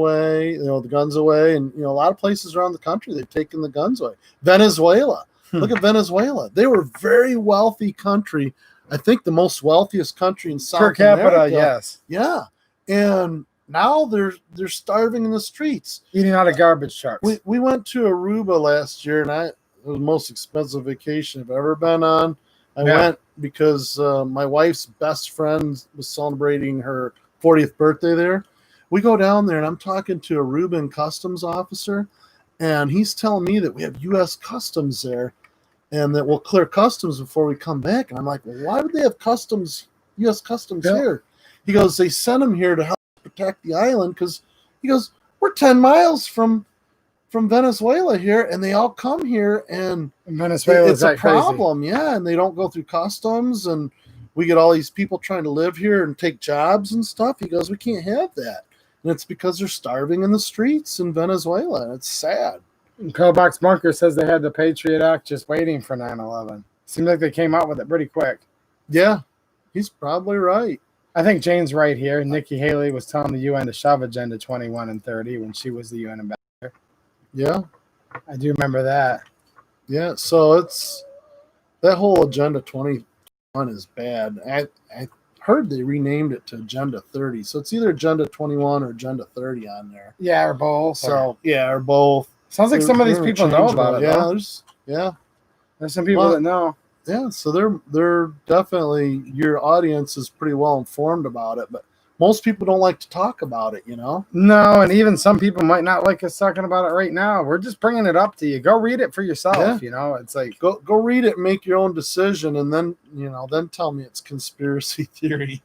away, and a lot of places around the country they've taken the guns away. Venezuela. Look at Venezuela. They were a very wealthy country. I think the most wealthiest country in South America. Per capita, yes. Yeah. And now they're starving in the streets. Eating out of garbage trucks. We went to Aruba last year, and it was the most expensive vacation I've ever been on. I went because my wife's best friend was celebrating her 40th birthday there. We go down there, and I'm talking to a Aruban customs officer, and he's telling me that we have U.S. customs there, and that we'll clear customs before we come back. And I'm like, well, why would they have U.S. customs here? He goes, they sent them here to help protect the island because, he goes, we're 10 miles from Venezuela here, and they all come here, and Venezuela it's a problem. crazy. Yeah, and they don't go through customs, and we get all these people trying to live here and take jobs and stuff. He goes, we can't have that. And it's because they're starving in the streets in Venezuela. And it's sad. Pillbox Bunker says they had the Patriot Act just waiting for 9/11. Seems like they came out with it pretty quick. Yeah, he's probably right. I think Jane's right here. Nikki Haley was telling the UN to shove Agenda 21 and 30 when she was the UN ambassador. Yeah. I do remember that. Yeah, so it's that whole Agenda 21 is bad. I heard they renamed it to Agenda 30. So it's either Agenda 21 or Agenda 30 on there. Yeah, or both. So, yeah, or both. Sounds like some of these people know about it. Yeah, there's some people that know. Yeah, so they're definitely, your audience is pretty well informed about it, but most people don't like to talk about it, No, and even some people might not like us talking about it right now. We're just bringing it up to you. Go read it for yourself. It's like go read it, make your own decision, and then then tell me it's conspiracy theory.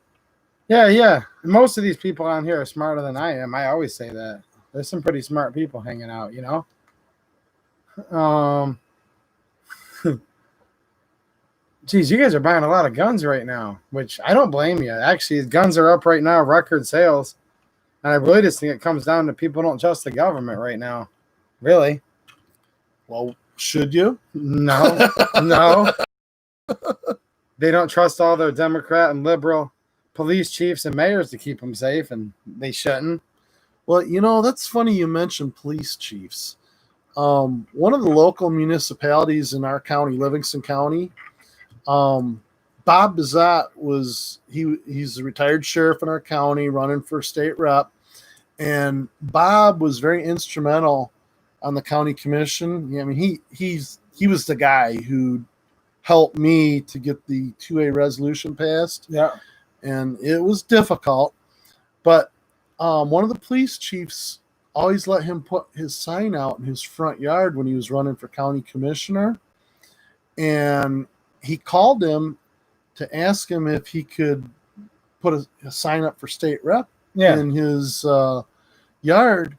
Yeah. Most of these people on here are smarter than I am. I always say that. There's some pretty smart people hanging out. Geez, you guys are buying a lot of guns right now, which I don't blame you. Actually, guns are up right now, record sales. And I really just think it comes down to people don't trust the government right now. Really? Well, should you? No. No. They don't trust all their Democrat and liberal police chiefs and mayors to keep them safe, and they shouldn't. Well, that's funny you mentioned police chiefs. One of the local municipalities in our county, Livingston County, Bob Bizat he's a retired sheriff in our county running for state rep. And Bob was very instrumental on the county commission. I mean, he was the guy who helped me to get the 2A resolution passed. Yeah. And it was difficult, but one of the police chiefs always let him put his sign out in his front yard when he was running for county commissioner. And he called him to ask him if he could put a sign up for state rep in his yard.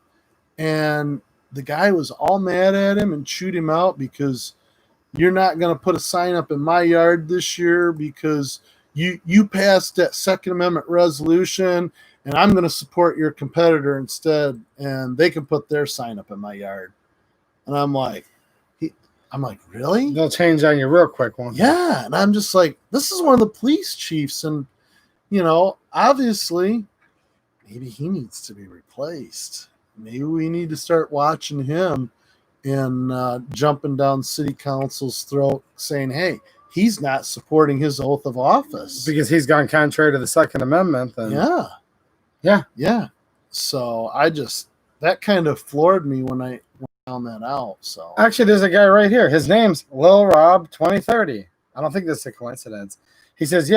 And the guy was all mad at him and chewed him out because you're not going to put a sign up in my yard this year because you passed that Second Amendment resolution and I'm going to support your competitor instead, and they can put their sign up in my yard. And I'm like, really? They'll change on you real quick, won't they? Yeah. And I'm just like, this is one of the police chiefs. And, obviously, maybe he needs to be replaced. Maybe we need to start watching him and jumping down city council's throat saying, hey, he's not supporting his oath of office. Because he's gone contrary to the Second Amendment. Yeah. So that kind of floored me when I found that out. So actually, there's a guy right here. His name's Lil Rob 2030. I don't think this is a coincidence. He says,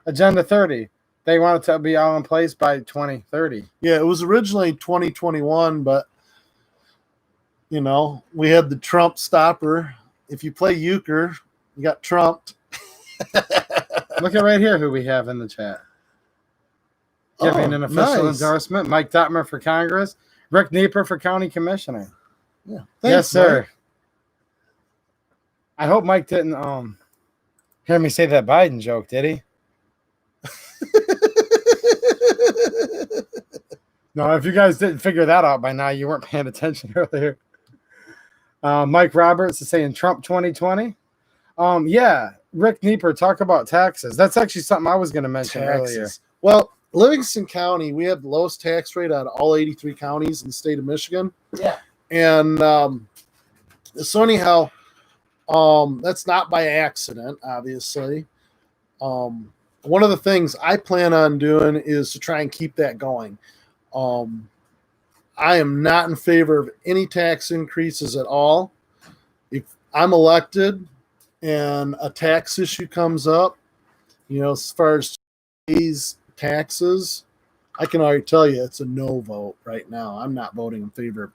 Agenda 30. They want it to be all in place by 2030. Yeah, it was originally 2021, but we had the Trump stopper. If you play euchre, you got trumped. Look at right here who we have in the chat. Giving an official endorsement. Mike Detmer for Congress. Rick Nieper for County Commissioner. Yeah. Thanks, yes, sir. Mike. I hope Mike didn't hear me say that Biden joke, did he? No, if you guys didn't figure that out by now, you weren't paying attention earlier. Mike Roberts is saying Trump 2020. Rick Nieper, talk about taxes. That's actually something I was going to mention earlier. Well, Livingston County, we have the lowest tax rate out of all 83 counties in the state of Michigan. Yeah. And so anyhow, that's not by accident, obviously. One of the things I plan on doing is to try and keep that going. I am not in favor of any tax increases at all. If I'm elected and a tax issue comes up, as far as these taxes, I can already tell you it's a no vote right now. I'm not voting in favor of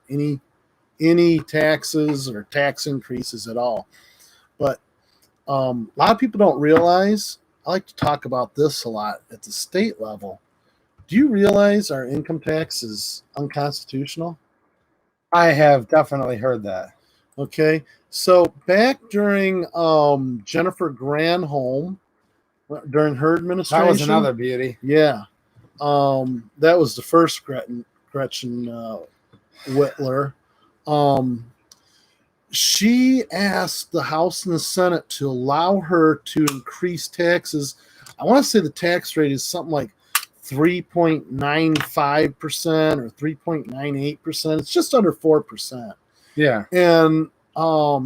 any taxes or tax increases at all. But a lot of people don't realize, I like to talk about this a lot at the state level. Do you realize our income tax is unconstitutional? I have definitely heard that. Okay. So back during Jennifer Granholm, during her administration. That was another beauty. Yeah. That was the first Gretchen Whitler. She asked the House and the Senate to allow her to increase taxes. I want to say the tax rate is something like 3.95% or 3.98%. It's just under 4%. Yeah. And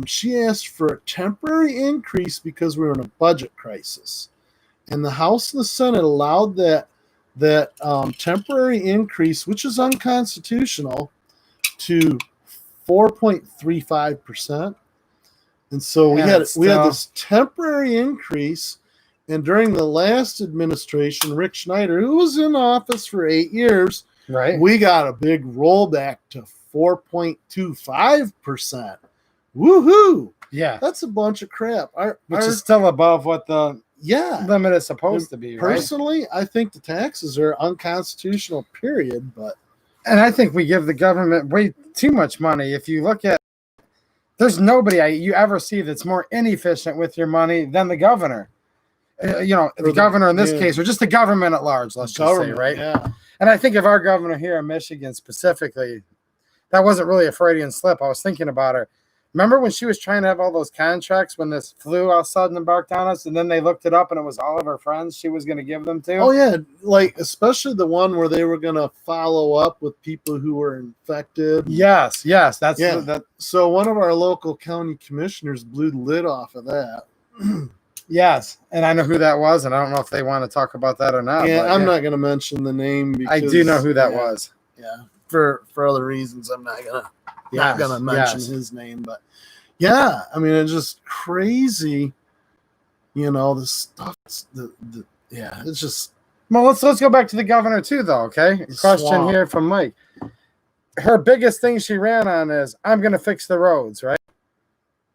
she asked for a temporary increase because we were in a budget crisis. And the House and the Senate allowed that temporary increase, which is unconstitutional, to 4.35%. And so we had this temporary increase. And during the last administration, Rick Schneider, who was in office for 8 years, right, we got a big rollback to 4.25%. Woohoo! Yeah, that's a bunch of crap. Which is still above what the limit is supposed to be. Personally, I think the taxes are unconstitutional. Period. And I think we give the government way too much money. If you look at, there's nobody you ever see that's more inefficient with your money than the governor. The governor in this case, or just the government at large, let's just say, right? Yeah. And I think of our governor here in Michigan specifically, that wasn't really a Freudian slip. I was thinking about her. Remember when she was trying to have all those contracts when this flu all of a sudden embarked on us, and then they looked it up and it was all of her friends she was going to give them to? Oh, yeah. Like, especially the one where they were going to follow up with people who were infected. Yes. So one of our local county commissioners blew the lid off of that. Yes, and I know who that was, and I don't know if they want to talk about that or not. Yeah, I'm not going to mention the name. Because, I do know who that was. Yeah, for other reasons, I'm not going to mention his name. But yeah, I mean, it's just crazy. The stuff. It's just. Well, let's go back to the governor too, though. Okay, question here from Mike. Her biggest thing she ran on is, I'm going to fix the roads, right?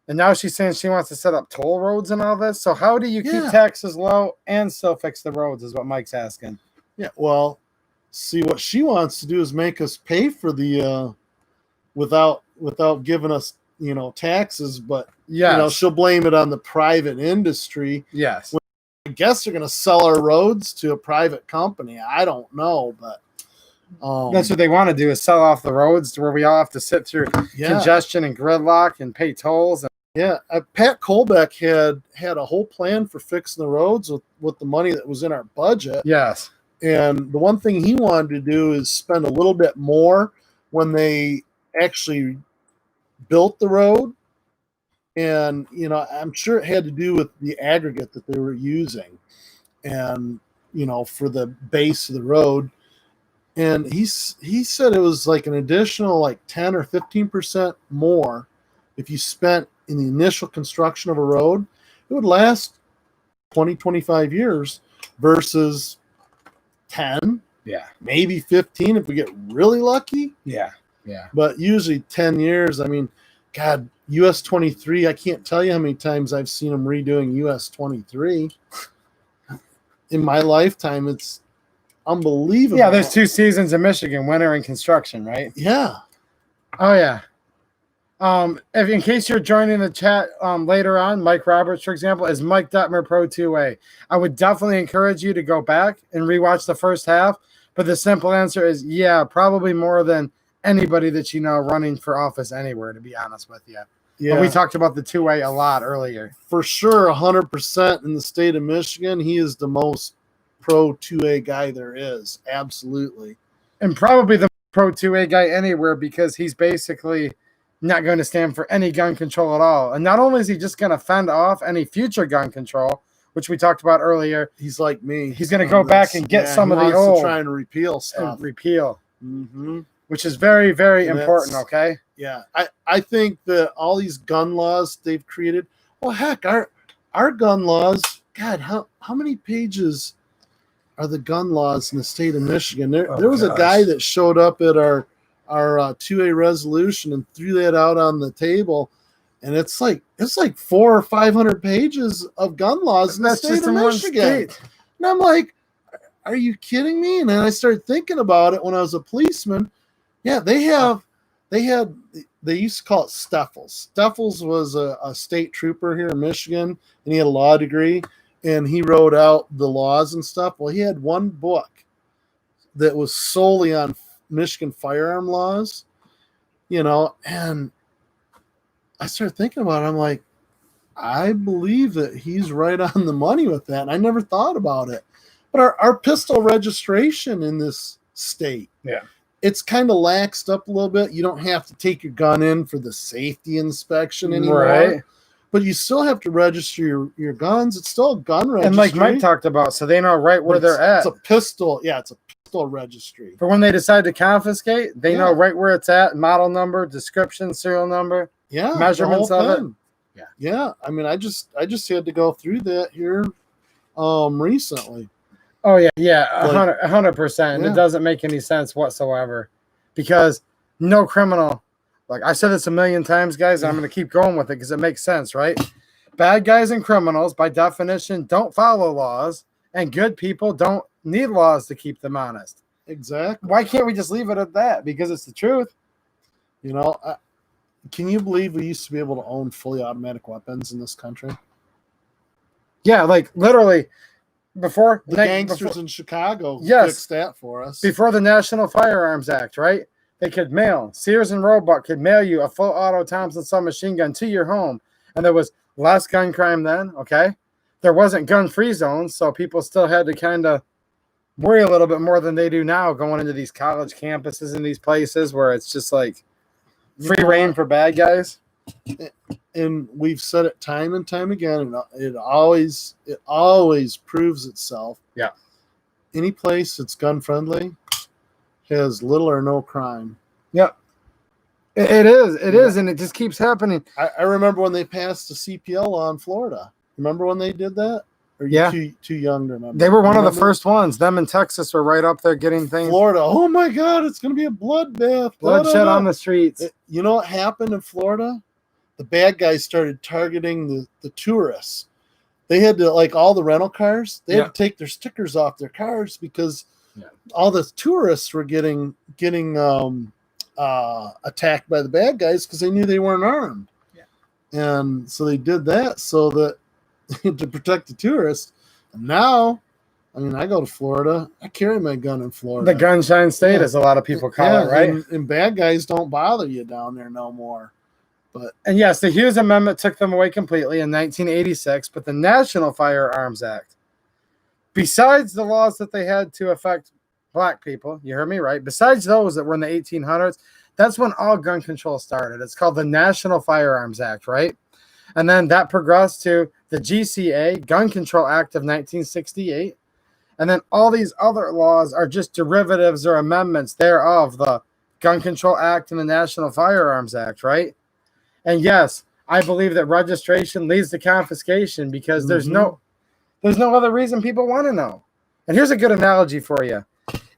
And now she's saying she wants to set up toll roads and all this. So how do you keep taxes low and still fix the roads is what Mike's asking. Yeah, well, see, what she wants to do is make us pay for the without giving us, taxes, but she'll blame it on the private industry. Yes. I guess they're going to sell our roads to a private company. I don't know, but that's what they want to do, is sell off the roads to where we all have to sit through congestion and gridlock and pay tolls. Yeah, Pat Colbeck had a whole plan for fixing the roads with the money that was in our budget. Yes. And the one thing he wanted to do is spend a little bit more when they actually built the road. And, I'm sure it had to do with the aggregate that they were using and, for the base of the road. And he said it was like an additional like 10 or 15% more if you spent in the initial construction of a road. It would last 20, 25 years versus 10, maybe 15 if we get really lucky. Yeah. But usually 10 years. I mean, God, US 23, I can't tell you how many times I've seen them redoing US 23. In my lifetime, it's unbelievable. Yeah, there's 2 seasons in Michigan, winter and construction, right? Yeah. Oh, yeah. If in case you're joining the chat later on, Mike Roberts, for example, is Mike Detmer Pro 2A. I would definitely encourage you to go back and rewatch the first half, but the simple answer is, probably more than anybody that running for office anywhere, to be honest with you. Yeah. But we talked about the 2A a lot earlier. For sure, 100% in the state of Michigan, he is the most Pro 2A guy there is. Absolutely. And probably the Pro 2A guy anywhere, because he's basically not going to stand for any gun control at all. And not only is he just going to fend off any future gun control, which we talked about earlier. He's like me. He's going to go back and get some of the old. Trying to repeal stuff. Mm-hmm. Which is very, very important, okay? Yeah. I think that all these gun laws they've created, well, heck, our gun laws, God, how many pages are the gun laws in the state of Michigan? There was a guy that showed up at our 2A resolution and threw that out on the table, and it's like 400 or 500 pages of gun laws in the state of Michigan. And I'm like, are you kidding me? And then I started thinking about it when I was a policeman. Yeah, they used to call it Steffels. Steffels was a state trooper here in Michigan, and he had a law degree. and he wrote out the laws and stuff. Well, he had one book that was solely on Michigan firearm laws, and I started thinking about it. I'm like, I believe that he's right on the money with that. And I never thought about it. But our pistol registration in this state, it's kind of laxed up a little bit. You don't have to take your gun in for the safety inspection anymore. Right. But you still have to register your guns. It's still a gun registry. And like Mike talked about, so they know right where they're at. It's a pistol. Yeah, it's a pistol registry. For when they decide to confiscate, they know right where it's at, model number, description, serial number, measurements of it. Yeah. I mean, I just had to go through that here recently. Oh, yeah, 100%. It doesn't make any sense whatsoever because no criminal, like I said this a million times, guys, and I'm going to keep going with it because it makes sense, right? Bad guys and criminals, by definition, don't follow laws, and good people don't need laws to keep them honest. Exactly. Why can't we just leave it at that? Because it's the truth. Can you believe we used to be able to own fully automatic weapons in this country? Yeah, like literally. Before the gangsters in Chicago fixed that for us. Before the National Firearms Act, right? They could mail, Sears and Roebuck could mail you a full auto Thompson submachine gun to your home. And there was less gun crime then, okay? There wasn't gun-free zones, so people still had to kind of worry a little bit more than they do now going into these college campuses and these places where it's just like free reign for bad guys. And we've said it time and time again, and it always proves itself. Yeah. Any place that's gun friendly has little or no crime. Yeah. It is, and it just keeps happening. I remember when they passed the CPL law in Florida. Remember when they did that? Or you too young to remember? They were one of the first ones. Them in Texas were right up there getting things. Florida, oh my God, it's going to be a bloodbath. Bloodshed on the streets. You know what happened in Florida? The bad guys started targeting the tourists. They had to, like all the rental cars, they had to take their stickers off their cars because all the tourists were getting attacked by the bad guys because they knew they weren't armed. Yeah. And so they did that so that to protect the tourists. And now, I mean, I go to Florida. I carry my gun in Florida. The gunshine state, as a lot of people call it, right? And bad guys don't bother you down there no more. And yes, the Hughes Amendment took them away completely in 1986, but the National Firearms Act, besides the laws that they had to affect black people, you heard me right, besides those that were in the 1800s, that's when all gun control started. It's called the National Firearms Act, right? And then that progressed to the GCA, Gun Control Act of 1968. And then all these other laws are just derivatives or amendments thereof, the Gun Control Act and the National Firearms Act, right? And yes, I believe that registration leads to confiscation because there's no other reason people want to know. And here's a good analogy for you.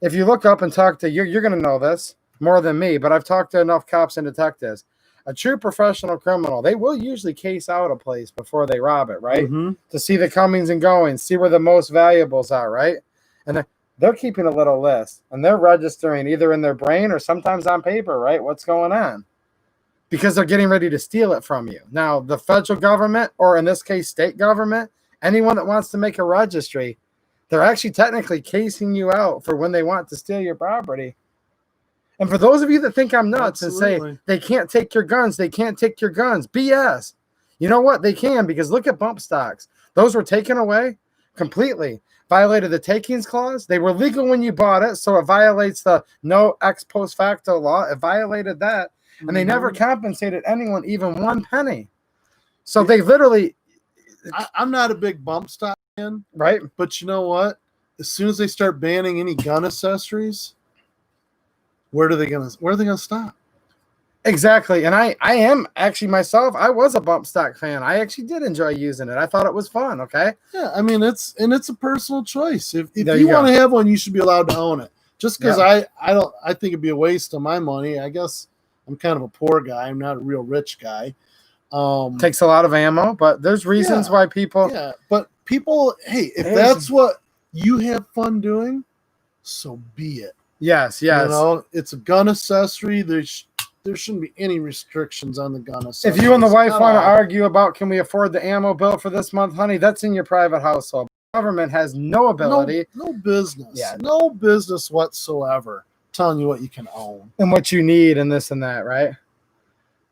If you look up and talk to, you're going to know this more than me, but I've talked to enough cops and detectives. A true professional criminal, they will usually case out a place before they rob it, right? To see the comings and goings, see where the most valuables are, right? And they're keeping a little list, and they're registering either in their brain or sometimes on paper, right? What's going on? Because they're getting ready to steal it from you. Now, the federal government, or in this case, state government, anyone that wants to make a registry, they're actually technically casing you out for when they want to steal your property. And for those of you that think I'm nuts and say they can't take your guns, BS. You know what? They can, because look at bump stocks. Those were taken away completely. Violated the takings clause. They were legal when you bought it, so it violates the no ex post facto law. It violated that. And they never compensated anyone even one penny. So they literally... I'm not a big bump stock fan. Right. But you know what? As soon as they start banning any gun accessories, where are they gonna stop? Exactly. And I am actually myself, I was a bump stock fan. I actually did enjoy using it. I thought it was fun, okay? Yeah, I mean, it's a personal choice. If you want to have one, you should be allowed to own it. Just because I think it'd be a waste of my money. I guess I'm kind of a poor guy. I'm not a real rich guy. Takes a lot of ammo, but there's reasons why people... Yeah, but people, hey, if that's what you have fun doing, so be it. Yes. You know, it's a gun accessory. They there shouldn't be any restrictions on the gun. If you and the wife Not want to all. argue about can we afford the ammo bill for this month, honey, that's in your private household. Government has no ability no business, Yeah. no business whatsoever telling you what you can own. and what you need and this and that, right?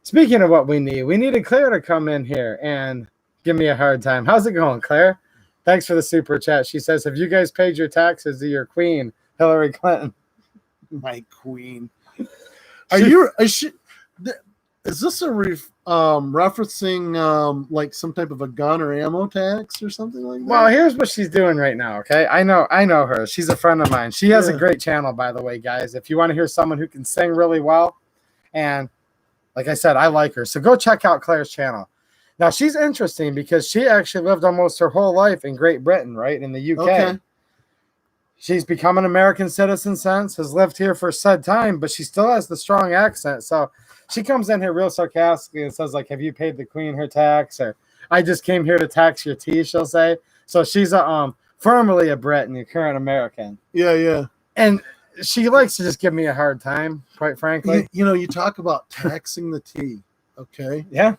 Speaking of what we needed Claire to come in here and give me a hard time. How's it going, Claire? Thanks for the super chat. She says, have you guys paid your taxes to your queen, Hillary Clinton? My queen. Is this a referencing like some type of a gun or ammo tax or something like that? Well, here's what she's doing right now, okay? I know her. She's a friend of mine. She has a Yeah. great channel, by the way, guys. If you want to hear someone who can sing really well, and like I said, I like her. So go check out Claire's channel. Now, she's interesting because she actually lived almost her whole life in Great Britain, right? In the UK. Okay. She's become an American citizen since, has lived here for said time, but she still has the strong accent. So she comes in here real sarcastically and says, like, have you paid the queen her tax? Or I just came here to tax your tea, she'll say. So she's firmly a Brit and a current American. Yeah. And she likes to just give me a hard time, quite frankly. You talk about taxing the tea, okay? Yeah.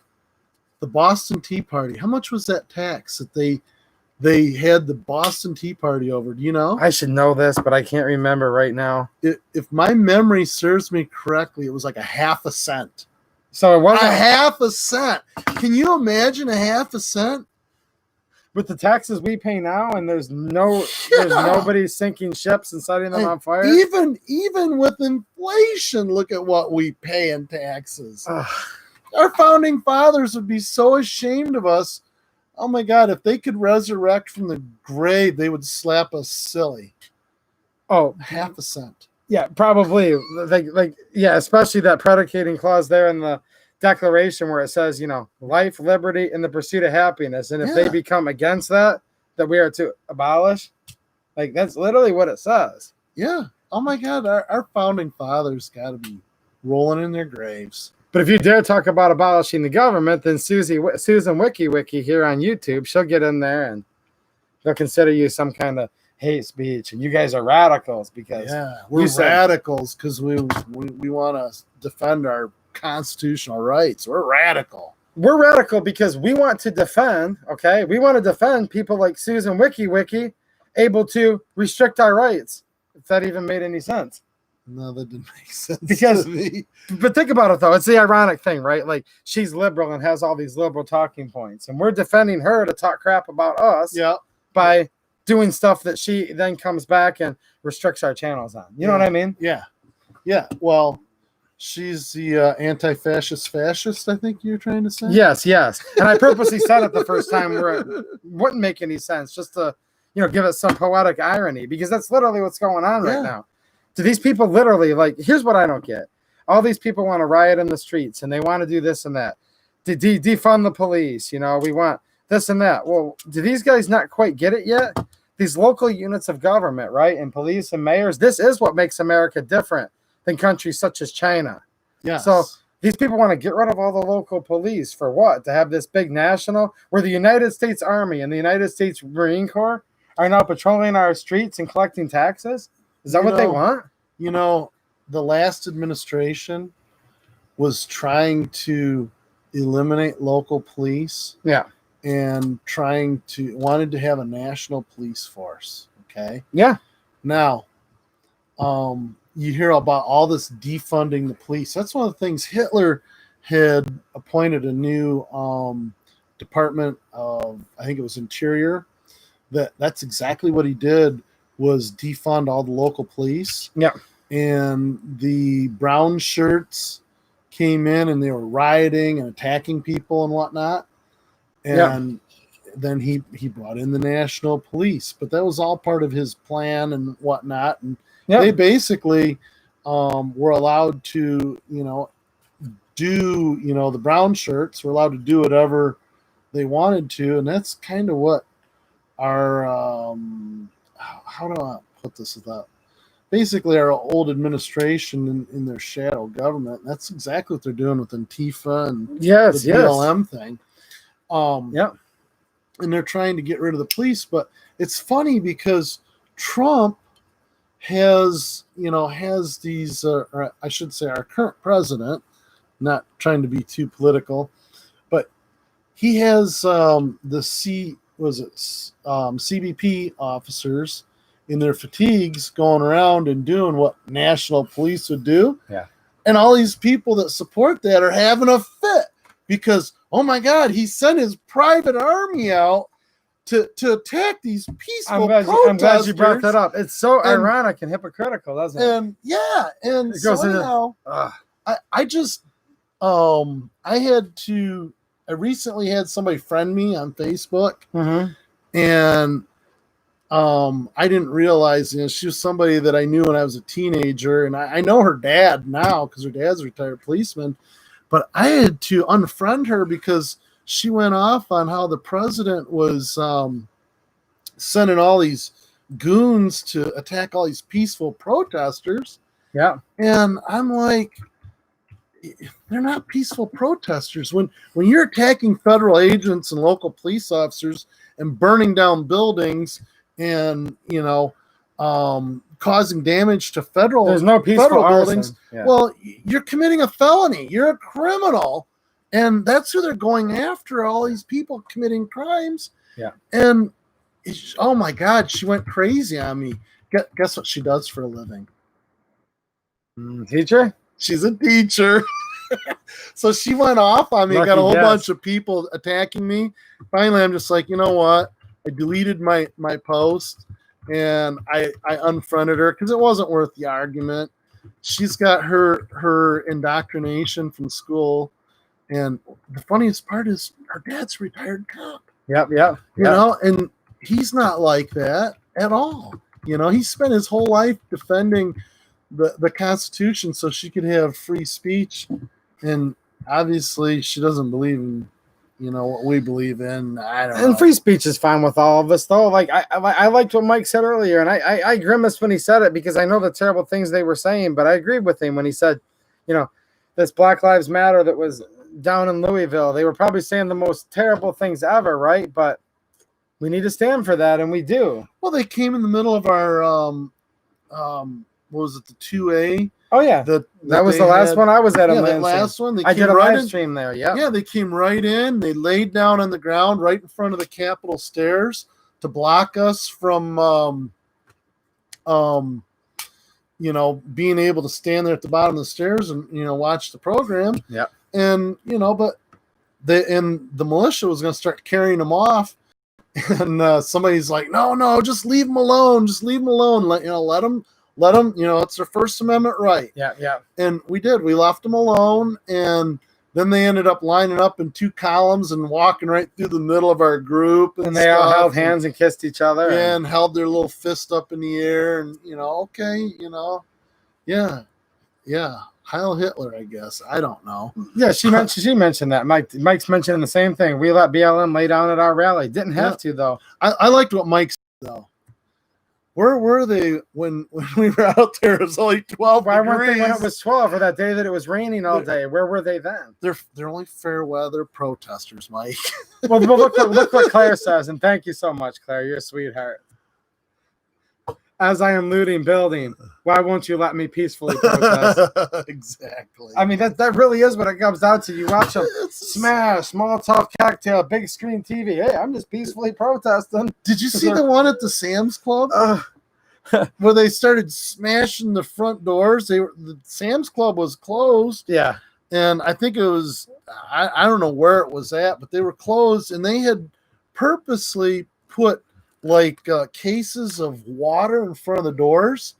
The Boston Tea Party. How much was that tax that they had the Boston Tea Party over? Do you know? I should know this, but I can't remember right now. If my memory serves me correctly, it was like a half a cent. So it wasn't A half a cent. Can you imagine a half a cent? with the taxes we pay now, and there's nobody sinking ships and setting them on fire. Even with inflation, look at what we pay in taxes. Our founding fathers would be so ashamed of us. Oh my God, if they could resurrect from the grave, they would slap us silly. Oh, Half a cent. yeah, probably. Especially that predicating clause there in the Declaration where it says, life, liberty, and the pursuit of happiness. And if they become against that we are to abolish, like that's literally what it says. Yeah. Oh my God, our founding fathers got to be rolling in their graves. But if you dare talk about abolishing the government, then Susan WikiWiki here on YouTube, she'll get in there and they'll consider you some kind of hate speech, and you guys are radicals because we're radicals because we want to defend our constitutional rights. We're radical. We're radical because we want to defend. Okay, we want to defend people like Susan WikiWiki, able to restrict our rights. If that even made any sense. No, that didn't make sense. Because, to me. But think about it though. It's the ironic thing, right? Like she's liberal and has all these liberal talking points, and we're defending her to talk crap about us. Yeah. By doing stuff that she then comes back and restricts our channels on. You know what I mean? Yeah. Well, she's the anti-fascist fascist, I think you're trying to say. Yes. And I purposely said it the first time where it wouldn't make any sense, just to give it some poetic irony, because that's literally what's going on right now. Do these people literally, like, here's what I don't get. All these people want to riot in the streets and they want to do this and that. Defund the police, we want this and that. Well, do these guys not quite get it yet? These local units of government, right, and police and mayors, this is what makes America different than countries such as China. Yeah. So these people want to get rid of all the local police for what? To have this big national, where the United States Army and the United States Marine Corps are now patrolling our streets and collecting taxes? Is that what they want? The last administration was trying to eliminate local police. Yeah. And wanted to have a national police force. Okay. Yeah. Now, you hear about all this defunding the police. That's one of the things. Hitler had appointed a new department of, I think it was Interior. That's exactly what he did, was defund all the local police. Yeah. And the brown shirts came in and they were rioting and attacking people and whatnot. And then he brought in the national police, but that was all part of his plan and whatnot. And they basically were allowed to, do, the brown shirts were allowed to do whatever they wanted to. And that's kind of what our, how do I put this without, basically our old administration in their shadow government. That's exactly what they're doing with Antifa and the BLM thing. And they're trying to get rid of the police, but it's funny because Trump has these, or I should say our current president not trying to be too political, but he has CBP officers in their fatigues going around and doing what national police would do. Yeah. And all these people that support that are having a fit because, oh my God, he sent his private army out to attack these peaceful protesters. I'm glad you brought that up. It's so ironic and hypocritical, doesn't it? And yeah, and It goes so anyhow, I recently had somebody friend me on Facebook, and I didn't realize, she was somebody that I knew when I was a teenager, and I know her dad now because her dad's a retired policeman, but I had to unfriend her because she went off on how the president was sending all these goons to attack all these peaceful protesters. Yeah. And I'm like, they're not peaceful protesters. When you're attacking federal agents and local police officers and burning down buildings and, causing damage to there's no peaceful buildings. Yeah. Well, you're committing a felony. You're a criminal. And that's who they're going after, all these people committing crimes. Yeah. And, oh my God, she went crazy on me. Guess what she does for a living? Teacher? She's a teacher. So she went off on me. Lucky got a whole guess. bunch of people attacking me. Finally, I'm just like, you know what? I deleted my post and I unfriended her because it wasn't worth the argument. She's got her indoctrination from school. And the funniest part is her dad's a retired cop. Yep. You know, and he's not like that at all. He spent his whole life defending the Constitution so she could have free speech. And obviously she doesn't believe in, what we believe in. I don't know. And free speech is fine with all of us, though. Like I liked what Mike said earlier, and I grimaced when he said it because I know the terrible things they were saying, but I agreed with him when he said, this Black Lives Matter that was down in Louisville. They were probably saying the most terrible things ever, right? But we need to stand for that, and we do. Well, they came in the middle of our what was it, the 2A? Oh yeah, that was the last one I was at. Yeah, that last one. I did a live stream there. Yeah, they came right in. They laid down on the ground right in front of the Capitol stairs to block us from, being able to stand there at the bottom of the stairs and watch the program. Yeah. And but the militia was going to start carrying them off, and somebody's like, no, just leave them alone. Just leave them alone. Let them. It's their First Amendment right. Yeah. And we did. We left them alone, and then they ended up lining up in two columns and walking right through the middle of our group. And they all held hands and kissed each other. And held their little fist up in the air, and yeah. Heil Hitler, I guess. I don't know. Yeah, she mentioned that. Mike's mentioning the same thing. We let BLM lay down at our rally. Didn't have to, though. I liked what Mike said, though. Where were they when we were out there? It was only 12 Why degrees. weren't they when it was 12 or that day that it was raining all day? Where were they then? They're only fair weather protesters, Mike. Well, look what Claire says, and thank you so much, Claire. You're a sweetheart. As I am looting building, why won't you let me peacefully protest? Exactly. I mean, that really is what it comes down to. You watch them smash, Molotov cocktail, big screen TV. Hey, I'm just peacefully protesting. Did you see the one at the Sam's Club? Where they started smashing the front doors? The Sam's Club was closed. Yeah. And I think it was, I don't know where it was at, but they were closed, and they had purposely put cases of water in front of the doors,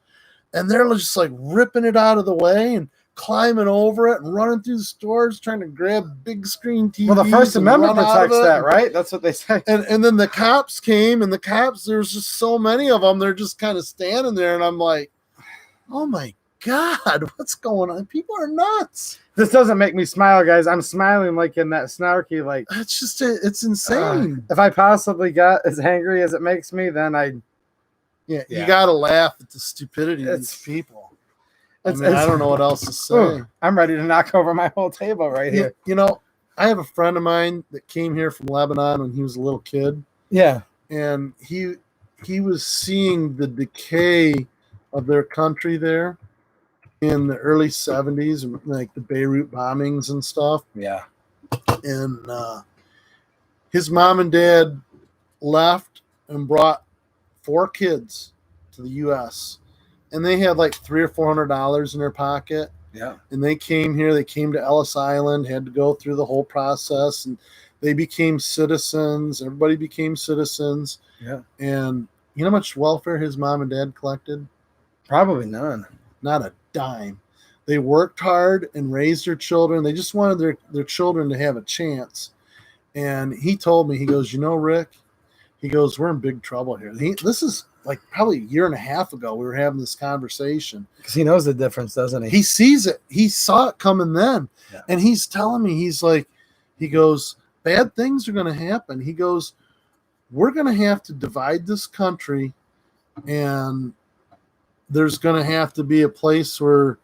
and they're just ripping it out of the way and climbing over it and running through the stores trying to grab big screen TVs. Well, the First Amendment protects that, right? That's what they say. And then the cops came, and there's just so many of them. They're just kind of standing there, and I'm like, oh my God, what's going on? People are nuts. This doesn't make me smile, guys. I'm smiling in that snarky, it's just, it's insane. If I possibly got as angry as it makes me, then you got to laugh at the stupidity of these people. I don't know what else to say. Ooh, I'm ready to knock over my whole table right here. I have a friend of mine that came here from Lebanon when he was a little kid. Yeah. And he was seeing the decay of their country there. in the early 70s, like the Beirut bombings and stuff. Yeah. And his mom and dad left and brought 4 kids to the U.S. and they had like $300 or $400 in their pocket. Yeah. And they came here. They came to Ellis Island, had to go through the whole process, and they became citizens. Everybody became citizens. Yeah. And you know how much welfare his mom and dad collected? Probably none. Not a dime. They worked hard and raised their children. They just wanted their children to have a chance. And he told me, he goes, you know, Rick, he goes, we're in big trouble here. This is like probably a year and a half ago. We were having this conversation. Because he knows the difference, doesn't he? He sees it. He saw it coming then. Yeah. And he's telling me, he's like, he goes, bad things are going to happen. He goes, we're going to have to divide this country, and there's going to have to be a place where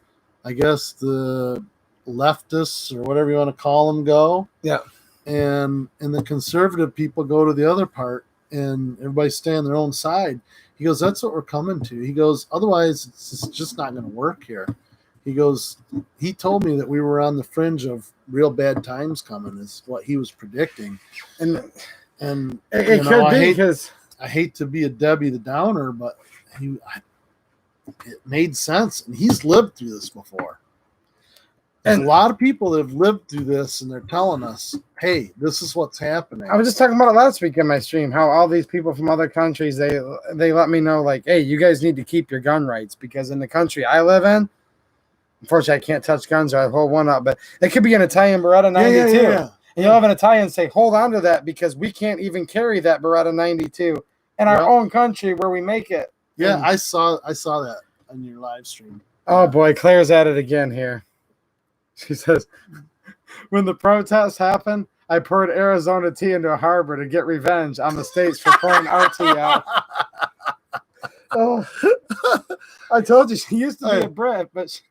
I guess the leftists or whatever you want to call them go. Yeah. And the conservative people go to the other part, and everybody stay on their own side. He goes, that's what we're coming to. He goes, otherwise it's just not going to work here. He goes, he told me that we were on the fringe of real bad times coming, is what he was predicting. And it could be because I hate to be a Debbie the Downer, but it made sense. And he's lived through this before. There's a lot of people that have lived through this, and they're telling us, hey, this is what's happening. I was just talking about it last week in my stream, how all these people from other countries, they let me know, like, hey, you guys need to keep your gun rights, because in the country I live in, unfortunately, I can't touch guns or I hold one up, but it could be an Italian Beretta 92. Yeah. And you'll have an Italian say, hold on to that, because we can't even carry that Beretta 92 in our own country where we make it. Yeah, And, I saw that on your live stream. oh, boy, Claire's at it again here. She says, when the protests happened, I poured Arizona tea into a harbor to get revenge on the states for pouring our tea out. Oh, I told you she used to be a Brit, but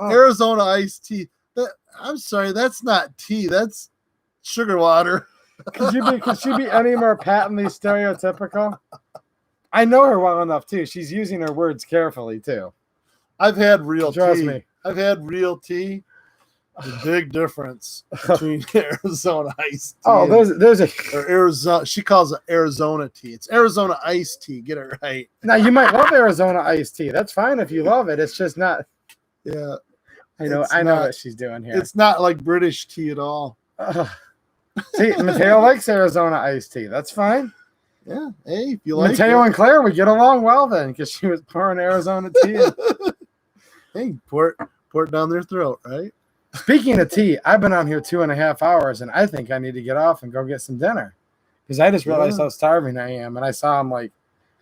Arizona iced tea. I'm sorry, that's not tea. That's sugar water. Could she be any more patently stereotypical? I know her well enough too. She's using her words carefully too. I've had real Trust tea. me. I've had real tea. The big difference between Arizona iced tea. Oh, there's a or Arizona. She calls it Arizona tea. It's Arizona iced tea. Get it right. now. You might love Arizona iced tea. That's fine if you love it. It's just not. Yeah, I know what she's doing here. It's not like British tea at all. See, Mateo likes Arizona iced tea. That's fine. Yeah. Hey, if you like Mateo it. and Claire would get along well then, because she was pouring Arizona tea. Hey, pour it down their throat, right? Speaking of tea, I've been on here 2.5 hours, and I think I need to get off and go get some dinner, because I just realized how starving I am. And I saw him like,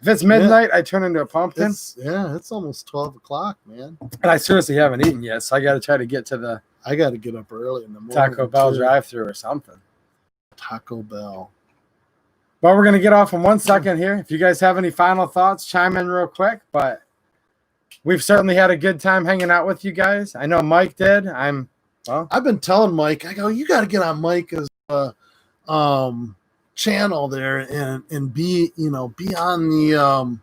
if it's midnight, I turn into a pumpkin. It's almost 12 o'clock, man. And I seriously haven't eaten yet, so I got to try to get to the I got to get up early in the morning. Taco Bell drive-thru or something. Taco Bell. Well, we're going to get off in 1 second here. If you guys have any final thoughts, chime in real quick. But we've certainly had a good time hanging out with you guys. I know Mike did. I've been telling Mike, I go, you got to get on Mike's channel there and be on the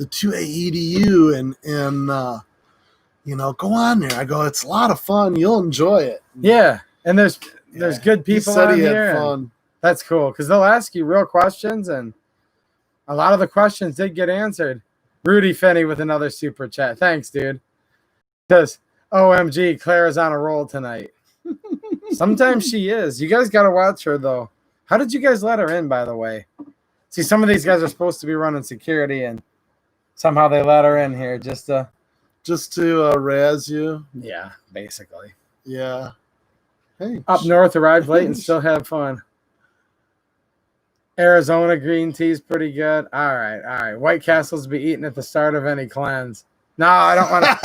2A EDU and go on there. I go, it's a lot of fun. You'll enjoy it. Yeah, and there's good people he said on he here. had fun. That's cool, because they'll ask you real questions, and a lot of the questions did get answered. Rudy Finney with another super chat. Thanks, dude. Because OMG, Claire is on a roll tonight. Sometimes she is. You guys got to watch her, though. How did you guys let her in, by the way? See, some of these guys are supposed to be running security, and somehow they let her in here just to razz you. Yeah, basically. Yeah. Hey. Up north, arrive late and still have fun. Arizona green tea's pretty good. All right. White Castles be eaten at the start of any cleanse. No, I don't want to.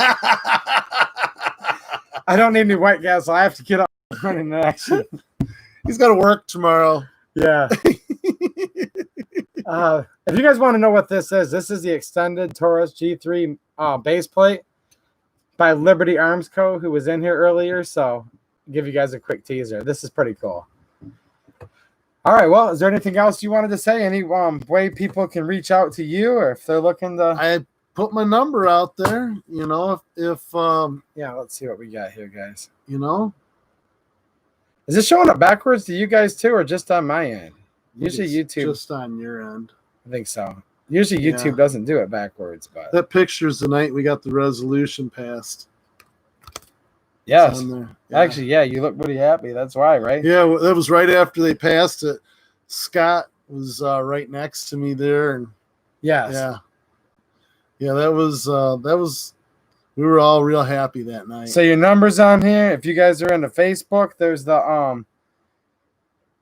I don't need any White Castle. I have to get up and run into action. He's got to work tomorrow. Yeah. If you guys want to know what this is the extended Taurus G3 base plate by Liberty Arms Co., who was in here earlier. So I'll give you guys a quick teaser. This is pretty cool. All right. Well, is there anything else you wanted to say? Any way people can reach out to you, or if they're looking to? put my number out there. You know, if Yeah, let's see what we got here, guys. you know, Is it showing up backwards to you guys too, or just on my end? I think Usually it's YouTube. just on your end. I think so. Usually Yeah. YouTube doesn't do it backwards, but That picture's the night we got the resolution passed. It's yes. on there. Yeah. Actually, yeah, you look pretty happy. That's why, right? Yeah, well, that was right after they passed it. Scott was right next to me there, and Yes. yeah, that was we were all real happy that night. So your numbers on here. If you guys are into Facebook, there's the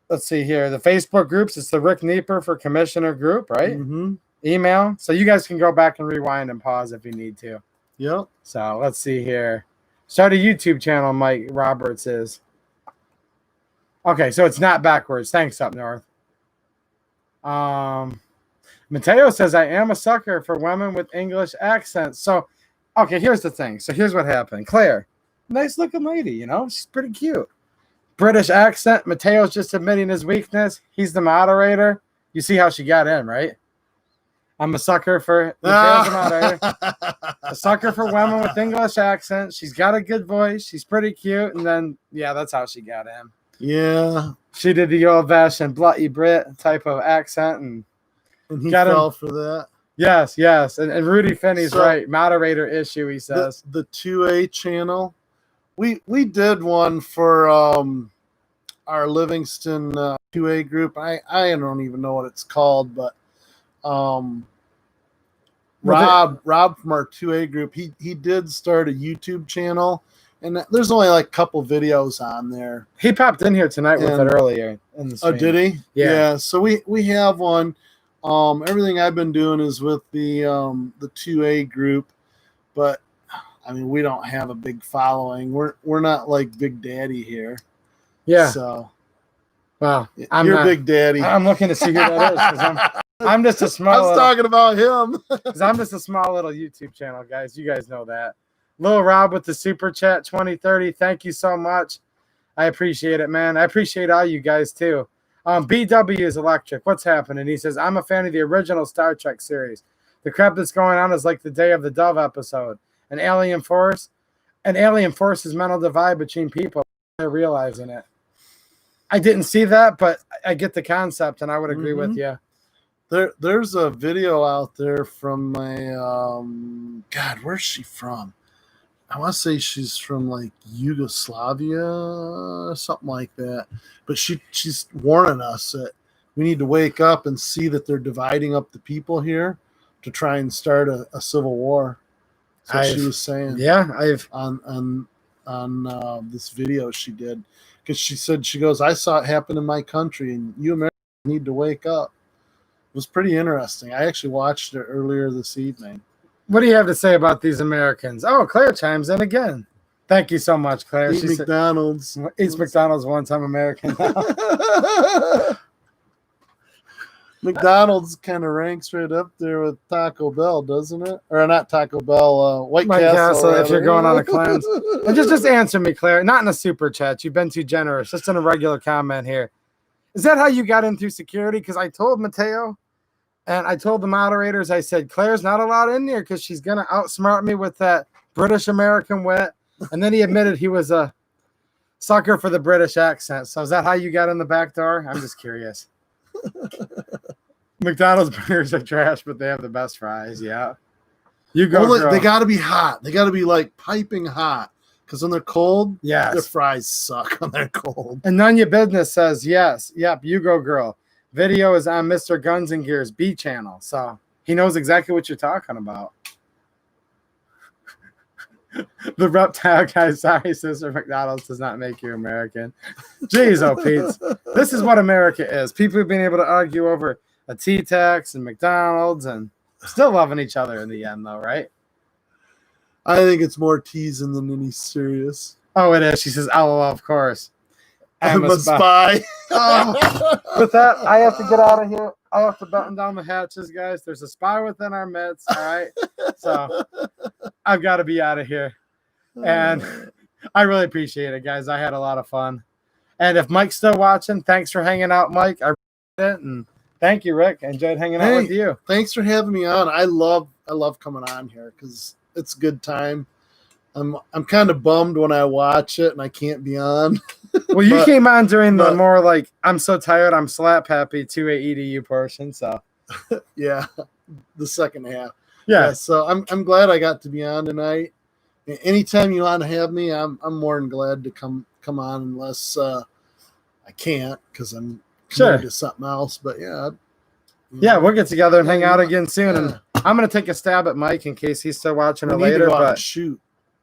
let's see here, the Facebook groups. It's the Rick Nieper for Commissioner group, right? Mm-hmm. Email. So you guys can go back and rewind and pause if you need to. Yep. So let's see here. Start a YouTube channel, Mike Roberts is. Okay, so it's not backwards. Thanks, Up North. Mateo says, I am a sucker for women with English accents. So, okay, here's the thing. So here's what happened. Claire, nice looking lady, you know, she's pretty cute. British accent. Mateo's just admitting his weakness. He's the moderator. You see how she got in, right? I'm a sucker for Mateo's the moderator. A sucker for women with English accents. She's got a good voice. She's pretty cute. And then, yeah, that's how she got in. Yeah. She did the old fashioned bloody Brit type of accent, and He got fell him. for that. Yes. And Rudy Finney's So, right. Moderator issue, he says. The 2A channel. We did one for our Livingston 2A group. I don't even know what it's called, but Rob from our 2A group, he did start a YouTube channel, and there's only like a couple videos on there. He popped in here tonight with And- it earlier in the stream. Oh, did he? Yeah. So we have one. Everything I've been doing is with the 2A group, but I mean, we don't have a big following. We're not like Big Daddy here. Yeah. So Wow. you're not, Big Daddy. I'm looking to see who that is, 'cause I'm just a I small was little, talking about him. 'cause I'm just a small little YouTube channel, guys. You guys know that. Lil Rob with the super chat 2030. Thank you so much. I appreciate it, man. I appreciate all you guys too. BW is electric. What's happening? He says, I'm a fan of the original Star Trek series. The crap that's going on is like the Day of the Dove episode. An alien force is mental divide between people. They're realizing it. I didn't see that, but I get the concept, and I would agree with you. There's a video out there from my God, where's she from? I want to say she's from like Yugoslavia or something like that. But she's warning us that we need to wake up and see that they're dividing up the people here to try and start a civil war. That's what she was saying. Yeah, on this video she did, because she goes, I saw it happen in my country, and you Americans need to wake up. It was pretty interesting. I actually watched it earlier this evening. What do you have to say about these Americans? Oh, Claire chimes in again. Thank you so much, Claire. Eat McDonald's. Eats McDonald's one time American. McDonald's kind of ranks right up there with Taco Bell, doesn't it? Or not Taco Bell, White Castle. If you're going on a cleanse. And just answer me, Claire. Not in a super chat. You've been too generous. Just in a regular comment here. Is that how you got in through security? Because I told Mateo and I told the moderators, I said, Claire's not allowed in here because she's going to outsmart me with that British American wit. And then he admitted he was a sucker for the British accent. So is that how you got in the back door? I'm just curious. McDonald's burgers are trash, but they have the best fries. Yeah. You go. They got to be hot. They got to be like piping hot. Because when they're cold, yes, their fries suck when they're cold. And None Your Business says, yes. Yep. You go, girl. Video is on Mr. Guns and Gears B channel. So he knows exactly what you're talking about. The reptile guy, sorry, sister, McDonald's does not make you American. Jeez, oh, Pete. This is what America is. People have been able to argue over a T-Tax and McDonald's and still loving each other in the end, though, right? I think it's more teasing than any serious. Oh, it is. She says, LOL, of course. I'm a spy. With that, I have to get out of here. I have to button down the hatches, guys. There's a spy within our midst, all right? So I've got to be out of here. And I really appreciate it, guys. I had a lot of fun. And if Mike's still watching, thanks for hanging out, Mike. I appreciate it. And thank you, Rick. I enjoyed hanging out with you. Thanks for having me on. I love I love coming on here because it's a good time. I'm kind of bummed when I watch it and I can't be on. Well, you came on during the but- more like I'm so tired, I'm slap happy 2A EDU portion. So Yeah, the second half. yeah, So I'm glad I got to be on tonight. Anytime you want to have me, I'm more than glad to come on, unless I can't because I'm committed to something else. But yeah, we'll get together and hang out yeah. again soon. Yeah. And I'm gonna take a stab at Mike in case he's still watching we it need later. to go out But and shoot.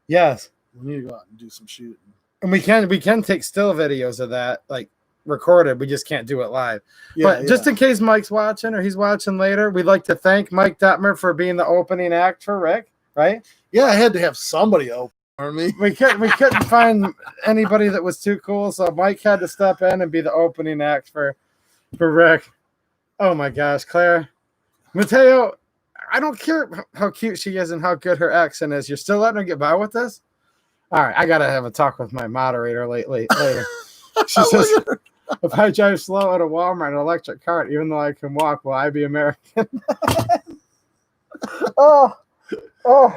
yes, We need to go out and do some shooting. and we can take still videos of that, like recorded. We just can't do it live. Yeah, But just in case Mike's watching or he's watching later, we'd like to thank Mike Detmer for being the opening act for Rick. Right? yeah, I had to have somebody open for me. We couldn't find anybody that was too cool, so Mike had to step in and be the opening act for Rick. Oh my gosh, Claire, Mateo, I don't care how cute she is and how good her accent is. You're still letting her get by with this? All right, I gotta have a talk with my moderator later. She says, if I drive slow at a Walmart in an electric cart, even though I can walk, will I be American? Oh.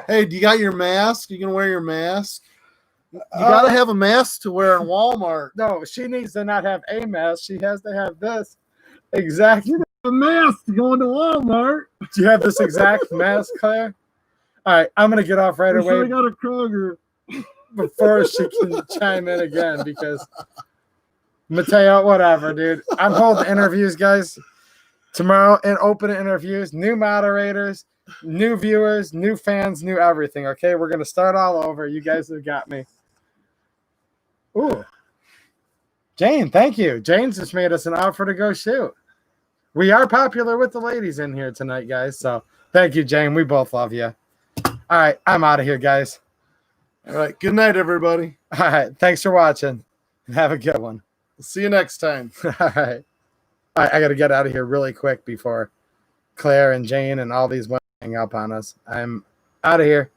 Hey, do you got your mask? You gonna wear your mask? You gotta have a mask to wear in Walmart. No, she needs to not have a mask. She has to have this exactly. A mask to go into Walmart. Do you have this exact mask, Claire? All right, I'm gonna get off right I'm sure away I got a Kroger. before she can chime in again because Mateo, whatever, dude. I'm holding interviews, guys. Tomorrow and open interviews, new moderators, new viewers, new fans, new everything. Okay, we're gonna start all over. You guys have got me. Ooh, Jane, thank you. Jane's just made us an offer to go shoot. We are popular with the ladies in here tonight, guys. So thank you, Jane. We both love you. All right, I'm out of here, guys. All right, good night, everybody. All right, thanks for watching. Have a good one. See you next time. All right. I got to get out of here really quick before Claire and Jane and all these women hang up on us. I'm out of here.